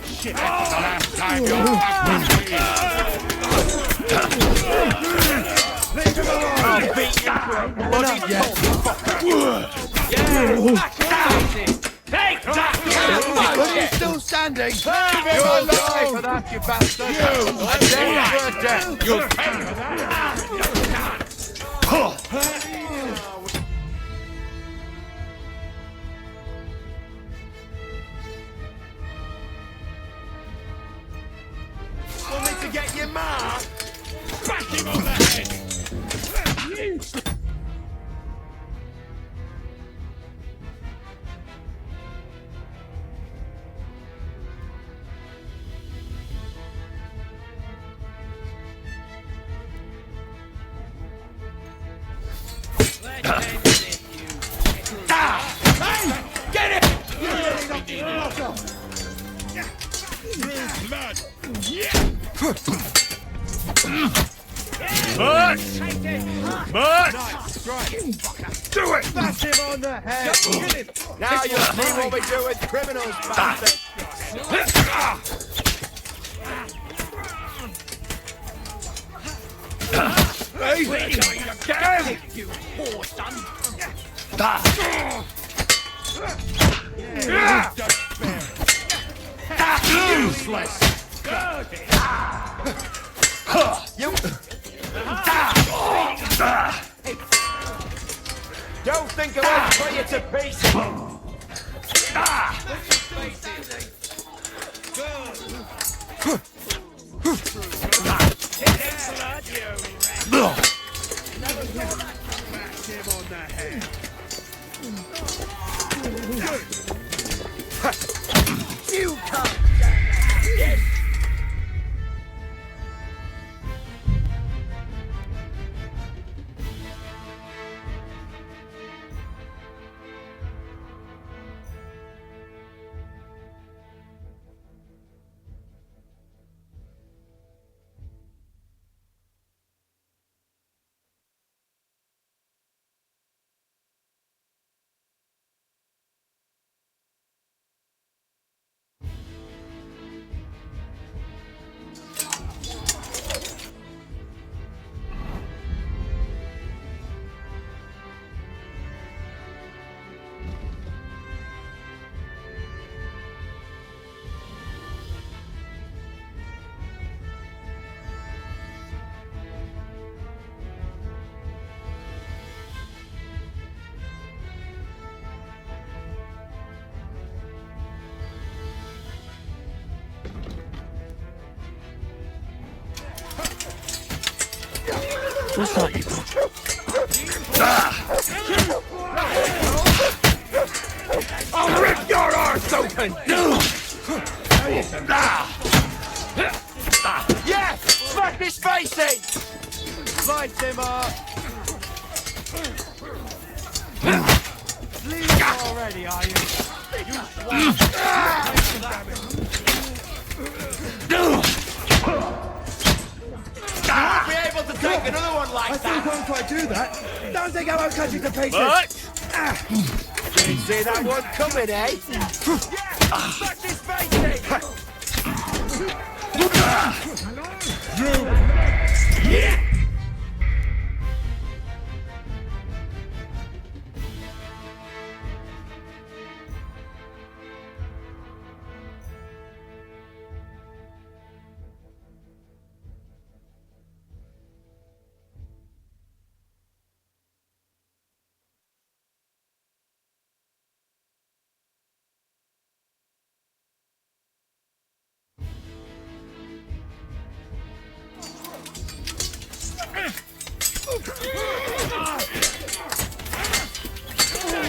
Shit, that's the last time you'll fuck with me! I'll beat you for a bloody fucker! Yeah, take that! But he's still standing! You're alive for that, you bastard! A death for a death! You'll pay for that! Want me to get your mark? Back him on the head! Do it! Bash him on the head! Kill him! Now you'll see what we do with criminals, bastard! Hey! Get him! You poor son! Useless! You... Don't think I won't put you to pieces! You come! Yes! What's that you I'll rip your arse open! Yes! Smack his face in! Slice him up! Leave already, are you? You won't be able to take another one like that! I think I won't quite do that! Don't think I won't cut you to pieces! But... Didn't see that one coming, eh? Yeah! Smash his face in! Yeah!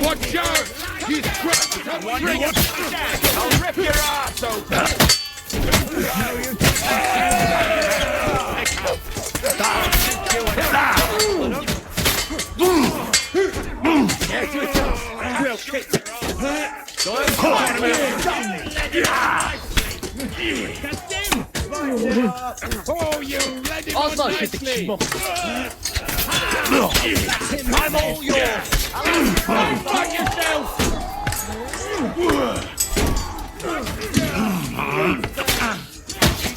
Watch out! He's trapped! I'll rip your ass open! Oh, you let him on nicely! I'm all yours! Fight yourself!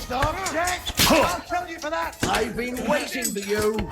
Stop, Jack! I'll tell you for that! I've been waiting for you!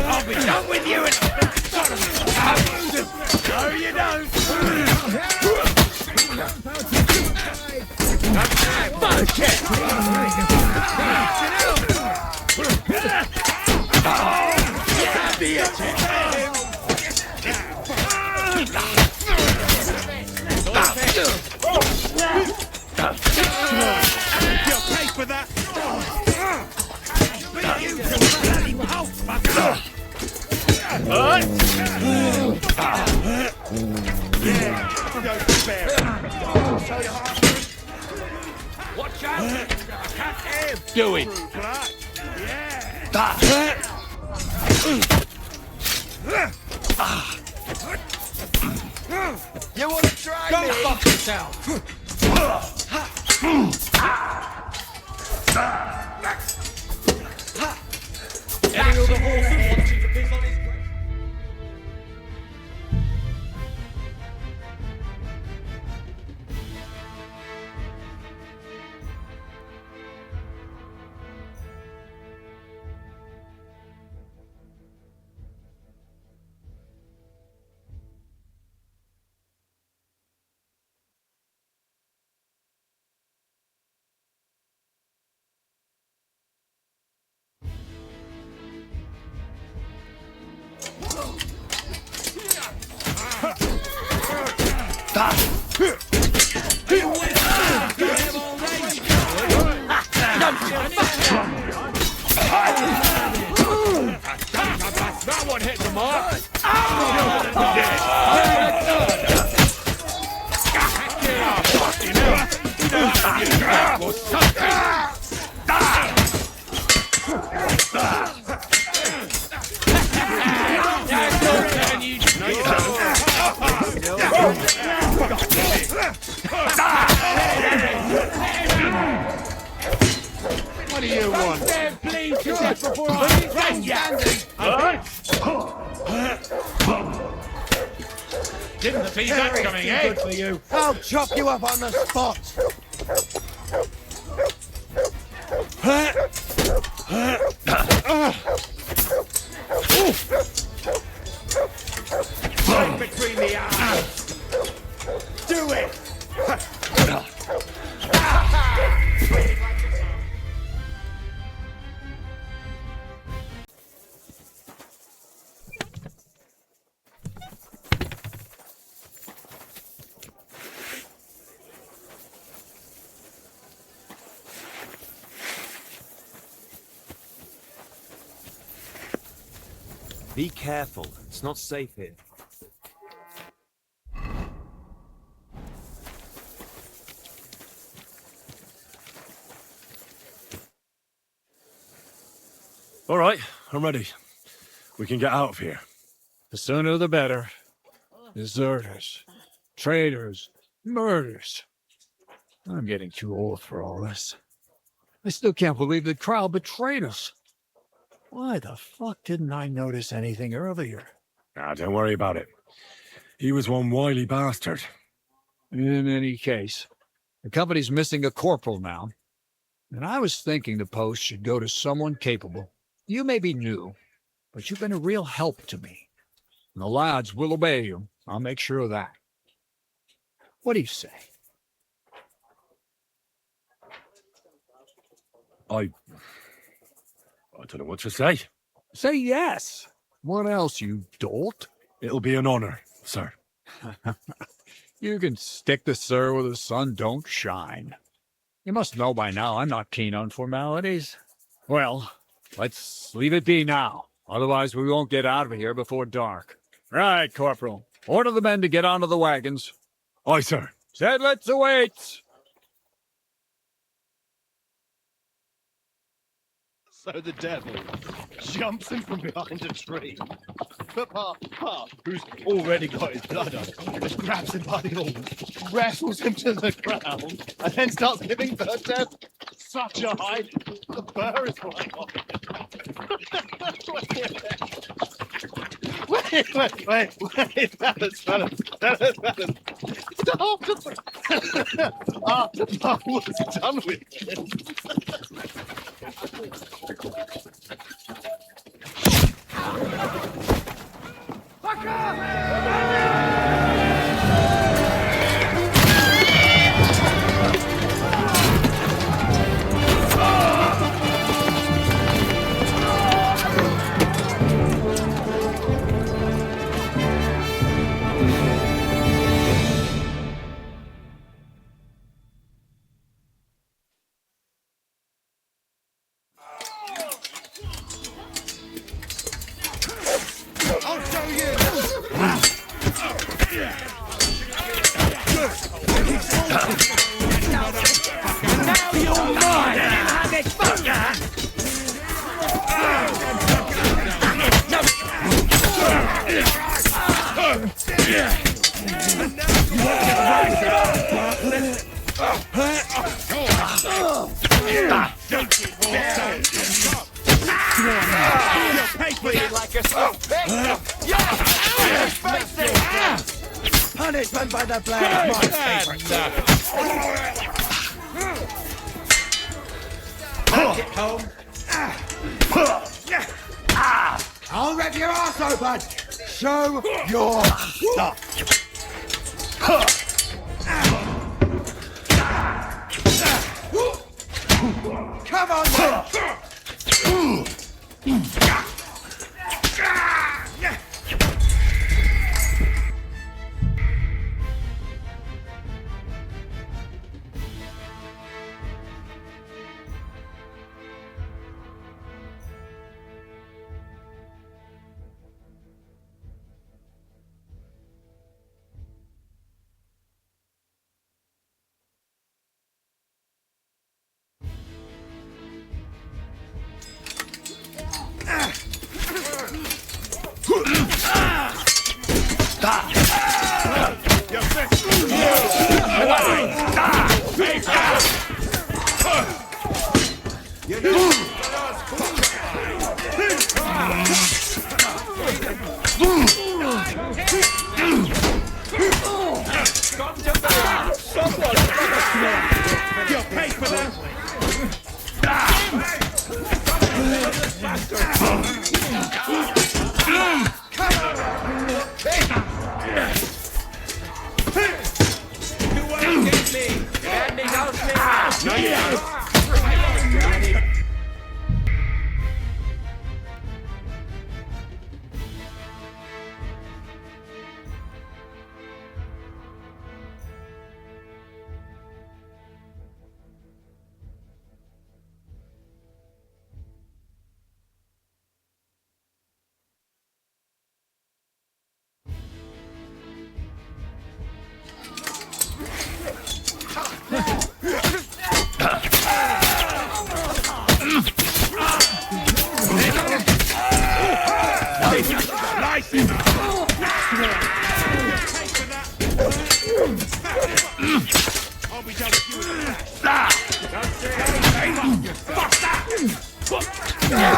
I'll be done with you in no, you don't! Watch out! I can't aim! Do it! You want to try Go me? fuck yourself! Any other horses wanting to piss on his grave? That one hit the mark! What do you want? Please, to death before I Didn't see that coming, eh? Good for you. I'll chop you up on the spot. Right between the eyes. Do it. Be careful. It's not safe here. All right, I'm ready. We can get out of here. The sooner the better. Deserters, traitors, murders. I'm getting too old for all this. I still can't believe the crowd betrayed us. Why the fuck didn't I notice anything earlier? Ah, don't worry about it. He was one wily bastard. In any case, the company's missing a corporal now. And I was thinking the post should go to someone capable. You may be new, but you've been a real help to me. And the lads will obey you. I'll make sure of that. What do you say? I don't know what to say. Say yes. What else, you dolt? It'll be an honor, sir. You can stick the sir where the sun don't shine. You must know by now I'm not keen on formalities. Well, let's leave it be now. Otherwise we won't get out of here before dark. Right, Corporal. Order the men to get onto the wagons. Aye, sir. Sedlets awaits. So the devil jumps in from behind a tree. But Pa, who's already got his blood up, just grabs him by the horns, wrestles him to the ground, and then starts giving birth to such a height, the burr is flying off. Wait, fellas. Stop! After Pa was done with it. Fuck off! I'll show you! Punishment by the blade, my favorite. Take it home. I'll rip your ass open. Show your stuff. Come on, then.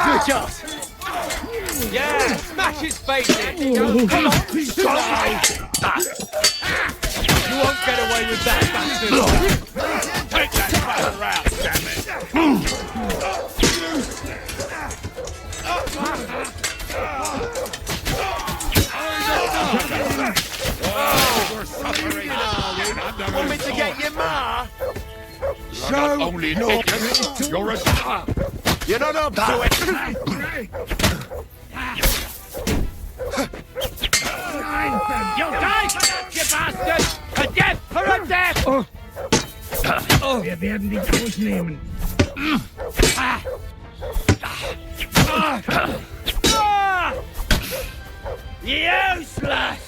Good job. Yeah, smash his face in. Come on, you won't get away with that, bastard. Take that bastard out, damn it. We're suffering. Want me to get your ma? You're not only an idiot, you're a... You're not up to it. You'll die for that, you bastard! A death for a death! Wir werden dich ausnehmen. Useless!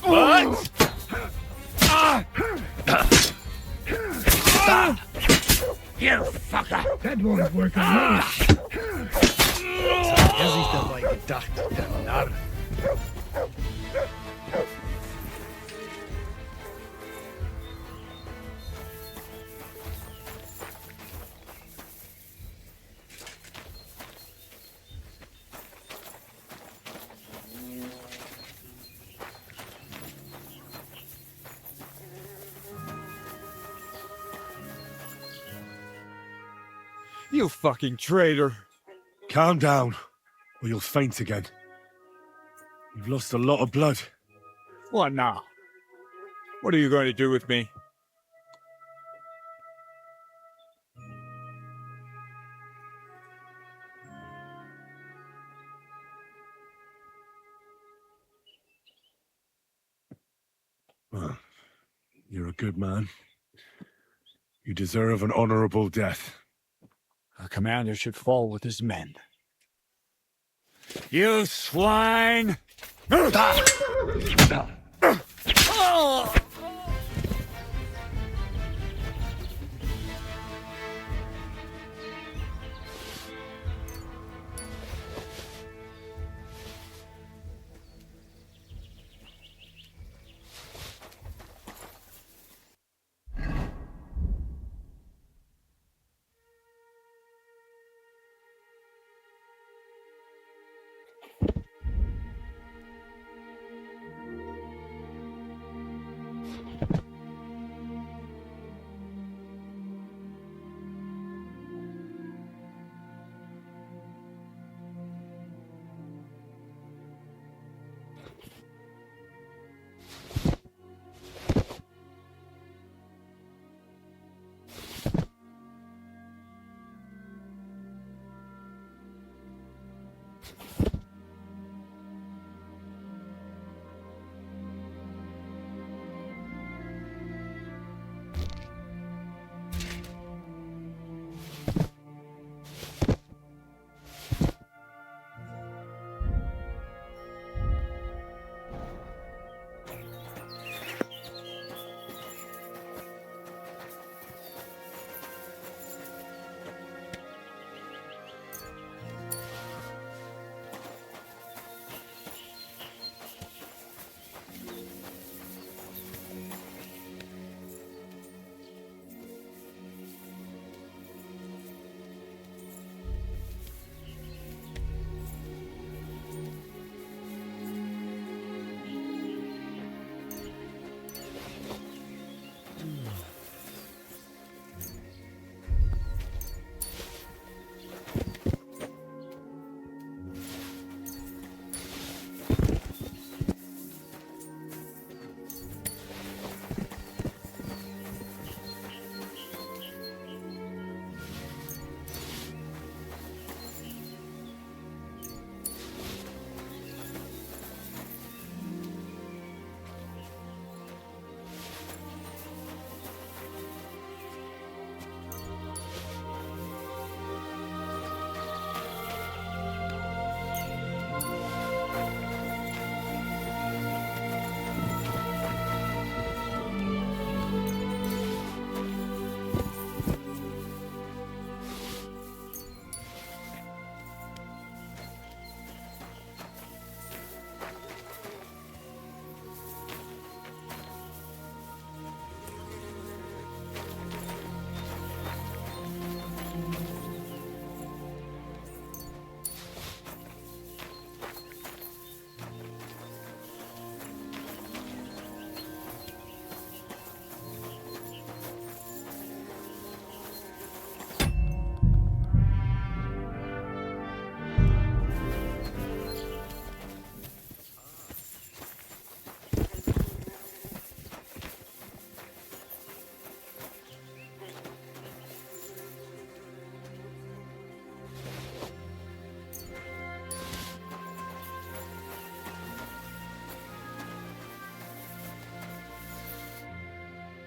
What? You fucker! That won't work on me. Das ist dabei gedacht, der Narr. You fucking traitor. Calm down, or you'll faint again. You've lost a lot of blood. What now? What are you going to do with me? Well, you're a good man. You deserve an honorable death. A commander should fall with his men. You swine!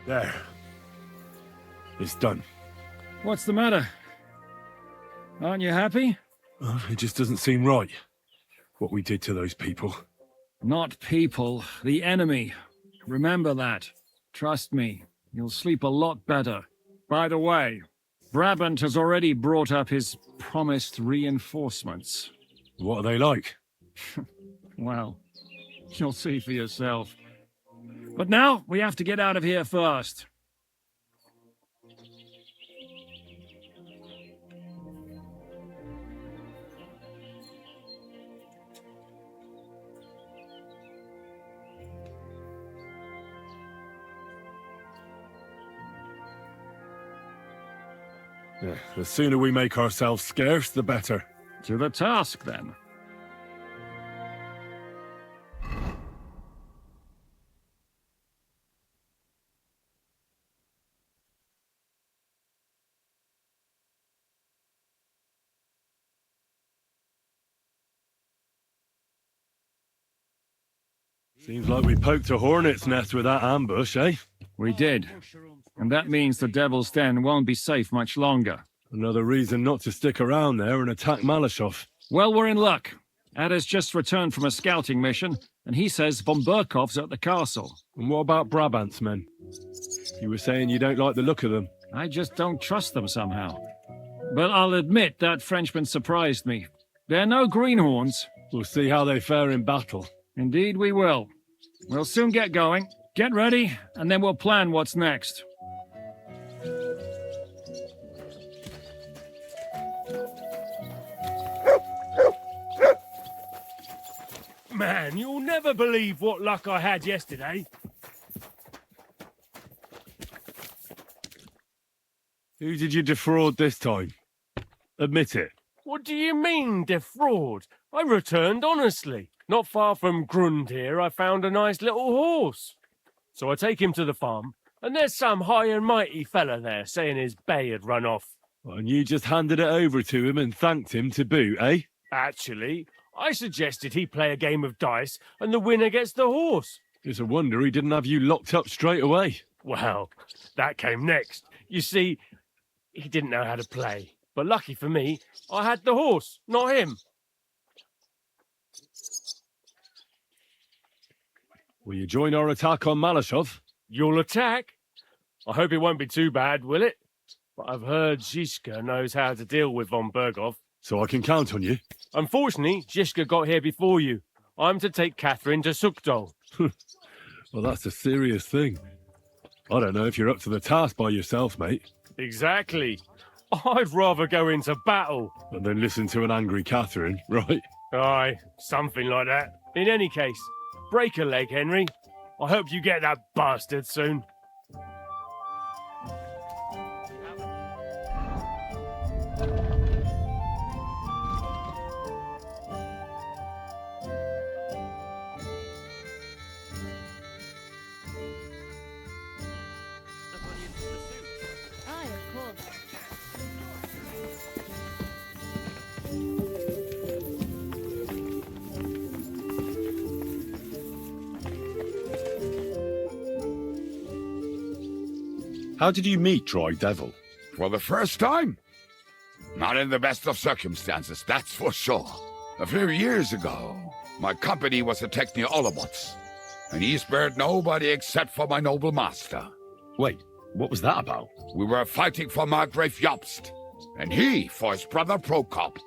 There. It's done. What's the matter? Aren't you happy? It just doesn't seem right, what we did to those people. Not people, the enemy. Remember that. Trust me, you'll sleep a lot better. By the way, Brabant has already brought up his promised reinforcements. What are they like? Well, you'll see for yourself. But now, we have to get out of here first. Yeah, the sooner we make ourselves scarce, the better. To the task, then. Seems like we poked a hornet's nest with that ambush, eh? We did. And that means the Devil's Den won't be safe much longer. Another reason not to stick around there and attack Malashov. Well, we're in luck. Ada's just returned from a scouting mission, and he says von Burkov's at the castle. And what about Brabant's men? You were saying you don't like the look of them. I just don't trust them somehow. But I'll admit that Frenchman surprised me. They're no greenhorns. We'll see how they fare in battle. Indeed we will. We'll soon get going. Get ready, and then we'll plan what's next. Man, you'll never believe what luck I had yesterday. Who did you defraud this time? Admit it. What do you mean, defraud? I returned honestly. Not far from Grund here, I found a nice little horse. So I take him to the farm, and there's some high and mighty fella there saying his bay had run off. And you just handed it over to him and thanked him to boot, eh? Actually, I suggested he play a game of dice, and the winner gets the horse. It's a wonder he didn't have you locked up straight away. Well, that came next. You see, he didn't know how to play. But lucky for me, I had the horse, not him. Will you join our attack on Malashov? You'll attack? I hope it won't be too bad, will it? But I've heard Zizka knows how to deal with von Burgov. So I can count on you? Unfortunately, Zizka got here before you. I'm to take Catherine to Sukdol. Well, that's a serious thing. I don't know if you're up to the task by yourself, mate. Exactly. I'd rather go into battle. And then listen to an angry Catherine, right? Aye, something like that. In any case, break a leg, Henry. I hope you get that bastard soon. Aye, of course. How did you meet Dry Devil? For the first time? Not in the best of circumstances, that's for sure. A few years ago, my company was attacked near Olobots, and he spared nobody except for my noble master. Wait, what was that about? We were fighting for Margrave Jobst, and he for his brother Prokop.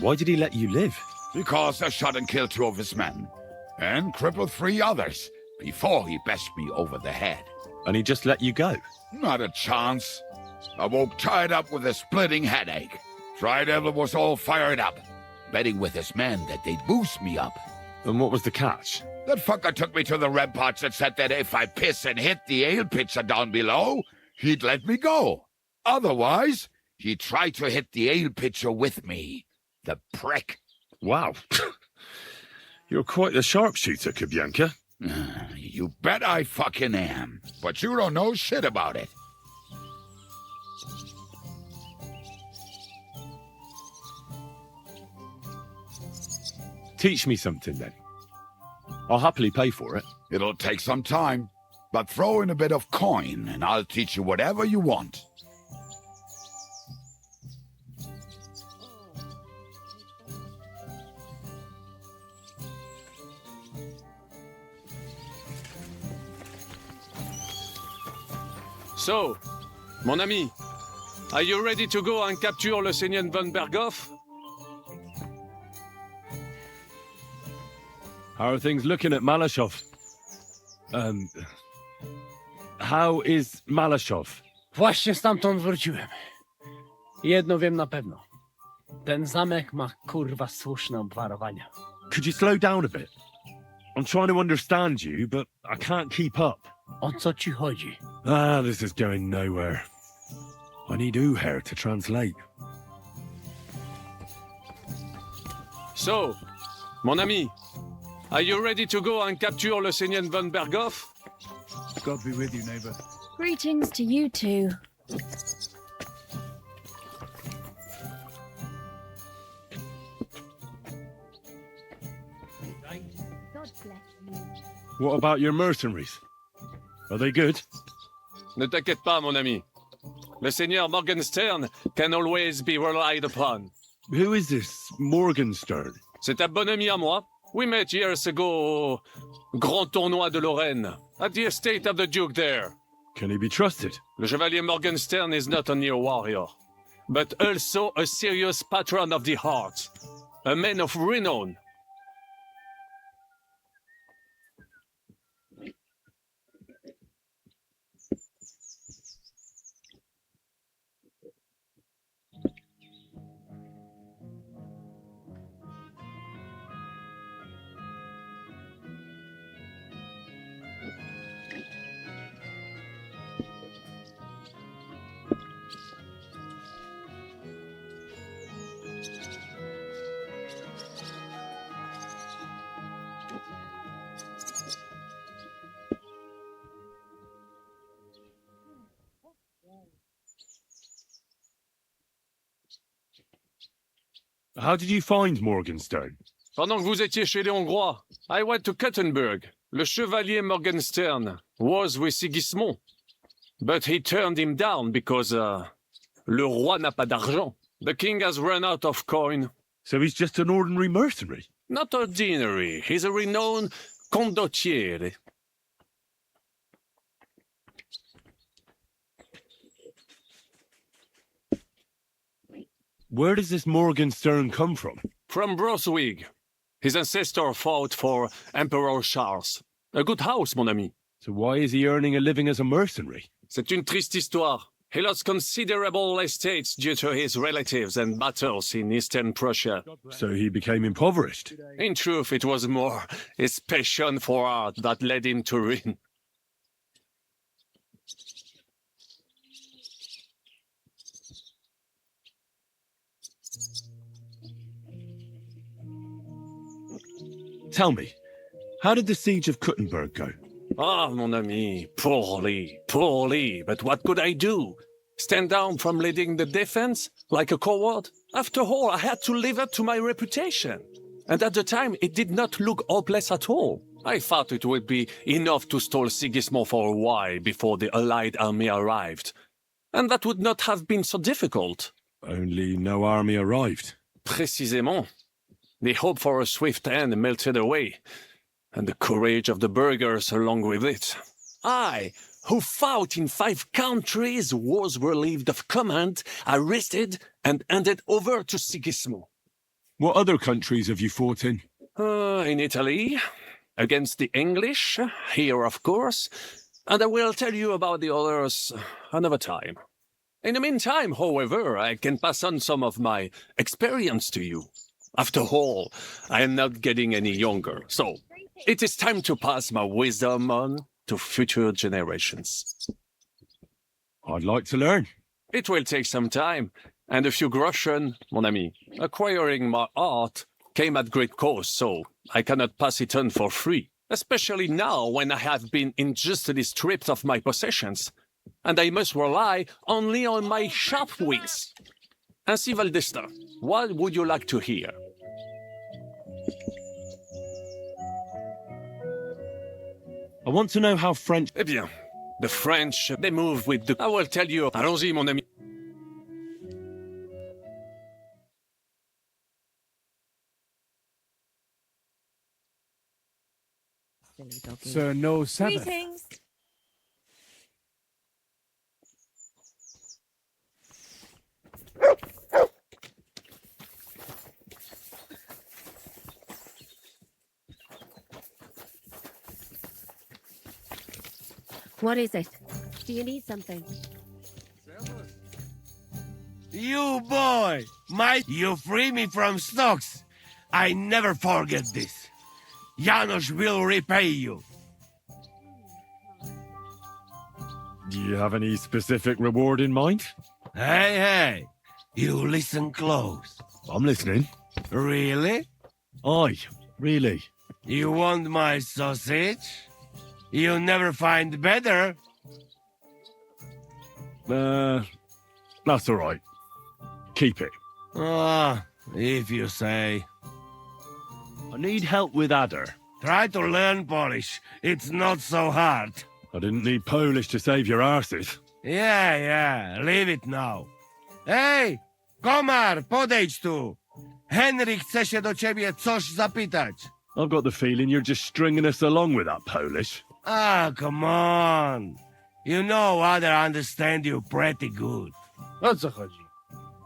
Why did he let you live? Because I shot and killed 2 of his men, and crippled 3 others, before he bashed me over the head. And he just let you go? Not a chance. I woke tied up with a splitting headache. Dry Devil was all fired up, betting with his men that they'd boost me up. And what was the catch? That fucker took me to the ramparts and said that if I piss and hit the ale pitcher down below, he'd let me go. Otherwise, he'd try to hit the ale pitcher with me. The prick. Wow. You're quite the sharpshooter, Kubyanka. You bet I fucking am. But you don't know shit about it. Teach me something then. I'll happily pay for it. It'll take some time, but throw in a bit of coin and I'll teach you whatever you want. So, mon ami, are you ready to go and capture le Seigneur von Berghoff? How are things looking at Malashov? How is Malashov? Właśnie stamtąd wróciłem. Jedno wiem na pewno. Ten zamek ma kurwa słuszne obwarowania. Could you slow down a bit? I'm trying to understand you, but I can't keep up. O co ci chodzi? This is going nowhere. I need Uher to translate. So, mon ami, are you ready to go and capture le Seigneur von Berghoff? God be with you, neighbor. Greetings to you too. God bless you. What about your mercenaries? Are they good? Ne t'inquiète pas, mon ami. Le Seigneur Morgenstern can always be relied upon. Who is this Morgenstern? C'est un bon ami à moi. We met years ago au Grand Tournoi de Lorraine, at the estate of the Duke there. Can he be trusted? Le Chevalier Morgenstern is not only a warrior, but also a serious patron of the heart, a man of renown. How did you find Morgenstern? Pendant que vous étiez chez les Hongrois, I went to Kuttenberg. Le Chevalier Morgenstern was with Sigismond, but he turned him down because le roi n'a pas d'argent. The king has run out of coin. So he's just an ordinary mercenary? Not ordinary. He's a renowned condottiere. Where does this Morgenstern come from? From Brunswick. His ancestor fought for Emperor Charles. A good house, mon ami. So why is he earning a living as a mercenary? C'est une triste histoire. He lost considerable estates due to his relatives and battles in eastern Prussia. So he became impoverished? In truth, it was more his passion for art that led him to ruin. Tell me, how did the siege of Kuttenberg go? Ah, mon ami, poorly, poorly. But what could I do? Stand down from leading the defense like a coward? After all, I had to live up to my reputation. And at the time, it did not look hopeless at all. I thought it would be enough to stall Sigismund for a while before the Allied army arrived. And that would not have been so difficult. Only no army arrived. Précisément. The hope for a swift end melted away, and the courage of the burghers along with it. I, who fought in 5 countries, was relieved of command, arrested, and handed over to Sigismund. What other countries have you fought in? In Italy, against the English, here of course, and I will tell you about the others another time. In the meantime, however, I can pass on some of my experience to you. After all, I am not getting any younger, so it is time to pass my wisdom on to future generations. I'd like to learn. It will take some time, and a few groschen, mon ami. Acquiring my art came at great cost, so I cannot pass it on for free, especially now when I have been injustly stripped of my possessions, and I must rely only on my sharp wits. Ainsi, Valdesta, what would you like to hear? I want to know how French... Eh bien, the French, they move with the... I will tell you. Allons-y, mon ami. Sir, no Sabbath. Greetings. What is it? Do you need something? You boy! You free me from stocks! I never forget this. Janos will repay you. Do you have any specific reward in mind? Hey! You listen close. I'm listening. Really? Aye, really. You want my sausage? You'll never find better. That's all right. Keep it. Ah, if you say. I need help with Adder. Try to learn Polish. It's not so hard. I didn't need Polish to save your arses. Yeah, leave it now. Hej, komar, podejdź tu. Henry chce się do ciebie coś zapytać. I've got the feeling you're just stringing us along with that Polish. Ah, come on. You know Adder understand you pretty good. O co chodzi?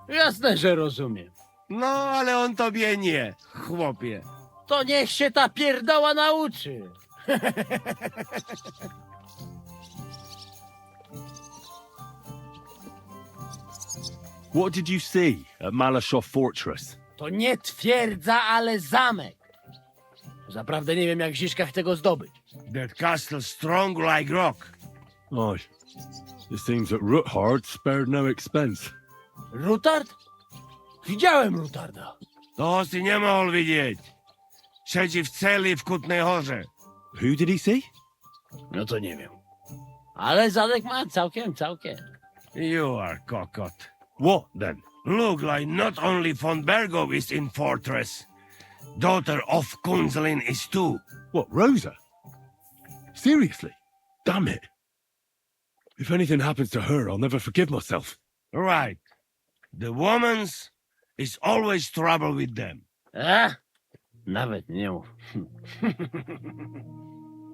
Jasne, że rozumiem. No, ale on tobie nie, chłopie. To niech się ta pierdoła nauczy. What did you see at Malashow Fortress? To nie twierdza, ale zamek. Zaprawdę nie wiem, jak w Ziszkach tego zdobyć. That castle strong like rock. Aye. It seems that Ruthard spared no expense. Rutard? Widziałem Rutarda. To si nie mógł widzieć. Siedzi w celi w Kutnej Horze. Who did he see? No to nie wiem. Ale zadek ma całkiem. You are cockot. What, then? Look like not only von Bergo is in fortress. Daughter of Kunzelin is too. What, Rosa? Seriously? Damn it. If anything happens to her, I'll never forgive myself. Right. The woman's is always trouble with them. Nawet nie mów.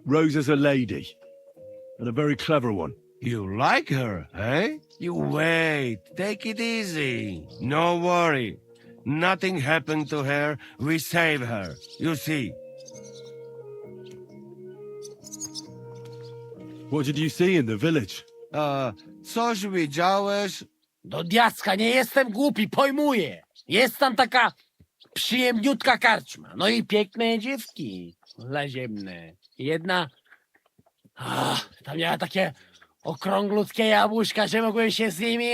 Rosa's a lady. And a very clever one. You like her, eh? You wait. Take it easy. No worry. Nothing happened to her. We save her. You see. What did you see in the village? Coś widziałeś? Do diacka, nie jestem głupi, pojmuję. Jest tam taka przyjemniutka karczma. No i piękne dziewki laziemne. Jedna... tam miała takie okrąglutkie jabłuszka, że mogłem się z nimi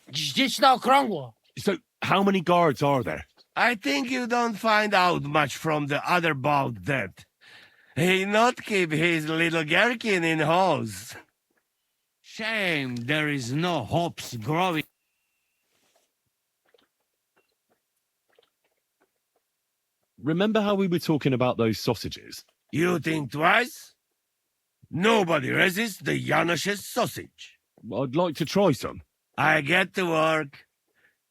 gździć na okrągło. So, how many guards are there? I think you don't find out much from the other about that. He not keep his little gherkin in halls. Shame there is no hops growing. Remember how we were talking about those sausages? You think twice? Nobody resists the Janos's sausage. I'd like to try some. I get to work.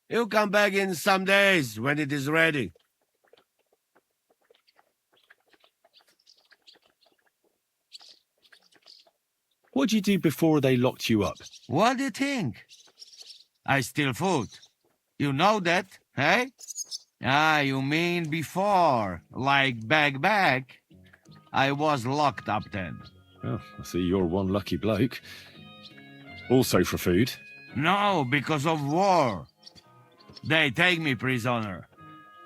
You come back in some days when it is ready. What did you do before they locked you up? What do you think? I steal food. You know that, hey? Ah, you mean before, like back. I was locked up then. Oh, I see you're one lucky bloke. Also for food? No, because of war. They take me prisoner.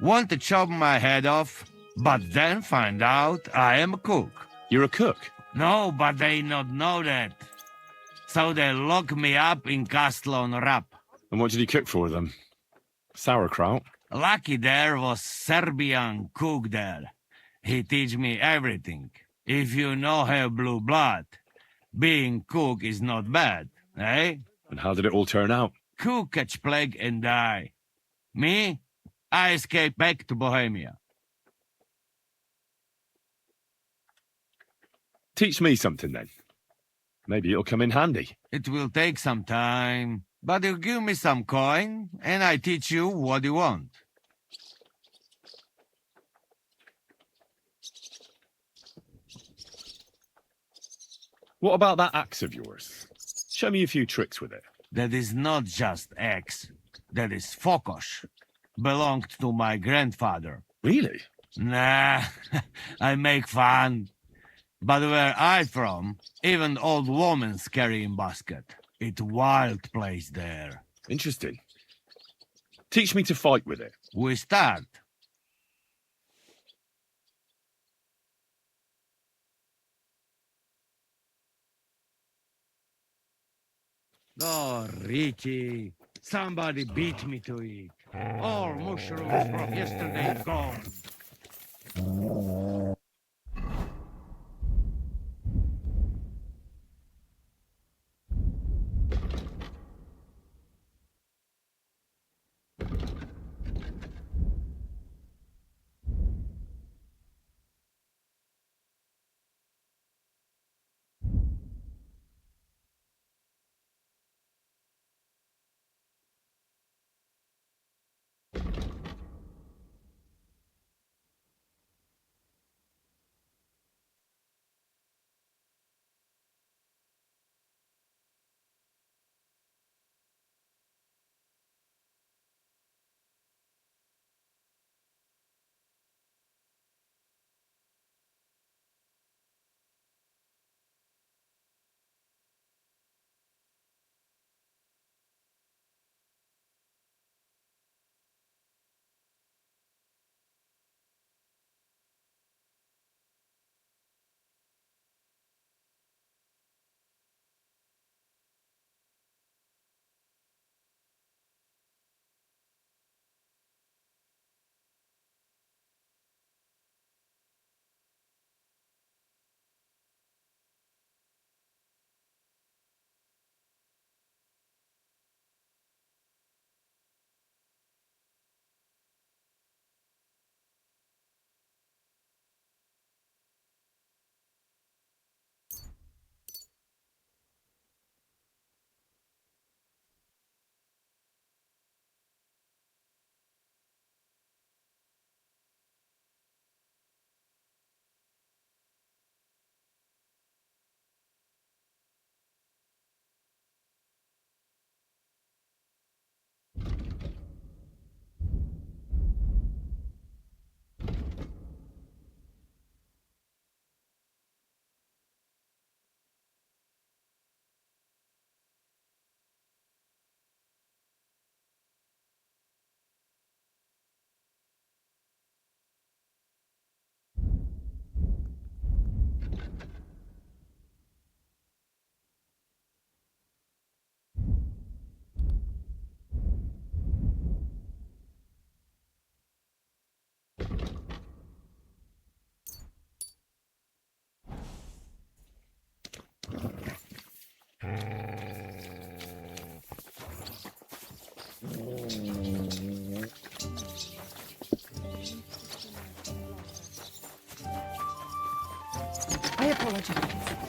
Want to chop my head off, but then find out I am a cook. You're a cook? No, but they not know that. So they lock me up in Castle on Rap. And what did you cook for them? Sauerkraut? Lucky there was Serbian cook there. He teach me everything. If you no have blue blood, being cook is not bad, eh? And how did it all turn out? Cook catch plague and die. Me? I escape back to Bohemia. Teach me something then. Maybe it'll come in handy. It will take some time, but you give me some coin, and I teach you what you want. What about that axe of yours? Show me a few tricks with it. That is not just axe. That is fokosh. Belonged to my grandfather. Really? Nah, I make fun. But where I from, even old women carry in basket. It's wild place there. Interesting. Teach me to fight with it. We start. Oh, Ricky. Somebody beat me to it. All mushrooms from yesterday gone. I apologize.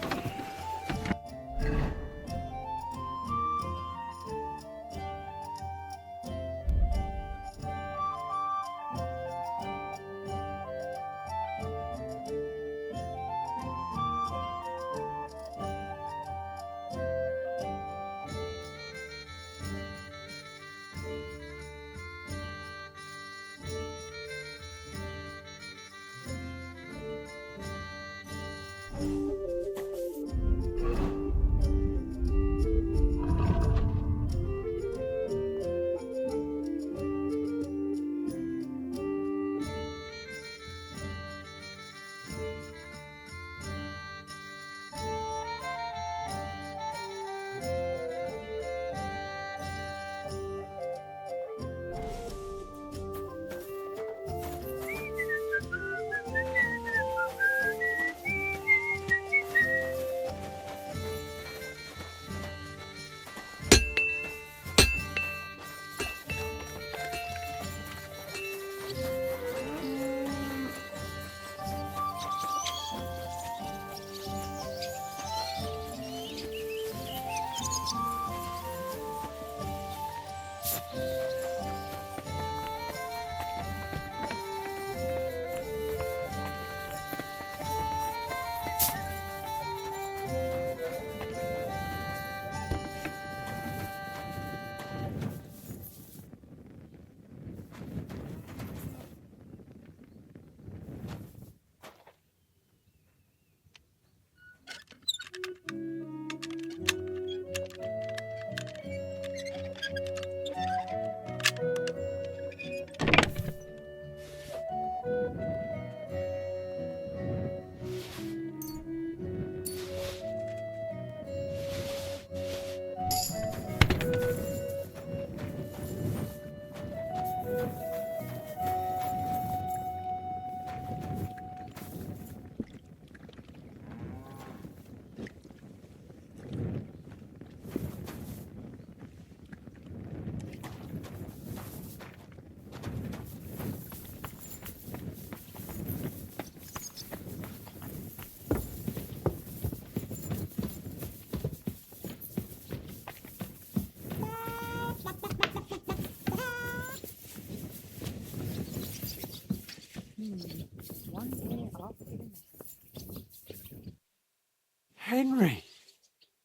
Henry,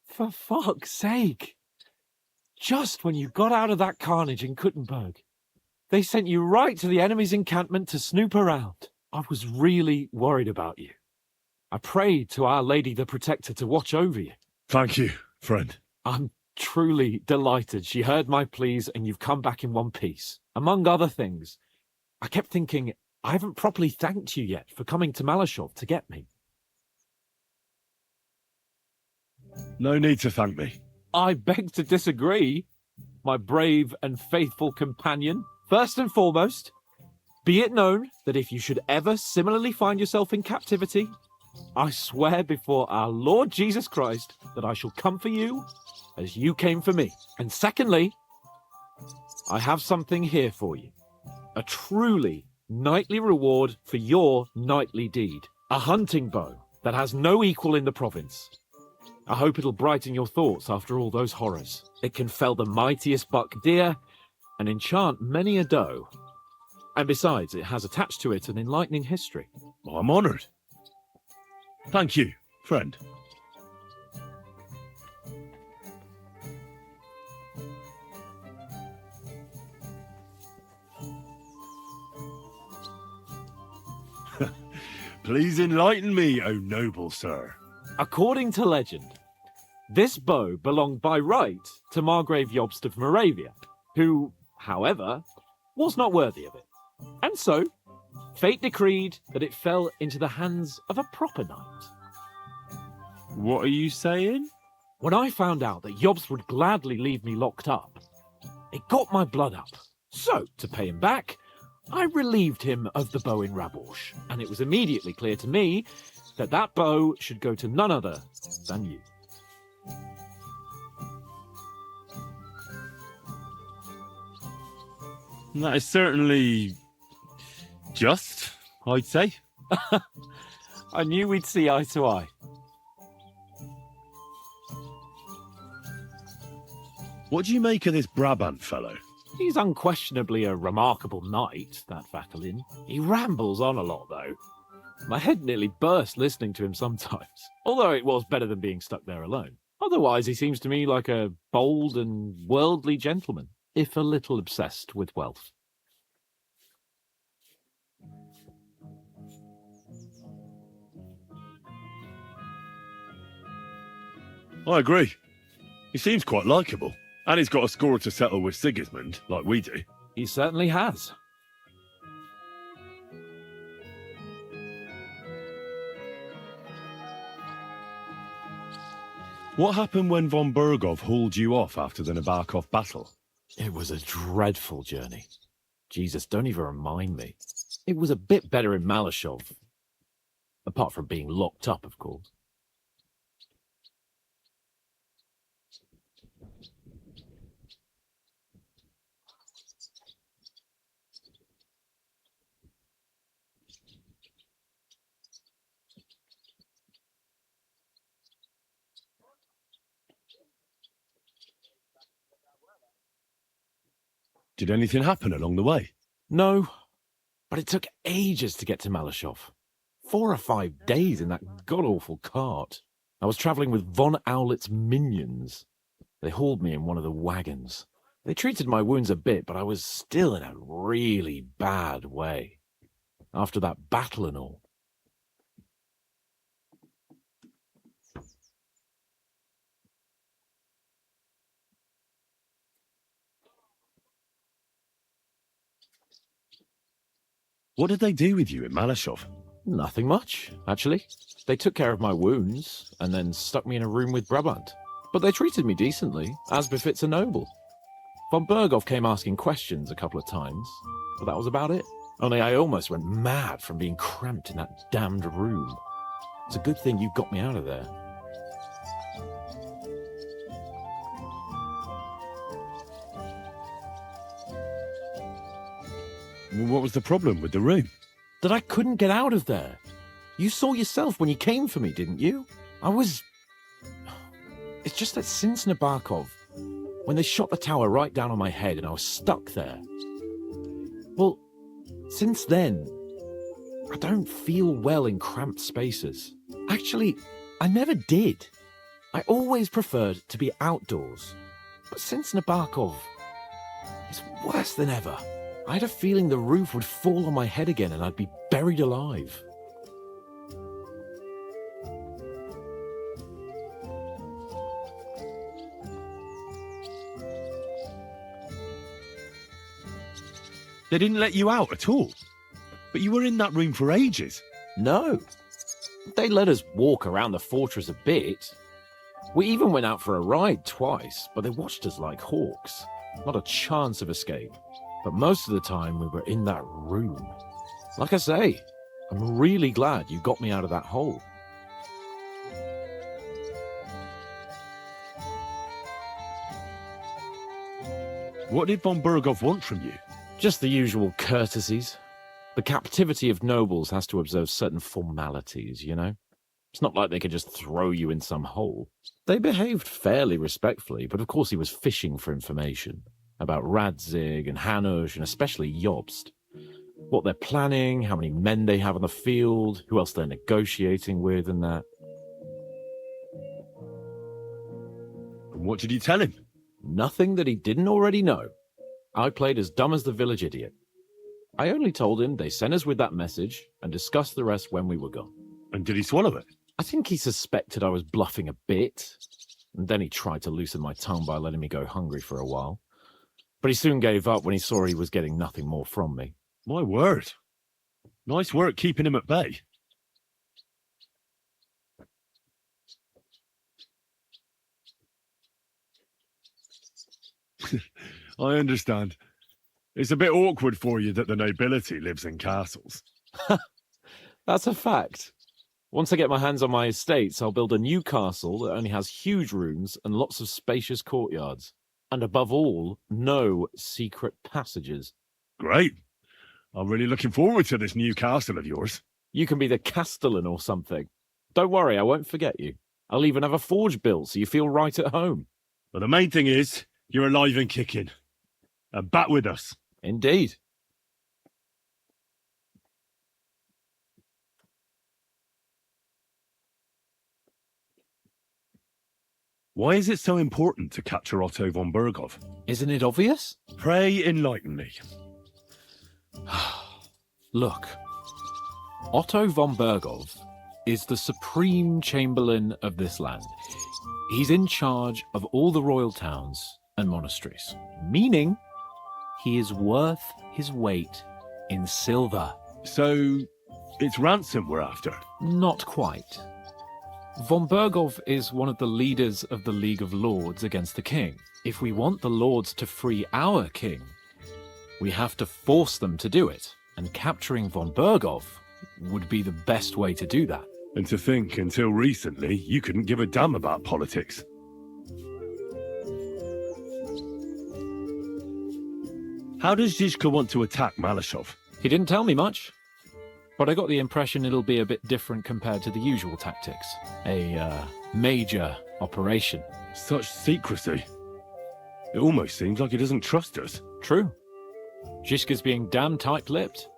for fuck's sake. Just when you got out of that carnage in Kuttenberg, they sent you right to the enemy's encampment to snoop around. I was really worried about you. I prayed to Our Lady the Protector to watch over you. Thank you, friend. I'm truly delighted she heard my pleas and you've come back in one piece. Among other things, I kept thinking, I haven't properly thanked you yet for coming to Malashov to get me. No need to thank me. I beg to disagree, my brave and faithful companion. First and foremost, be it known that if you should ever similarly find yourself in captivity, I swear before our Lord Jesus Christ that I shall come for you as you came for me. And secondly, I have something here for you. A truly knightly reward for your knightly deed. A hunting bow that has no equal in the province. I hope it'll brighten your thoughts after all those horrors. It can fell the mightiest buck deer and enchant many a doe. And besides, it has attached to it an enlightening history. Well, I'm honoured. Thank you, friend. Please enlighten me, O noble sir. According to legend, this bow belonged by right to Margrave Jobst of Moravia, who, however, was not worthy of it. And so, fate decreed that it fell into the hands of a proper knight. What are you saying? When I found out that Jobst would gladly leave me locked up, it got my blood up. So, to pay him back, I relieved him of the bow in Raborsch, and it was immediately clear to me that that bow should go to none other than you. That is certainly just, I'd say. I knew we'd see eye to eye. What do you make of this Brabant fellow? He's unquestionably a remarkable knight, that Vatalin. He rambles on a lot, though. My head nearly burst listening to him sometimes, although it was better than being stuck there alone. Otherwise, he seems to me like a bold and worldly gentleman, if a little obsessed with wealth. I agree. He seems quite likeable. And he's got a score to settle with Sigismund, like we do. He certainly has. What happened when von Bergov hauled you off after the Nabokov battle? It was a dreadful journey. Jesus, don't even remind me. It was a bit better in Malashov. Apart from being locked up, of course. Did anything happen along the way? No, but it took ages to get to Malashov. 4 or 5 days in that god-awful cart. I was travelling with von Owlet's minions. They hauled me in one of the wagons. They treated my wounds a bit, but I was still in a really bad way. After that battle and all. What did they do with you in Malashov? Nothing much, actually. They took care of my wounds and then stuck me in a room with Brabant. But they treated me decently, as befits a noble. Von Bergov came asking questions a couple of times, but that was about it. Only I almost went mad from being cramped in that damned room. It's a good thing you got me out of there. What was the problem with the room? That I couldn't get out of there. You saw yourself when you came for me, didn't you? It's just that since Nabokov, when they shot the tower right down on my head and I was stuck there. Well, since then, I don't feel well in cramped spaces. Actually, I never did. I always preferred to be outdoors. But since Nabokov, it's worse than ever. I had a feeling the roof would fall on my head again and I'd be buried alive. They didn't let you out at all. But you were in that room for ages. No. They let us walk around the fortress a bit. We even went out for a ride twice, but they watched us like hawks. Not a chance of escape. But most of the time we were in that room. Like I say, I'm really glad you got me out of that hole. What did von Burgov want from you? Just the usual courtesies. The captivity of nobles has to observe certain formalities, you know? It's not like they could just throw you in some hole. They behaved fairly respectfully, but of course he was fishing for information about Radzig and Hanush and especially Jobst. What they're planning, how many men they have on the field, who else they're negotiating with and that. And what did you tell him? Nothing that he didn't already know. I played as dumb as the village idiot. I only told him they sent us with that message and discussed the rest when we were gone. And did he swallow it? I think he suspected I was bluffing a bit, and then he tried to loosen my tongue by letting me go hungry for a while. But he soon gave up when he saw he was getting nothing more from me. My word. Nice work keeping him at bay. I understand. It's a bit awkward for you that the nobility lives in castles. That's a fact. Once I get my hands on my estates, I'll build a new castle that only has huge rooms and lots of spacious courtyards. And above all, no secret passages. Great. I'm really looking forward to this new castle of yours. You can be the castellan or something. Don't worry, I won't forget you. I'll even have a forge built so you feel right at home. But the main thing is, you're alive and kicking. And back with us. Indeed. Why is it so important to capture Otto von Burgov? Isn't it obvious? Pray enlighten me. Look, Otto von Burgov is the supreme chamberlain of this land. He's in charge of all the royal towns and monasteries, meaning he is worth his weight in silver. So, it's ransom we're after? Not quite. Von Burgov is one of the leaders of the League of Lords against the king. If we want the lords to free our king, we have to force them to do it, and capturing von Burgov would be the best way to do that. And to think, until recently, you couldn't give a damn about politics. How does Zizka want to attack Malashov? He didn't tell me much, but I got the impression it'll be a bit different compared to the usual tactics. A major operation. Such secrecy. It almost seems like he doesn't trust us. True. Zizka's being damn tight-lipped.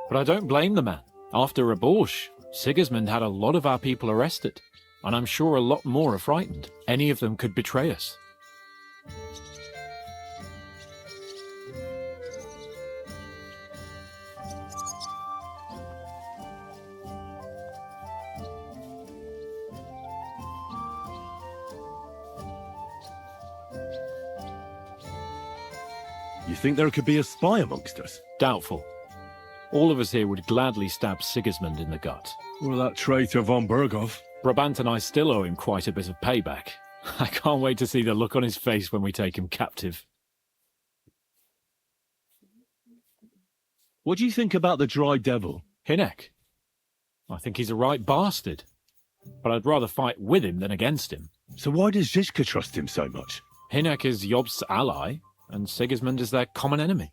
But I don't blame the man. After Raborsh, Sigismund had a lot of our people arrested, and I'm sure a lot more are frightened. Any of them could betray us. You think there could be a spy amongst us? Doubtful. All of us here would gladly stab Sigismund in the gut. Or that traitor von Burgov. Brabant and I still owe him quite a bit of payback. I can't wait to see the look on his face when we take him captive. What do you think about the Dry Devil? Hinek. I think he's a right bastard. But I'd rather fight with him than against him. So why does Zizka trust him so much? Hinek is Jobst's ally, and Sigismund is their common enemy.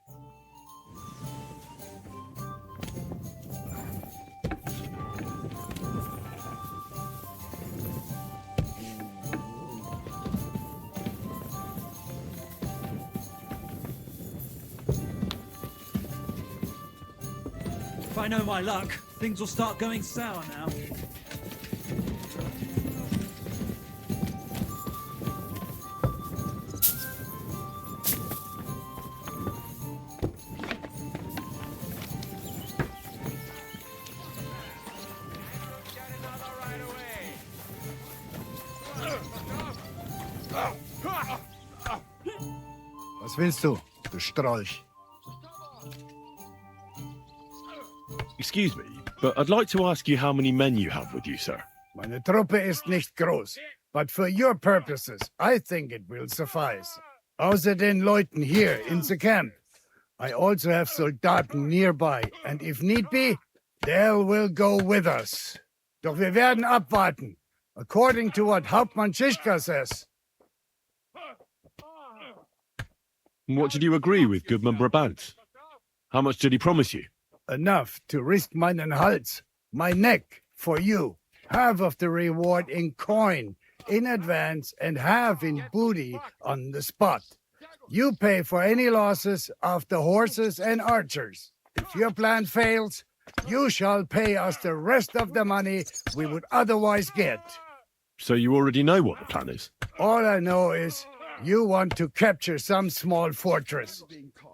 If I know my luck, things will start going sour now. Was willst du, du Strolch? Excuse me, but I'd like to ask you how many men you have with you, sir. Meine Truppe ist nicht groß, but for your purposes, I think it will suffice. Außer den Leuten here in the camp, I also have Soldaten nearby, and if need be, they will go with us. Doch wir werden abwarten, according to what Hauptmann Schischka says. What did you agree with Goodman Brabant? How much did he promise you? Enough to risk meinen Hals, my neck, for you. Half of the reward in coin, in advance, and half in booty on the spot. You pay for any losses of the horses and archers. If your plan fails, you shall pay us the rest of the money we would otherwise get. So you already know what the plan is? All I know is you want to capture some small fortress.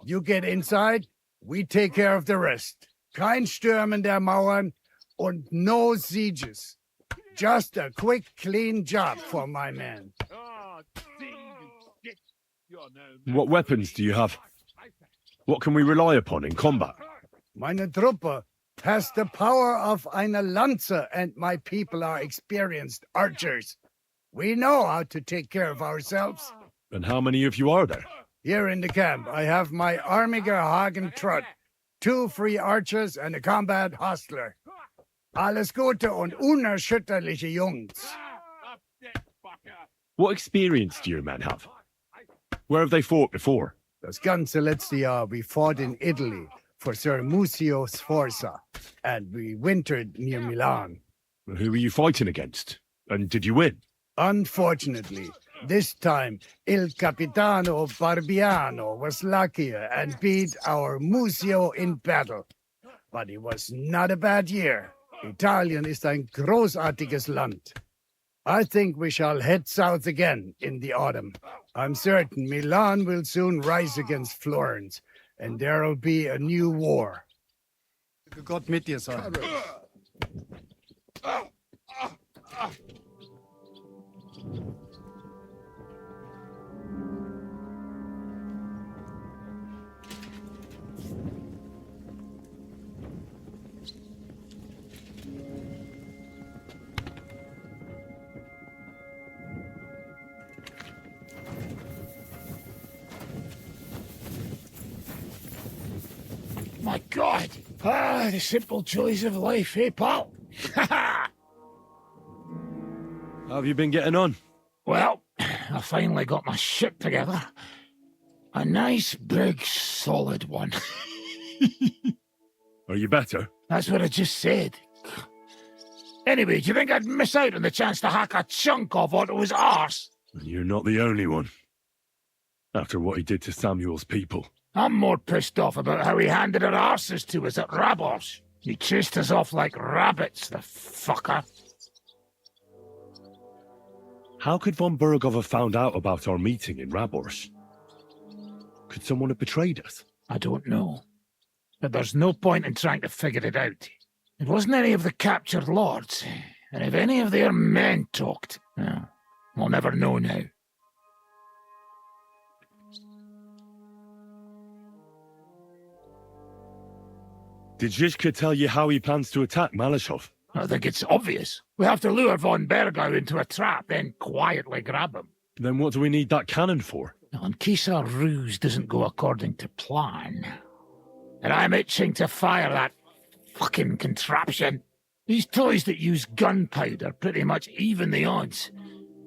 You get inside, we take care of the rest. Kein Stürmen der Mauern und no sieges. Just a quick, clean job for my men. What weapons do you have? What can we rely upon in combat? Meine Truppe has the power of eine Lanze, and my people are experienced archers. We know how to take care of ourselves. And how many of you are there? Here in the camp, I have my Armiger Hagen Trott, 2 free archers, and a combat hostler. Alles Gute und unerschütterliche Jungs. What experience do your men have? Where have they fought before? Das ganze letzte Jahr we fought in Italy for Sir Musio Sforza, and we wintered near Milan. Who were you fighting against? And did you win? Unfortunately, this time Il Capitano Barbiano was luckier and beat our Musio in battle. But it was not a bad year. Italien ist ein großartiges Land. I think we shall head south again in the autumn. I'm certain Milan will soon rise against Florence, and there'll be a new war. Gott mit dir sein. My God! Ah, the simple joys of life, eh, pal? How have you been getting on? Well, I finally got my ship together. A nice, big, solid one. Are you better? That's what I just said. Anyway, do you think I'd miss out on the chance to hack a chunk off onto his arse? You're not the only one. After what he did to Samuel's people. I'm more pissed off about how he handed our arses to us at Rabos. He chased us off like rabbits, the fucker. How could von Burgov have found out about our meeting in Rabors? Could someone have betrayed us? I don't know. But there's no point in trying to figure it out. It wasn't any of the captured lords, and if any of their men talked, well, we'll never know now. Did Zizka tell you how he plans to attack Malashov? I think it's obvious. We have to lure von Bergau into a trap, then quietly grab him. Then what do we need that cannon for? In case our ruse doesn't go according to plan. And I'm itching to fire that fucking contraption. These toys that use gunpowder pretty much even the odds.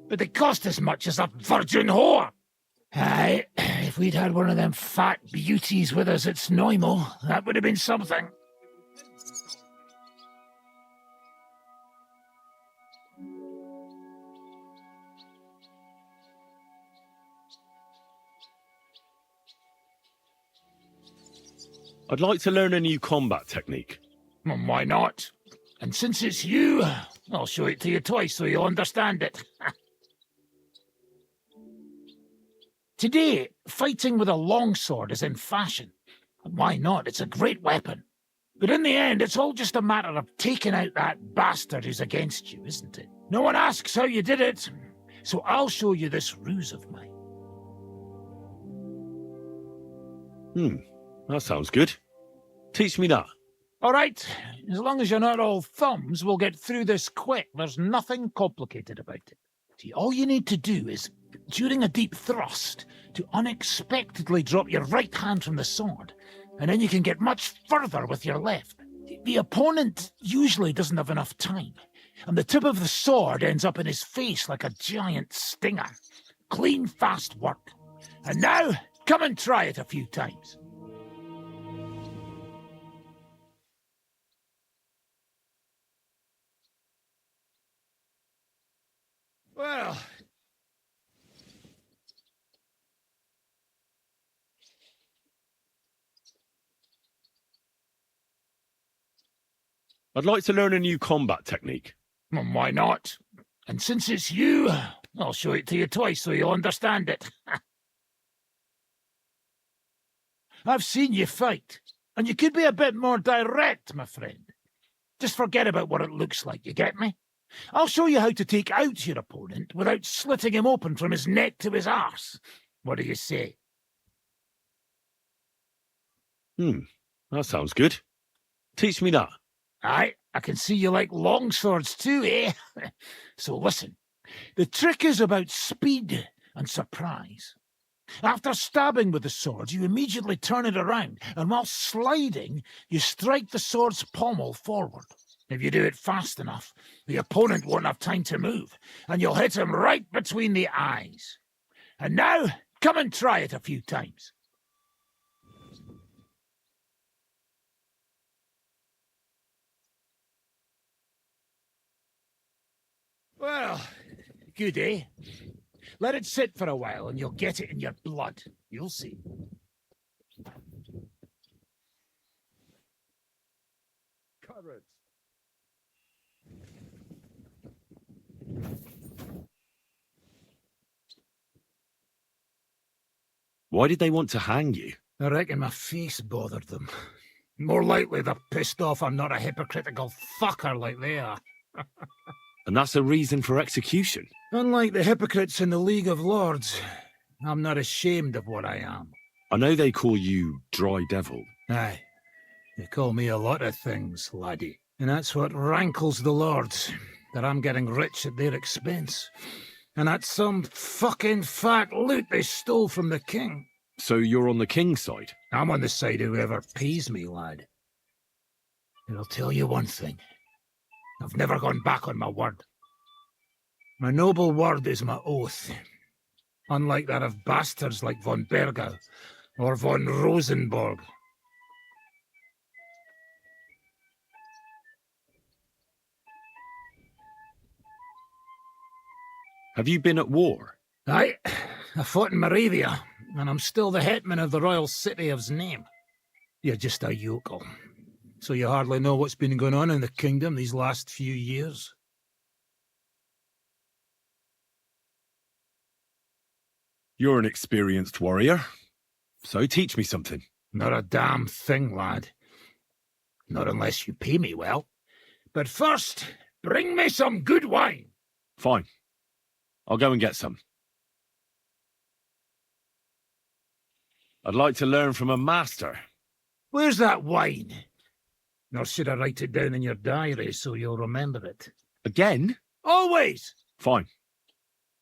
But they cost as much as a virgin whore. Aye, if we'd had one of them fat beauties with us at Snoimo, that would have been something. I'd like to learn a new combat technique. Why not? And since it's you, I'll show it to you twice so you'll understand it. Today, fighting with a longsword is in fashion. Why not? It's a great weapon. But in the end, it's all just a matter of taking out that bastard who's against you, isn't it? No one asks how you did it, so I'll show you this ruse of mine. That sounds good. Teach me that. All right, as long as you're not all thumbs, we'll get through this quick. There's nothing complicated about it. See, all you need to do is, during a deep thrust, to unexpectedly drop your right hand from the sword, and then you can get much further with your left. The opponent usually doesn't have enough time, and the tip of the sword ends up in his face like a giant stinger. Clean, fast work. And now, come and try it a few times. Well, I'd like to learn a new combat technique. why not? And since it's you, I'll show it to you twice so you'll understand it. I've seen you fight, and you could be a bit more direct, my friend. Just forget about what it looks like, you get me? I'll show you how to take out your opponent without slitting him open from his neck to his arse. What do you say? That sounds good. Teach me that. Aye, I can see you like long swords too, eh? So listen, the trick is about speed and surprise. After stabbing with the sword, you immediately turn it around, and while sliding, you strike the sword's pommel forward. If you do it fast enough, the opponent won't have time to move, and you'll hit him right between the eyes. And now, come and try it a few times. Well, good, eh? Let it sit for a while and you'll get it in your blood. You'll see. Courage. Why did they want to hang you? I reckon my face bothered them. More likely they're pissed off I'm not a hypocritical fucker like they are. And that's a reason for execution? Unlike the hypocrites in the League of Lords, I'm not ashamed of what I am. I know they call you Dry Devil. Aye, they call me a lot of things, laddie. And that's what rankles the Lords, that I'm getting rich at their expense. And that's some fucking fat loot they stole from the king. So you're on the king's side? I'm on the side of whoever pays me, lad. And I'll tell you one thing. I've never gone back on my word. My noble word is my oath. Unlike that of bastards like von Bergau or von Rosenborg. Have you been at war? Aye, I fought in Moravia, and I'm still the hetman of the royal city of Znaim. You're just a yokel, so you hardly know what's been going on in the kingdom these last few years. You're an experienced warrior, so teach me something. Not a damn thing, lad. Not unless you pay me well. But first, bring me some good wine. Fine. I'll go and get some. I'd like to learn from a master. Where's that wine? Nor should I write it down in your diary so you'll remember it? Again? Always! Fine.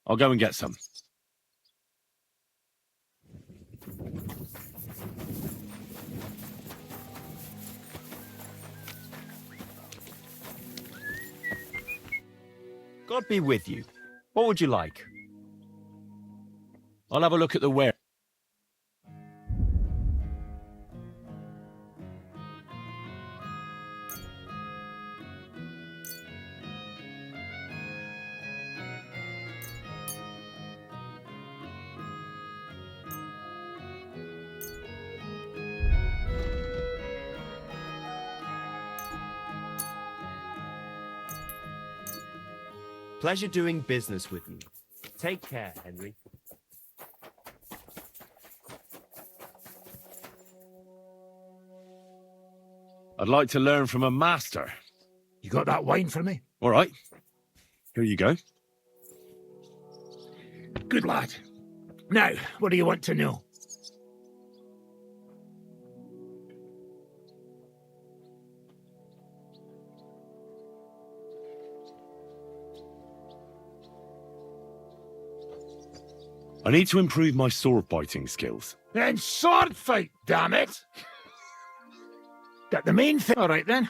I'll go and get some. God be with you. What would you like? I'll have a look at the ware. Pleasure doing business with you. Take care, Henry. I'd like to learn from a master. You got that wine for me? All right. Here you go. Good lad. Now, what do you want to know? I need to improve my sword biting skills. Then sword fight, damn it! Got the main thing. All right then.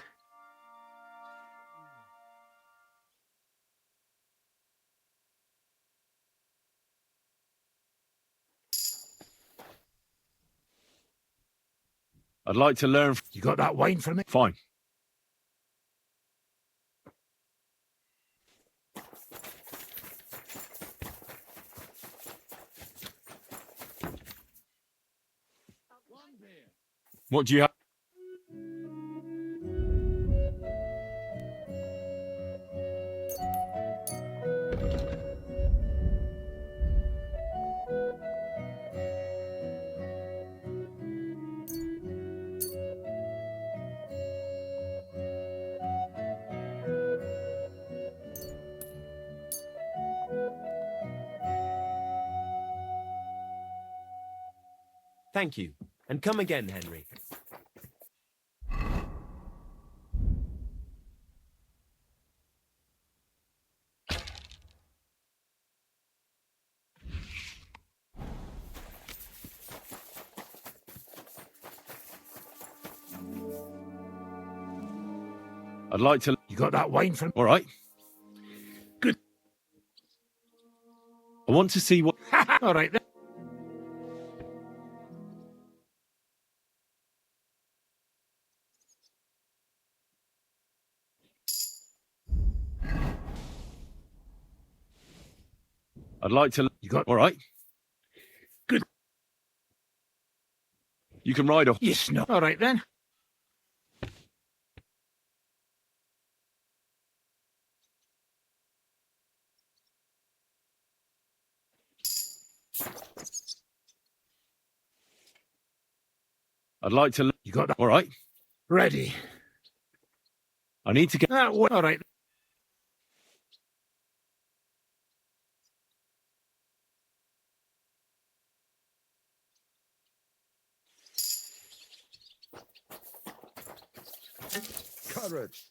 I'd like to learn. You got that wine for me? Fine. What do you have? Thank you. And come again, Henry. I'd like to. You got that wine from? All right. Good. I want to see what. All right then. I'd like to. You got. All right. Good. You can ride off. Yes, no. All right then. I'd like to. You got that. All right. Ready. I need to get. All right. Courage.